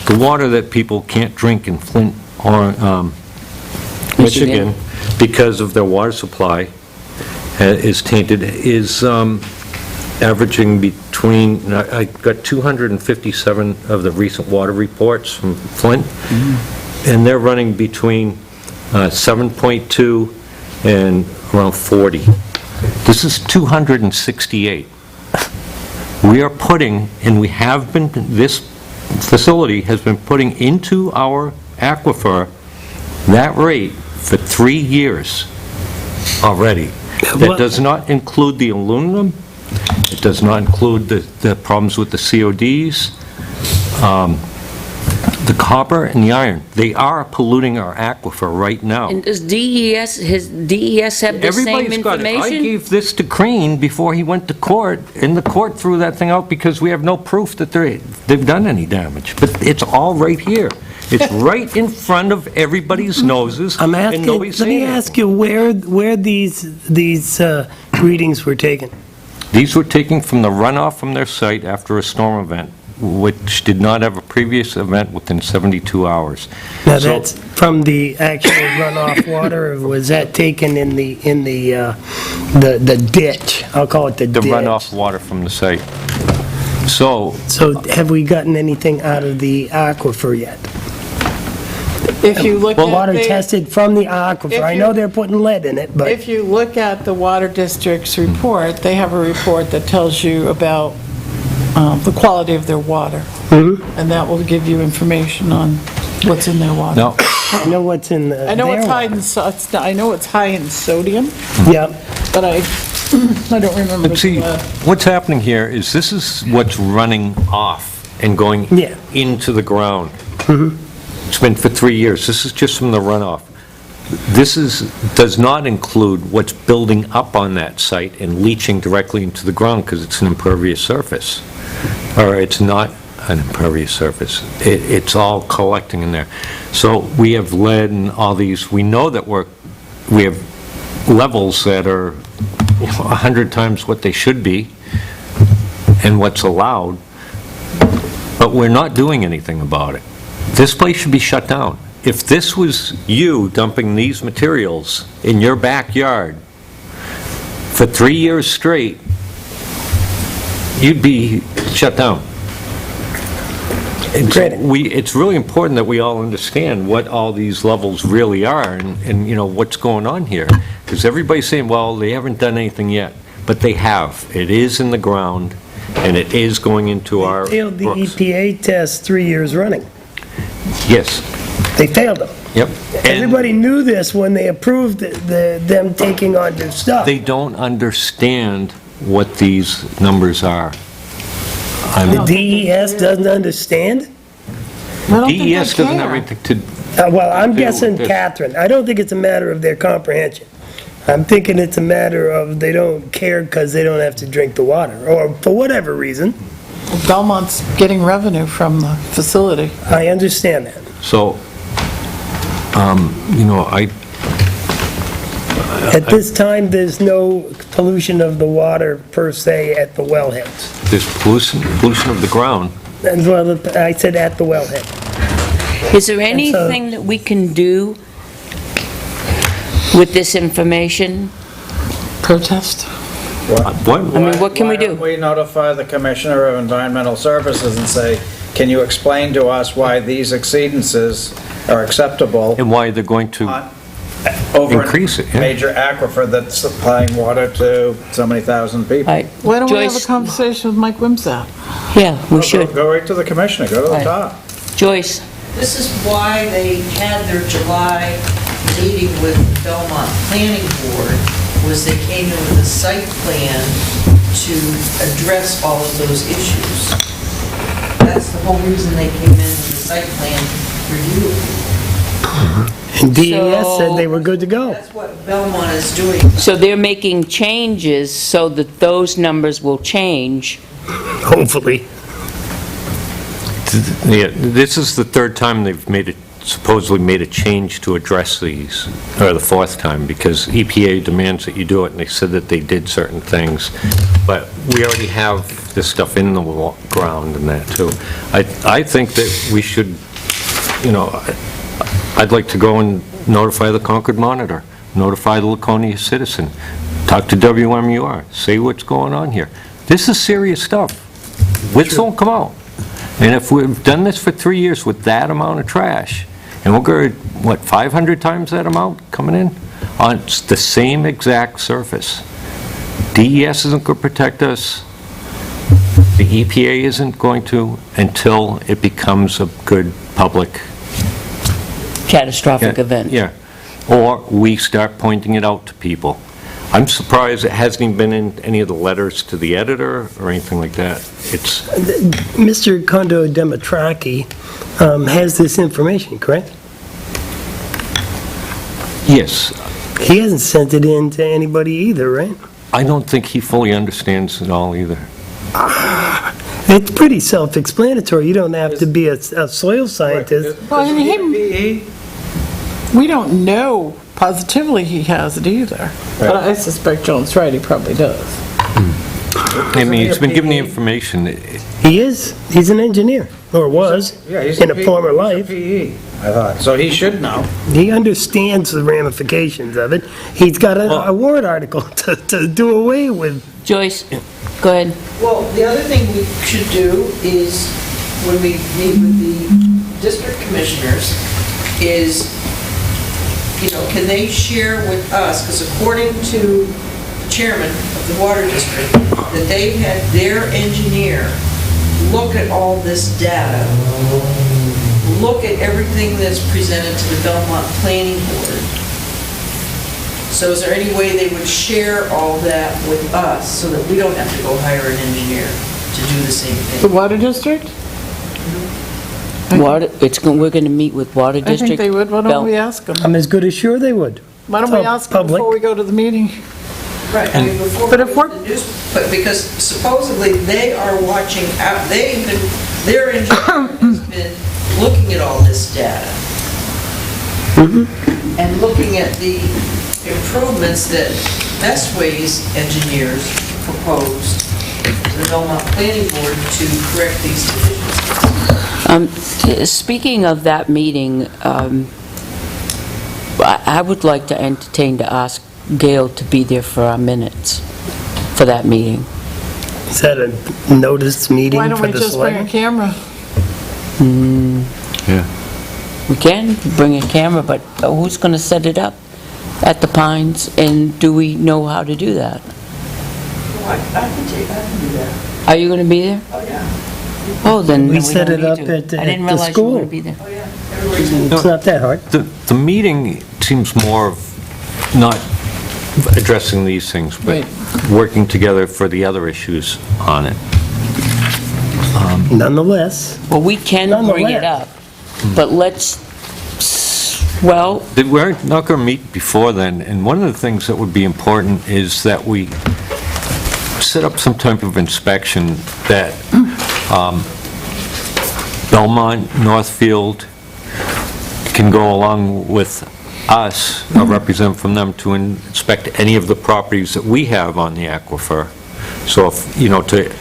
The water that people can't drink in Flint or Michigan, because of their water supply is tainted, is averaging between, I got 257 of the recent water reports from Flint, and they're running between 7.2 and around 40. This is 268. We are putting, and we have been, this facility has been putting into our aquifer that rate for 3 years already. That does not include the aluminum. It does not include the problems with the CODs, the copper and the iron. They are polluting our aquifer right now. And does DES have the same Everybody's got it. I information? gave this to Crean before he went to court, and the court threw that thing out because we have no proof that they've done any damage. But it's all right here. It's right in front of everybody's noses, I'm and asking, nobody's let me saying ask anything. you where these readings were taken. These were taken from the runoff from their site after a storm event, which did not have a previous event within 72 hours. Now, So- that's from the actual runoff water, or was that taken in the ditch? I'll call it the The ditch. runoff water from the site. So, So have we gotten anything out of the aquifer yet? If you look at Water the... tested from the aquifer. If I you- know they're putting lead in it, but If you look at the Water District's report, they have a report that tells you about the quality of their water. And that will give you information on what's in their water. now, I know what's in the... I know it's their high in, I know it's high in sodium, water. Yep. but I don't remember. but see, what's happening here is this is what's running off and going Yeah. into the ground. It's been for 3 years. This is just from the runoff. This does not include what's building up on that site and leaching directly into the ground because it's an impervious surface. Or it's not an impervious surface. It's all collecting in there. So we have lead and all these. We know that we have levels that are 100 times what they should be and what's allowed, but we're not doing anything about it. This place should be shut down. If this was you dumping these materials in your backyard for 3 years straight, you'd be shut down. And so it's really important that we all understand what all these levels really are and you know, what's going on here. Because everybody's saying, well, they haven't done anything yet, but they have. It is in the ground, and it is going into our They failed the brooks. EPA test 3 years running. Yes, They failed them. yep. And Everybody knew this when they approved them taking on their stuff. they don't understand what these numbers are. I The mean, DES doesn't understand? I don't think they DES doesn't have care. anything to, Well, I'm They do guessing this. Catherine. I don't think it's a matter of their comprehension. I'm thinking it's a matter of they don't care because they don't have to drink the water, or for whatever reason. Belmont's getting revenue from the facility. I understand that. so, you know, At this time, there's no pollution of the water per se at the wellheads. there's pollution of the ground. And well, I said at the wellhead. Is there anything that we can do with this information? Protest? What? I mean, what can we Why do? don't we notify the Commissioner of Environmental Services and say, can you explain to us why these exceedances are acceptable And why they're going to, over Increase it, a yeah. major aquifer that's supplying water to so many thousand people? Right. Why don't we have a Joyce? conversation with Mike Wimsatt? Yeah, we should. Go right to the Commissioner, go to the Right. top. Joyce? This is why they had their July meeting with the Belmont Planning Board, was they came in with a site plan to address all of those issues. That's the whole reason they came in with the site plan review. And DES said they were good to go. That's what Belmont is doing. So they're making changes so that those numbers will change. Hopefully. Yeah, this is the third time they've supposedly made a change to address these, or the fourth time, because EPA demands that you do it, and they said that they did certain things. But we already have this stuff in the ground and that, too. I think that we should, I'd like to go and notify the Concord Monitor, notify the Laconia Citizen, talk to WMUR, say what's going on here. This is serious stuff. Wits don't come out. And if we've done this for 3 years with that amount of trash, and we're going, 500 times that amount coming in on the same exact surface, DES isn't going to protect us, the EPA isn't going to, until it becomes a good public Catastrophic event. Yeah, or we start pointing it out to people. I'm surprised it hasn't even been in any of the letters to the editor or anything like that. It's, Mr. Condo Demitraki has this information, correct? yes, He hasn't sent it in to anybody either, right? I don't think he fully understands it all either. It's pretty self-explanatory. You don't have to be a soil scientist. Well, I mean, we don't know positively he has it either. But I suspect John's right, he probably does. I mean, he's been given the information. He is. He's an engineer, or was, Yeah, he's in a former life. PE, I thought, so he should know. He understands the ramifications of it. He's got a warrant article to do away with. Joyce, go ahead. Well, the other thing we should do is, when we meet with the district commissioners, is, can they share with us, because according to the chairman of the water district, that they had their engineer look at all this data, look at everything that's presented to the Belmont Planning Board. So is there any way they would share all that with us, so that we don't have to go hire an engineer to do the same The thing? water district? Water, we're going to meet with Water I District. think they would, why don't we ask them? I'm as good as sure they would. Why don't we ask them Public. before we go to the meeting? Right, I mean, before. But if we're- the news- But because supposedly they are watching out, their engineer has been looking at all this data. And looking at the improvements that Best Ways engineers proposed to the Belmont Planning Board to correct these deficiencies. Speaking of that meeting, I would like to entertain to ask Gail to be there for our minutes for that meeting. Is that a noticed meeting Why don't for we the just bring a selectmen? camera? Yeah. We can bring a camera, but who's going to set it up at the Pines? And do we know how to do that? I can do that. Are you going to be there? Oh, yeah. Oh, then We we set don't it up need to. at the I didn't realize you were school. going to be there. Oh, yeah. Everybody's It's not that hard. The meeting seems more of not addressing these things, but working together for the other issues on it. Nonetheless, Well, we can bring it up, but let's, well, We're not going to meet before then, and one of the things that would be important is that we set up some type of inspection that Belmont, Northfield can go along with us, a representative from them, to inspect any of the properties that we have on the aquifer. So if, to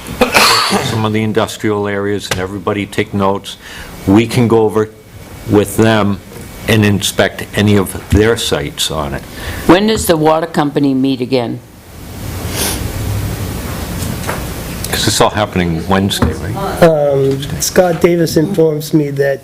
some of the industrial areas, and everybody take notes, we can go over with them and inspect any of their sites on it. when does the water company meet again? Because it's all happening Wednesday, right? Scott Davis informs me that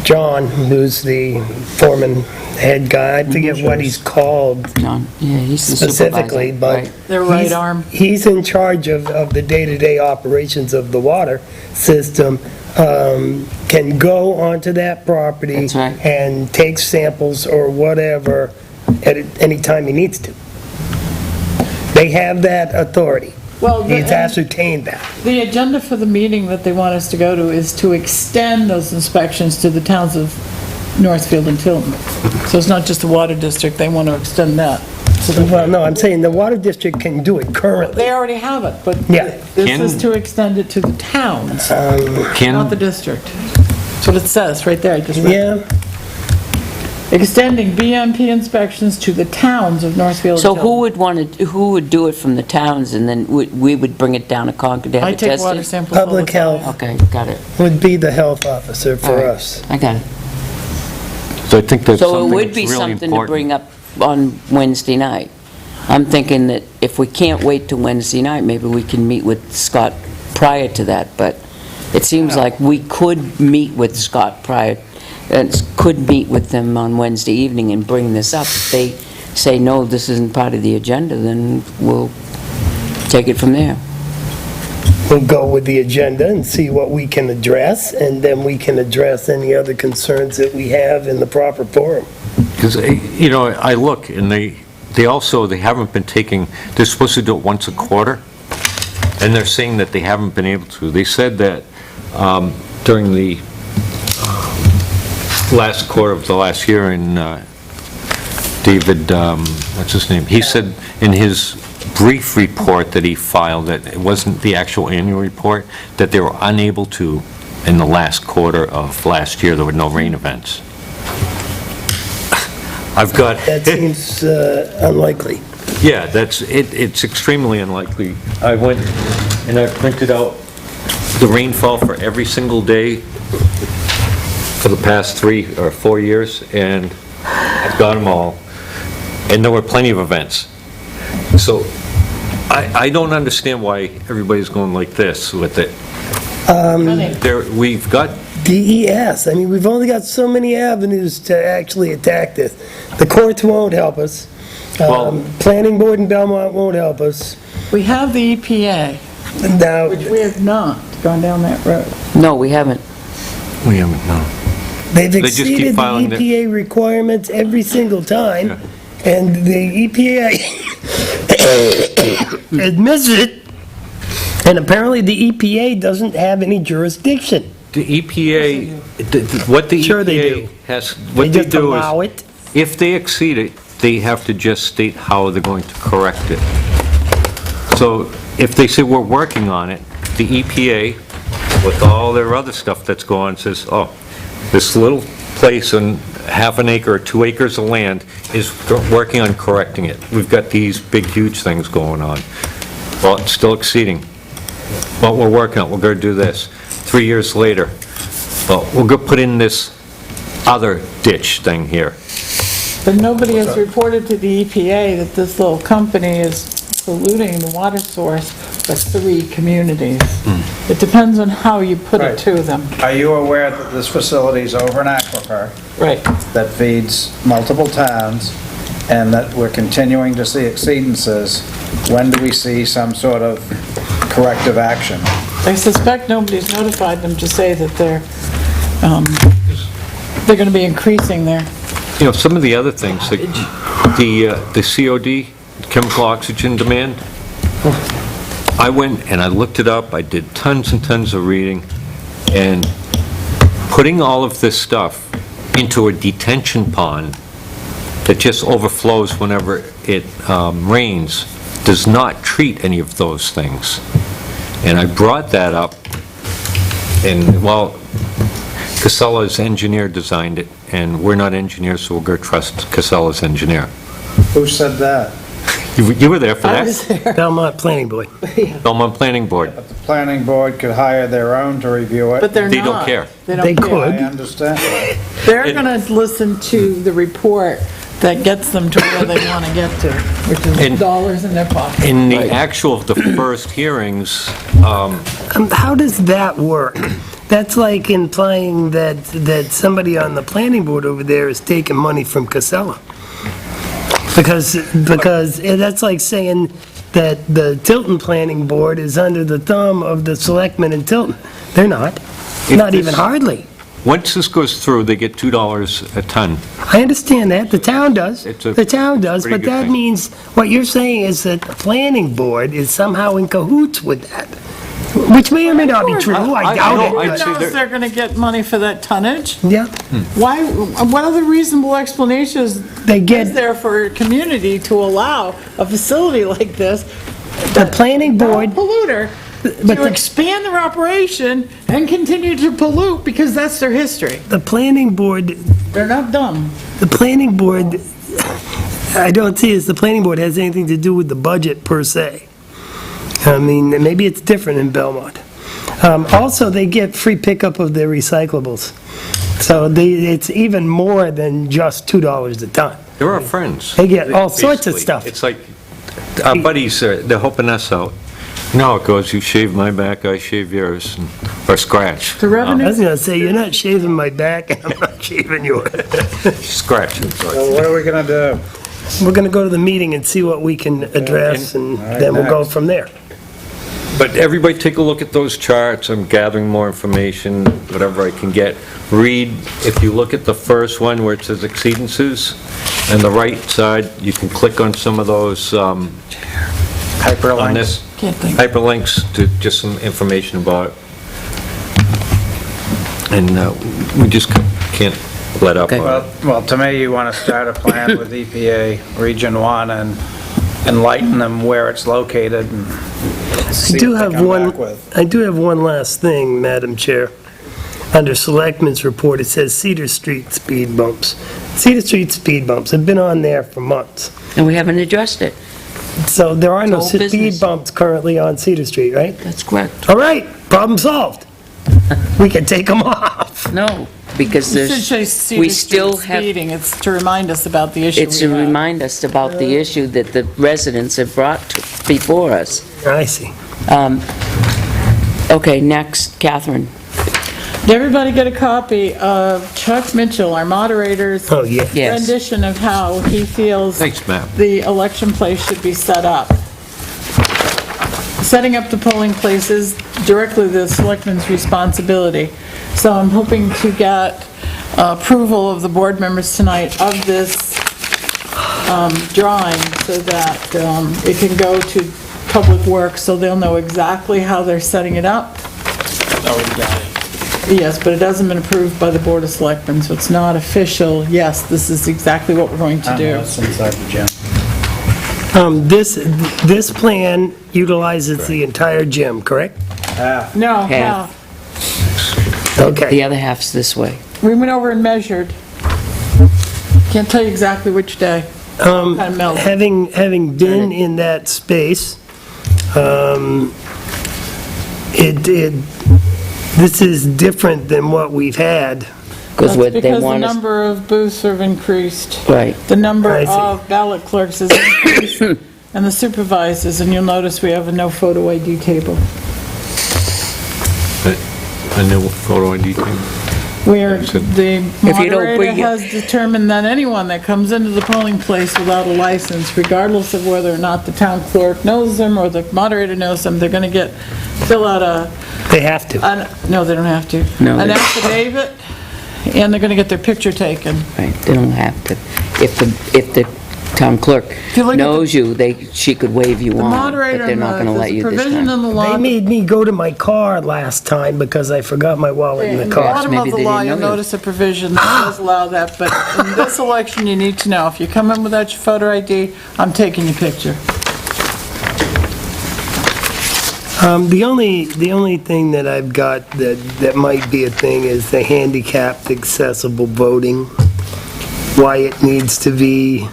John, who's the foreman head guy, I forget what he's called John? Yeah, he's the supervisor. specifically, but Right. Their right he's- arm. He's in charge of the day-to-day operations of the water system, can go onto that property That's right. and take samples or whatever at any time he needs to. They have that authority. Well, He's ascertained that. the agenda for the meeting that they want us to go to is to extend those inspections to the towns of Northfield and Tilton. So it's not just the water district, they want to extend that. Well, no, I'm saying the water district can do it currently. They already have it, but Yeah. this is to extend it to the towns, not the district. That's what it says, right there, I just read. Yeah, Extending BMP inspections to the towns of Northfield and So Tilton. who would do it from the towns, and then we would bring it down to Concord to have I it take water tested? samples all the Public health. time. Okay, got it. would be the health officer All for right. us. I got it. So I think that's So it something would that's be really something to important. bring up on Wednesday night. I'm thinking that if we can't wait till Wednesday night, maybe we can meet with Scott prior to that, but it seems like we could meet with Scott prior, and could meet with them on Wednesday evening and bring this up. If they say, no, this isn't part of the agenda, then we'll take it from there. We'll go with the agenda and see what we can address, and then we can address any other concerns that we have in the proper forum. Because, I look, and they haven't been taking, they're supposed to do it once a quarter, and they're saying that they haven't been able to. They said that during the last quarter of the last year, and David, what's his name? He said in his brief report that he filed, that it wasn't the actual annual report, that they were unable to, in the last quarter of last year, there were no rain events. I've got... That seems unlikely. Yeah, it's extremely unlikely. I went and I printed out the rainfall for every single day for the past 3 or 4 years, and I've got them all. And there were plenty of events. So I don't understand why everybody's going like this with it. We've got... DES, I mean, we've only got so many avenues to actually attack this. The courts won't help us. Well- Planning board in Belmont won't help us. We have the EPA, Now, which we have not gone down that road. No, we haven't. We haven't, no. they've just keep exceeded the filing their- EPA requirements every single time, and the EPA admits it, and apparently the EPA doesn't have any jurisdiction. The EPA, what the Sure they EPA do. has, what They they just do allow is, it. if they exceed it, they have to just state how they're going to correct it. So if they say we're working on it, the EPA, with all their other stuff that's going on, says, oh, this little place on half an acre or 2 acres of land is working on correcting it. We've got these big, huge things going on. Well, it's still exceeding. Well, we're working on it, we're going to do this. 3 years later, well, we're going to put in this other ditch thing here. But nobody has reported to the EPA that this little company is polluting the water source for 3 communities. It depends on how you put it Right. to them. Are you aware that this facility is over an aquifer Right. that feeds multiple towns, and that we're continuing to see exceedances? When do we see some sort of corrective action? I suspect nobody's notified them to say that they're going to be increasing their, Some of the other things, like the COD, chemical oxygen demand, I went and I looked it up, I did tons and tons of reading, and putting all of this stuff into a detention pond that just overflows whenever it rains does not treat any of those things. And I brought that up, and, well, Casella's engineer designed it, and we're not engineers, so we're going to trust Casella's engineer. Who said that? You were there for I was that? there. Belmont Planning Board. Belmont Planning Board. But the planning board could hire their own to review it. But they're not. They don't care. They don't They care. could. I understand. They're going to listen to the report that gets them to where they want to get to, which is And- dollars in their pocket. In the the first hearings, How does that work? That's like implying that somebody on the planning board over there is taking money from Casella. Because that's like saying that the Tilton Planning Board is under the thumb of the selectmen in Tilton. They're not. Not even this- hardly. once this goes through, they get $2 a ton. I understand that, the town does. It's a The town does, pretty but good that thing. means, what you're saying is that the planning board is somehow in cahoots with that, which may or may not be true, I doubt know, it. I'd say Who knows they're- they're going to get money for that tonnage? Yeah, Why, what other reasonable explanations they is get, there for a community to allow a facility like this, the planning board, polluter, but to the- expand their operation and continue to pollute because that's their history? the planning board, They're not dumb. the planning board, I don't see as the planning board has anything to do with the budget per se. I mean, maybe it's different in Belmont. Also, they get free pickup of their recyclables. So it's even more than just $2 a ton. They're our friends. They get all sorts of Basically. stuff. It's like, our buddies, they're helping us out. No, it goes, you shave my back, I shave yours, or scratch. The revenue- I was gonna say, you're not shaving my back, and I'm not shaving yours. Scratch, it's like. So what are we gonna do? We're gonna go to the meeting and see what we can address, and All right, then we'll go next. from there. But everybody take a look at those charts, I'm gathering more information, whatever I can get. Read, if you look at the first one where it says exceedances, and the right side, you can click on some of those, on Hyperlinks? this, Can't think. hyperlinks to just some information about it. And we just can't let up Okay. on it. Well, to me, you want to start a plan with EPA Region 1 and enlighten them where it's located and I see do what they have come one, back with. I do have one last thing, Madam Chair. Under Selectmen's report, it says Cedar Street speed bumps. Cedar Street speed bumps have been on there for months. And we haven't addressed it. So there are no It's old speed business. bumps currently on Cedar Street, right? That's correct. All right, problem solved. We can take them off. No, because You should there's, say Cedar we Street still have, speeding. It's to remind us about the issue it's we to have. remind us about the issue that the residents have brought before us. I see. Okay, next, Catherine. Did everybody get a copy of Chuck Mitchell, our moderator's Oh, yeah. Yes. rendition of how he feels Thanks, Matt. the election place should be set up? Setting up the polling places directly the selectmen's responsibility. So I'm hoping to get approval of the board members tonight of this drawing so that it can go to Public Works, so they'll know exactly how they're setting it up. Oh, you got it. Yes, but it hasn't been approved by the Board of Selectmen, so it's not official, yes, this is exactly what we're going to do. It's inside the gym. This plan utilizes the entire gym, correct? Yeah. No, Half. no, Okay. The other half's this way. we went over and measured. Can't tell you exactly which day. Kind of melted. Having been in that space, this is different than what we've had. Because That's what they because the want us, number of booths have increased. right. The number I see. of ballot clerks is increased, and the supervisors, and you'll notice we have a no photo ID table. A new photo ID thing. Where the you don't moderator bring it- has determined that anyone that comes into the polling place without a license, regardless of whether or not the town clerk knows them or the moderator knows them, they're gonna fill out They have to. no, they don't have to. No, An they- affidavit, and they're gonna get their picture taken. Right, they don't have to. If the town clerk you look at the- knows you, she could wave you The on, moderator, but they're not gonna let you there's a this provision time. in the They law. made me go to my car last time because I forgot my wallet in the In the car. bottom of Maybe the they law, didn't you'll know that. notice a provision that does allow that, but in this election, you need to know, if you come in without your photo ID, I'm taking your picture. The only thing that I've got that might be a thing is the handicapped accessible voting. Why it needs to be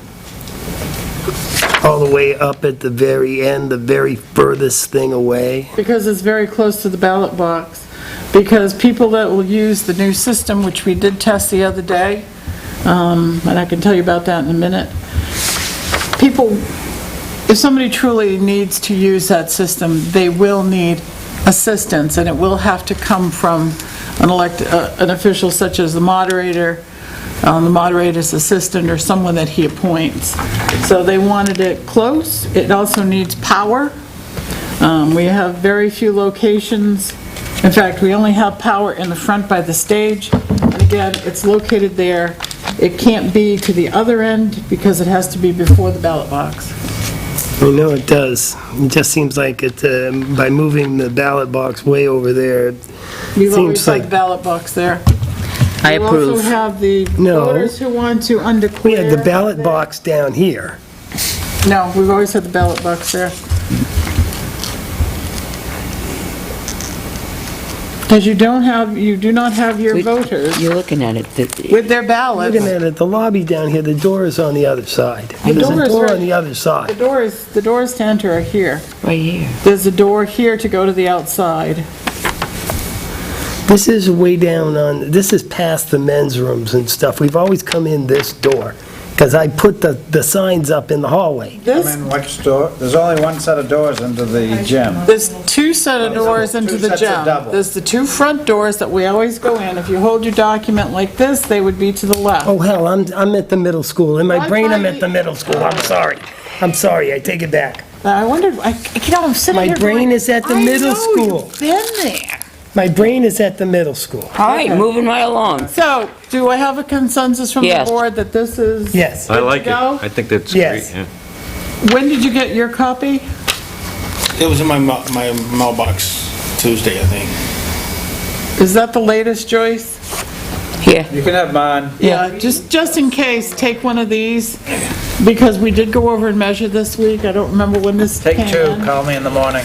all the way up at the very end, the very furthest thing away. Because it's very close to the ballot box. Because people that will use the new system, which we did test the other day, and I can tell you about that in a minute, people, if somebody truly needs to use that system, they will need assistance, and it will have to come from an official such as the moderator, the moderator's assistant, or someone that he appoints. So they wanted it close. It also needs power. We have very few locations In fact, we only have power in the front by the stage, and again, it's located there. It can't be to the other end because it has to be before the ballot box. I know it does. It just seems like it, by moving the ballot box way over there, it We've always seems had the like, ballot box there. I You also approve. have the No. voters who want to undeclare. we had the ballot box down here. No, we've always had the ballot box there. Because you do not have your voters You're looking at it, with their ballots. Looking at it, the lobby down here, the door is on the other side. The There's door a is door right- on the other The side. doors to enter are here. right here. There's a door here to go to the outside. This is way down on, this is past the men's rooms and stuff. We've always come in this door, because I put the signs up in the hallway. I This, mean, which door? There's only one set of doors into the gym. there's two set of doors into Two the sets of gym. double. There's the two front doors that we always go in. If you hold your document like this, they would be to the left. Oh, hell, I'm at the middle school. In my I brain, I'm thought at the middle school. I'm sorry. I take it back. I wondered, I'm sitting My here brain going, is at the middle school. I know, you've been there. My brain is at the middle school. All right, moving right along. So, do I have a consensus from the Yes. board that this is? Yes. I like it. go? I think that's great, Yes. yeah. When did you get your copy? It was in my mailbox Tuesday, I think. Is that the latest, Joyce? Here, You can have mine. Yeah, just in case, take one of these, because we did go over and measure this week. I don't remember when this came Take two, in. call me in the morning.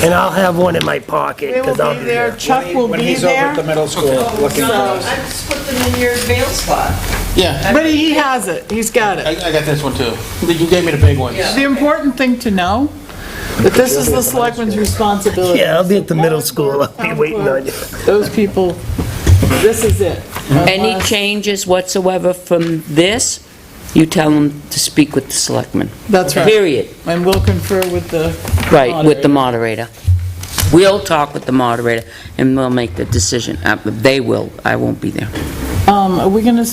And I'll have one in my pocket, They will because I'll be be there, there. Chuck will When be he's over at the there. middle school, looking for us. I just put them in your mail slot. Yeah, But he has it, he's got it. I got this one too. You gave me the big ones. The important thing to know, that this is the selectmen's responsibility. Yeah, I'll be at the middle school. I'll be waiting on you. Those people, this is it. any Unless- changes whatsoever from this, you tell them to speak with the selectmen. That's right. Period. And we'll confer with the. Right, with the moderator. We'll talk with the moderator, and we'll make the decision. They will, I won't be there. Are we gonna,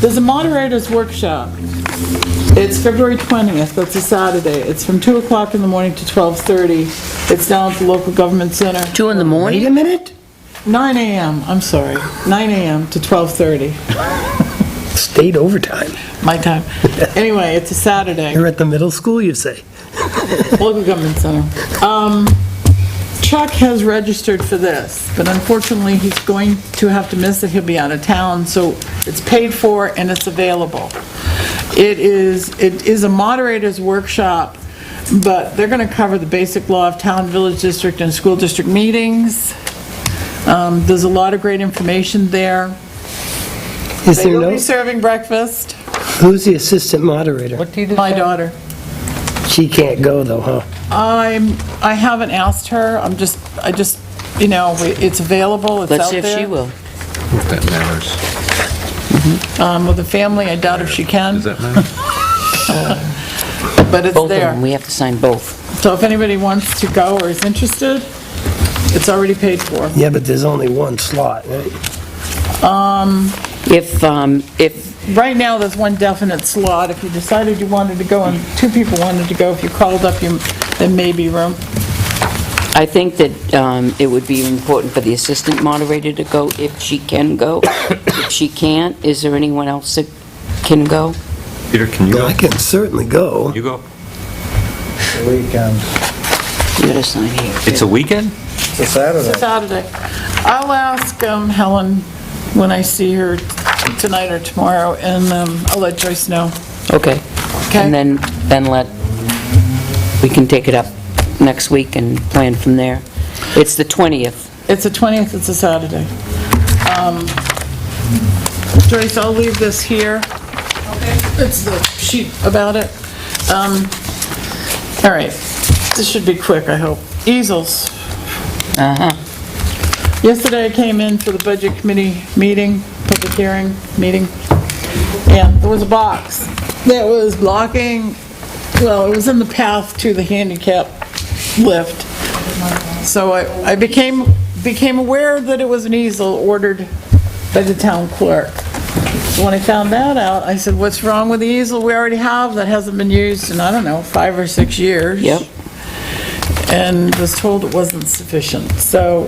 there's a moderator's workshop. It's February 20th, that's a Saturday. It's from 2 o'clock in the morning to 12:30. It's down at the local government center. 2 in the morning? Wait a minute. 9 a.m., I'm sorry, 9 a.m. to 12:30, State overtime. my time. Anyway, it's a Saturday, You're at the middle school, you say? local government center. Chuck has registered for this, but unfortunately, he's going to have to miss it, he'll be out of town, so it's paid for and it's available. It is a moderator's workshop, but they're going to cover the basic law of town, village district, and school district meetings. There's a lot of great information there. Is They there will no, be serving breakfast. who's the assistant moderator? My daughter. She can't go though, huh? I haven't asked her, I just, it's available, it's out there. Let's see if she will. If that matters. With the family, I doubt if she can, Does that matter? but it's Both of them, there. we have to sign both. So if anybody wants to go or is interested, it's already paid for. Yeah, but there's only one slot, right? If, Right now, there's one definite slot. If you decided you wanted to go and two people wanted to go, if you called up, there may be room. I think that it would be important for the assistant moderator to go if she can go. If she can't, is there anyone else that can go? Peter, can you I go? can certainly go. You go? Weekend. You gotta sign here. It's a weekend? It's a Saturday. Saturday. I'll ask Helen when I see her tonight or tomorrow, and I'll let Joyce know. Okay. Okay. And then we can take it up next week and plan from there. It's the 20th. It's the 20th, it's a Saturday. Joyce, I'll leave this here. Okay. It's the sheet about it. All right, this should be quick, I hope. Easels. Uh-huh. Yesterday I came in for the Budget Committee meeting, public hearing meeting, and there was a box that was blocking, well, it was in the path to the handicap lift. So I became aware that it was an easel ordered by the town clerk. So when I found that out, I said, what's wrong with the easel we already have that hasn't been used in, I don't know, 5 or 6 years? Yep. and was told it wasn't sufficient. So,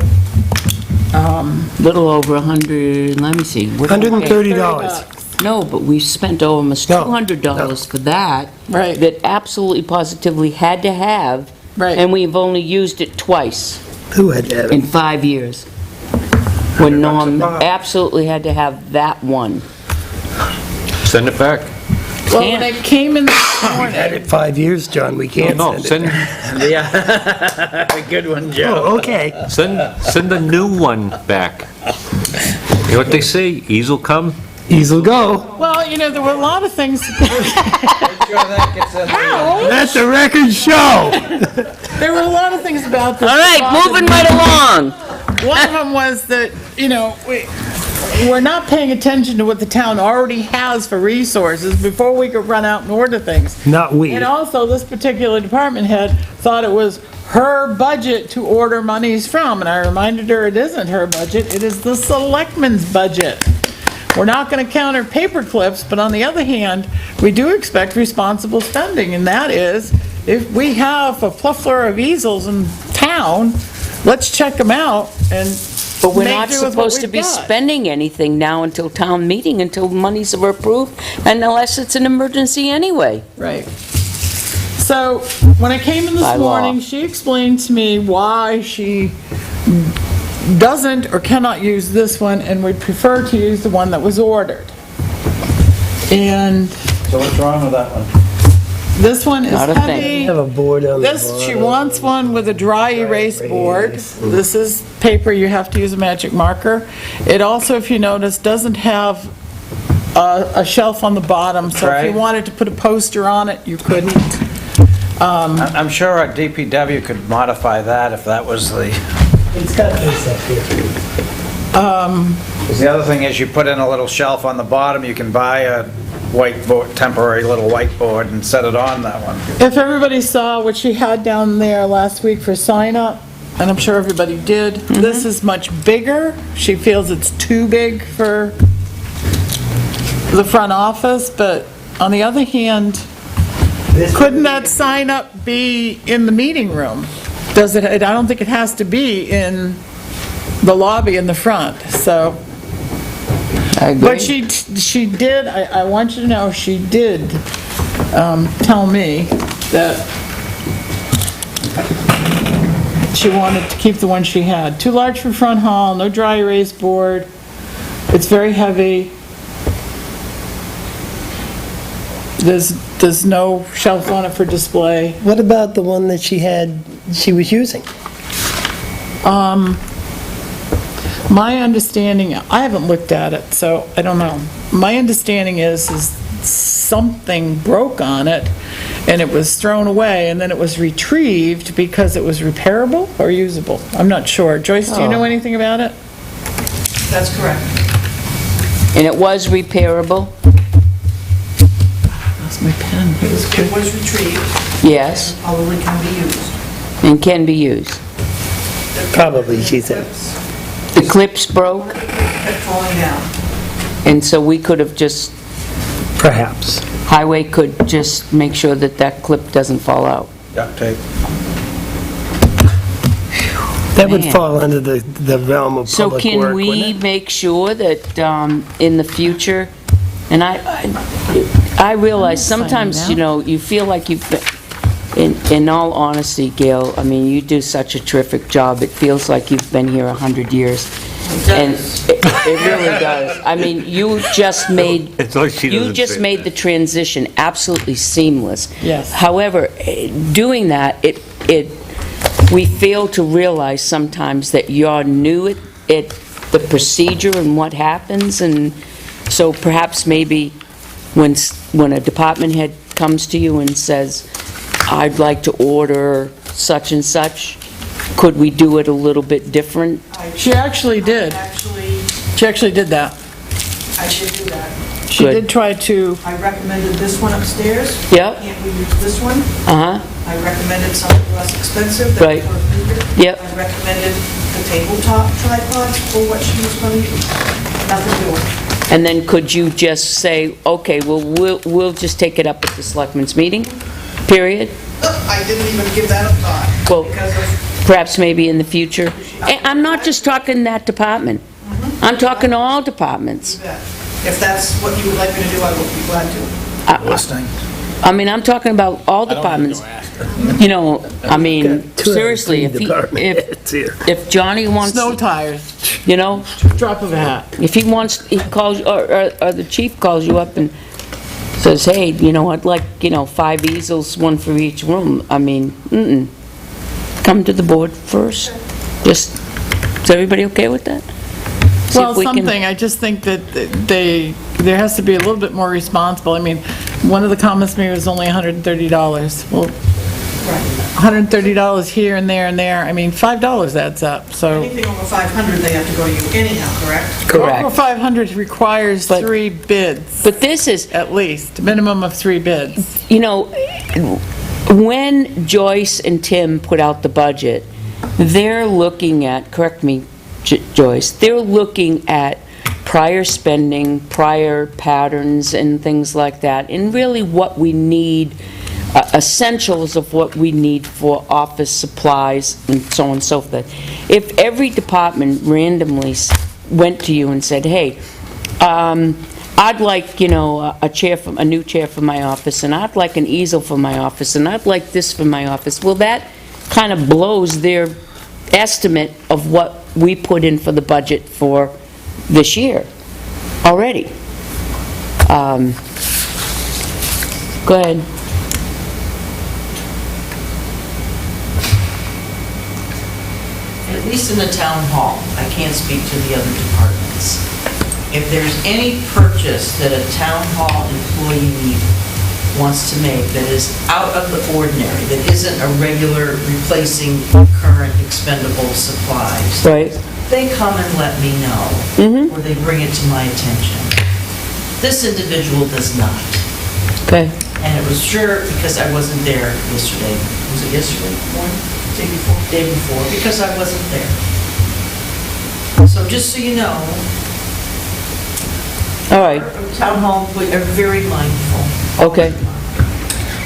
Little over 100, let me see. what did we pay? $130. $30. No, but we spent almost No, $200 for that. Right. That absolutely positively had to have. Right. And we've only used it twice Who had that? in 5 years. When Norm $100 a pop. absolutely had to have that one. Send it back. Well, when I came in this Had morning, it 5 years, John, we can't No, send it. Yeah. Good one, Joe. Oh, okay. Send the new one back. You know what they say, ease will come? Ease will go. well, there were a lot of things, Sure that gets in there. Let the record show. there were a lot of things about this. All right, moving right along. One of them was that, we're not paying attention to what the town already has for resources before we could run out and order things. Not we. And also, this particular department head thought it was her budget to order monies from, and I reminded her it isn't her budget, it is the selectmen's budget. We're not gonna counter paper clips, but on the other hand, we do expect responsible spending, and that is, if we have a plethora of easels in town, let's check them out and But we're make not do with what supposed to we've be got. spending anything now until town meeting, until monies are approved, and unless it's an emergency anyway. Right. So, when I came in this By law. morning, she explained to me why she doesn't or cannot use this one and would prefer to use the one that was ordered. And So what's wrong with that one? this one is Not a thing. heavy. Have a board on the This, she bottom. wants one with a dry erase board. This is paper, you have to use a magic marker. It also, if you notice, doesn't have a shelf on the bottom, so if you Right. wanted to put a poster on it, you couldn't. I'm sure our DPW could modify that if that was the, It's got this up here. 'cause the other thing is you put in a little shelf on the bottom, you can buy a whiteboard, temporary little whiteboard and set it on that one. If everybody saw what she had down there last week for sign-up, and I'm sure everybody did, this is much bigger. She feels it's too big for the front office, but on the other hand, couldn't that sign-up be in the meeting room? Does it, I don't think it has to be in the lobby in the front, so. I agree. But she did, I want you to know, she did tell me that she wanted to keep the one she had. Too large for front hall, no dry erase board, it's very heavy. There's no shelf on it for display. What about the one that she was using? My understanding, I haven't looked at it, so I don't know. My understanding is something broke on it, and it was thrown away, and then it was retrieved because it was repairable or usable. I'm not sure. Joyce, do you know anything about it? That's correct. And it was repairable? That's my pen. It was retrieved, Yes, probably can be used. and can be used. Probably, she said. The clips broke, Kept falling down. and so we could have just, Perhaps. highway could just make sure that that clip doesn't fall out. Duct tape. That would Man. fall under the realm of So public can work, we wouldn't it? make sure that in the future, and I realize sometimes, you feel like you've been, in all honesty, Gail, I mean, you do such a terrific job. It feels like you've been here 100 years. And it really does. I mean, you just made, It's like she you doesn't just say made that. the transition absolutely seamless. Yes. However, doing that, we fail to realize sometimes that you're new at the procedure and what happens, and so perhaps maybe when a department head comes to you and says, I'd like to order such and such, could we do it a little bit different? She actually did. She actually did that. I should do that. She Good. did try to, I recommended this one upstairs. Yep. Can't we use this one? Uh-huh, I recommended something less expensive that Right. were bigger. Yep. I recommended the tabletop tripods for what she was going to use. Nothing doing. and then could you just say, okay, well, we'll just take it up at the selectmen's meeting, period? I I didn't even give that a thought. Well, Because of, perhaps maybe in the future. And I'm not just talking that department. I'm talking all departments. if that's what you would like me to do, I will be glad to. Listening. I mean, I'm talking about all departments. You know, I mean, Two out of seriously, three department heads here. if Johnny wants, Snow tires, you know, drop of a hat. if he wants, he calls, or the chief calls you up and says, hey, you know, I'd like, 5 easels, 1 for each room. I mean, come to the board first. Just, is everybody okay with that? See Well, if we can- something, I just think that there has to be a little bit more responsible. I mean, one of the comments to me was only $130. Well, $130 here and there and there, I mean, $5 adds up, so. Anything over 500, they have to go to you anyhow, correct? Over Correct. 500 requires But- 3 bids, But this is, at least, minimum of 3 bids. when Joyce and Tim put out the budget, they're looking at, correct me, Joyce, they're looking at prior spending, prior patterns and things like that, and really what we need, essentials of what we need for office supplies and so on and so forth. If every department randomly went to you and said, hey, I'd like, a new chair for my office, and I'd like an easel for my office, and I'd like this for my office, well, that kind of blows their estimate of what we put in for the budget for this year already. Go ahead. At least in the town hall, I can't speak to the other departments. If there's any purchase that a town hall employee wants to make that is out of the ordinary, that isn't a regular replacing current expendable supplies, Right. they come and let me know, or they bring it to my attention. This individual does not. Okay. And it was sure, because I wasn't there yesterday. Was it yesterday morning? Day before? Day before, because I wasn't there. So just so you know, All right. town hall employees are very mindful. Okay.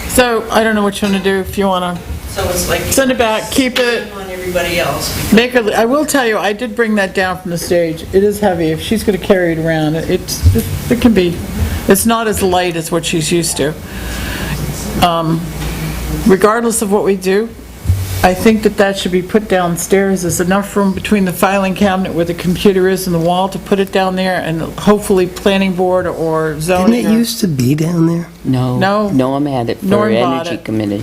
So, I don't know what you want to do, if you want to So it's like. send it back, keep it, On everybody else. make a, I will tell you, I did bring that down from the stage. It is heavy. If she's going to carry it around, it can be, it's not as light as what she's used to. Regardless of what we do, I think that should be put downstairs. There's enough room between the filing cabinet where the computer is and the wall to put it down there, and hopefully planning board or Didn't zoning. it used to be down there? No. No. Norm had it for Norm bought Energy it. Committee.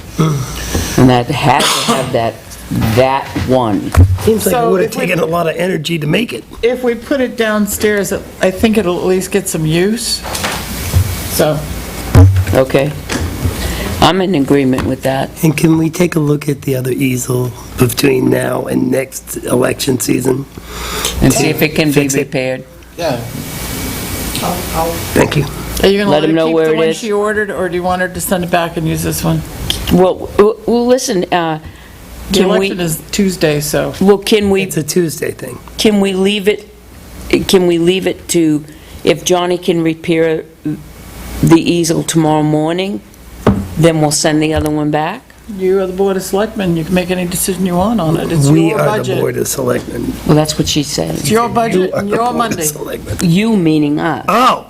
And that had to have that one. Seems like it So would have if we- taken a lot of energy to make it. If we put it downstairs, I think it'll at least get some use. So, Okay. I'm in agreement with that. And can we take a look at the other easel between now and next election season? And see if it can be Fix it. repaired. Yeah, Thank you. are you going to Let let her him know keep where the it one is. she ordered, or do you want her to send it back and use this one? Well, listen, The can election we, is Tuesday, so. well, can we It's a Tuesday thing. Can we leave it to, if Johnny can repair the easel tomorrow morning, then we'll send the other one back? You are the Board of Selectmen, you can make any decision you want on it, it's We your are the Board budget. of Selectmen. Well, that's what she said. It's your budget, You are and the your Board of Monday. Selectmen. You meaning us. Oh,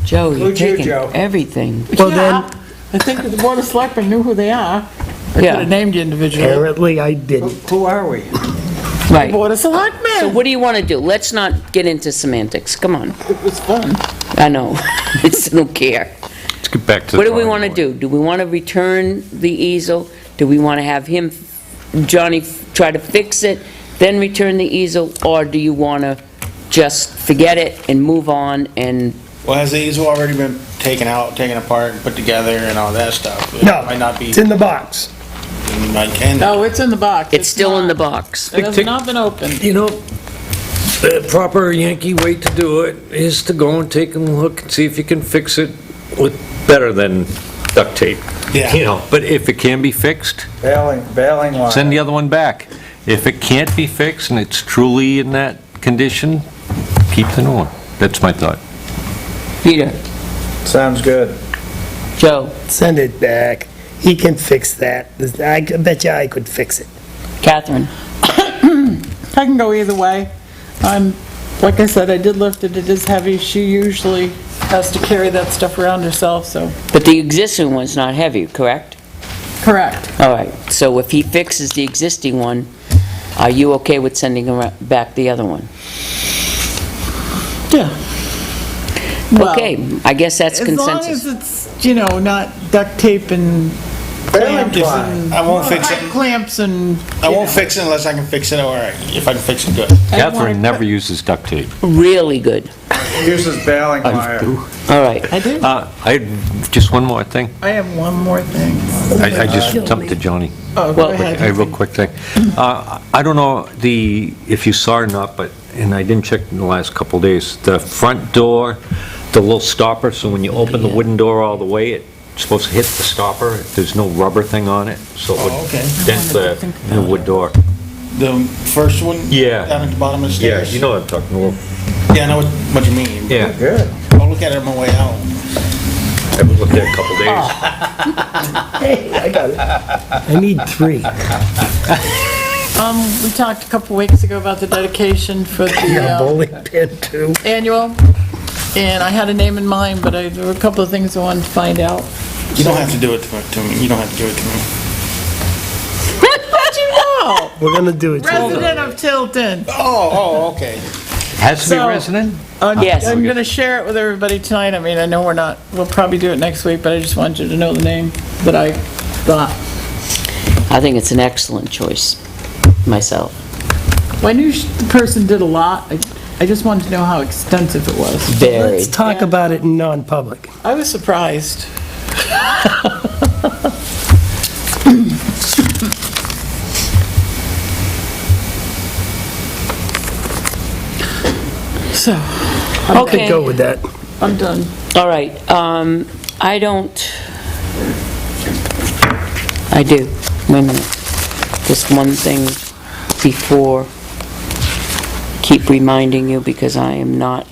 Joe, you're Include you, taking Joe. everything. well Yeah, then, I think the Board of Selectmen knew who they are. I could Yeah. have named you individually. apparently I didn't. Who are we? Right. Board of Selectmen. So what do you want to do? Let's not get into semantics. Come on. It was fun. I know. I just don't care. Let's get back to the What do we drawing want to board. do? Do we want to return the easel? Do we want to have him, Johnny, try to fix it, then return the easel? Or do you want to just forget it and move on and, well, has the easel already been taken out, taken apart, and put together and all that stuff? It No, might not be, it's in the box. it might can. No, it's in the box. it's still in the not- box? It has not been opened. You know, the proper Yankee way to do it is to go and take a look and see if you can fix it with better than duct tape. Yeah. You know, But if it can be fixed, Bailing wire. send the other one back. If it can't be fixed and it's truly in that condition, keep the new one. That's my thought. Peter, Sounds good. Joe, Send it back. He can fix that. I bet you I could fix it. Catherine? I can go either way. Like I said, I did lift it, it is heavy. She usually has to carry that stuff around herself, so. But the existing one's not heavy, correct? Correct. All right, so if he fixes the existing one, are you okay with sending back the other one? Yeah. Well, Okay, I guess that's as long consensus. as it's, not duct tape and clamps and. I won't fix it. hot clamps and. I won't fix it unless I can fix it, or if I can fix it good. Catherine never uses duct tape. Really good. Uses baling wire. All right. I do. Just one more thing. I have one more thing. I just jumped to Johnny. Oh, go ahead. A real quick thing. I don't know if you saw or not, and I didn't check in the last couple days, the front door, the little stopper, so when you open the wooden door all the way, it's supposed to hit the stopper. There's no rubber thing on it, so it would okay. dent the wood door. The first one? Yeah. Down at the bottom of the Yeah, stairs? you know what I'm talking about. Yeah, I know what you mean. Yeah. Good. I'll look at it on my way out. I haven't looked at it a couple days. Hey, I got it. I need 3. We talked a couple weeks ago about the dedication for A the bowling pin, too. annual, and I had a name in mind, but there were a couple of things I wanted to find out. You don't have to do it to me. You don't have to give it to me. How'd you know? We're gonna do it. Resident of Tilton. Oh, okay. Has to be a So- resident? Yes. I'm gonna share it with everybody tonight. I mean, I know we'll probably do it next week, but I just wanted you to know the name that I thought. I think it's an excellent choice, myself. Well, I knew the person did a lot. I just wanted to know how extensive it was. Very. Let's talk about it in non-public. I was surprised. So, I Okay. could go with that. I'm done. All right, I do. Wait a minute. Just one thing before, keep reminding you because I am not.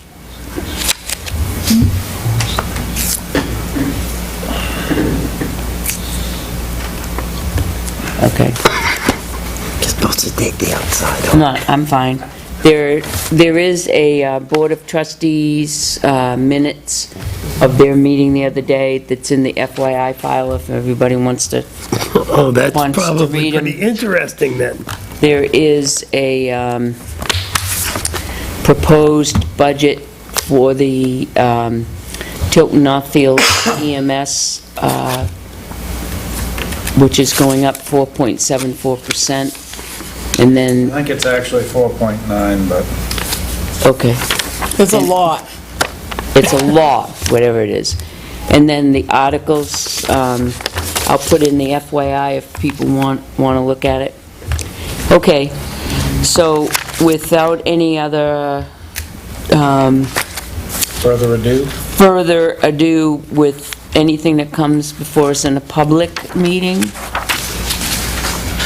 Okay. Just supposed to take the outside I'm fine. There is a Board of Trustees minutes of their meeting the other day that's in the FYI file if everybody wants to. Oh, that's Wants to probably read 'em. pretty interesting then. There is a proposed budget for the Tilton Northfield EMS, which is going up 4.74%. And I then, think it's actually 4.9, but okay. It's a lot. It's a law, whatever it is. And then the articles, I'll put in the FYI if people want to look at it. Okay, so without any other further ado, with anything that comes before us in a public meeting,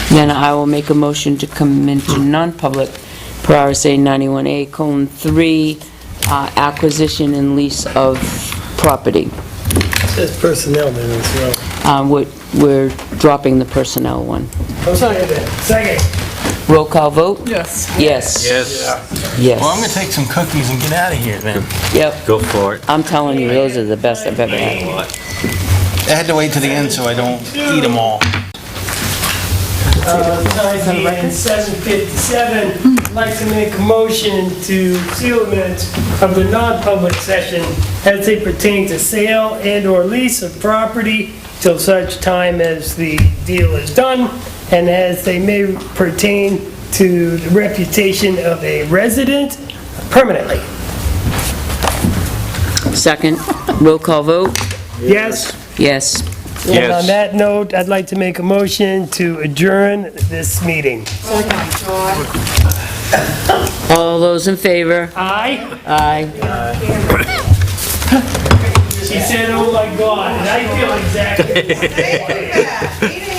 then I will make a motion to come into non-public per RSA 91A:3, acquisition and lease of property. Says personnel then as well. We're dropping the personnel one. Second. Roll call vote? Yes. Yes. Yes. Well, I'm gonna Yes. take some cookies and get out of here then. Yep. Go for it. I'm telling you, those are the best I've ever had. I had to wait to the end so I don't eat them all. Time being 7:57, I'd like to make a motion to seal the minutes of the non-public session as they pertain to sale and/or lease of property till such time as the deal is done, and as they may pertain to the reputation of a resident permanently. Second, roll call vote? Yes? Yes. And on that note, I'd like to make a motion to adjourn this meeting. All those in favor? Aye? Aye. She said, oh my God, and I feel exactly the same way.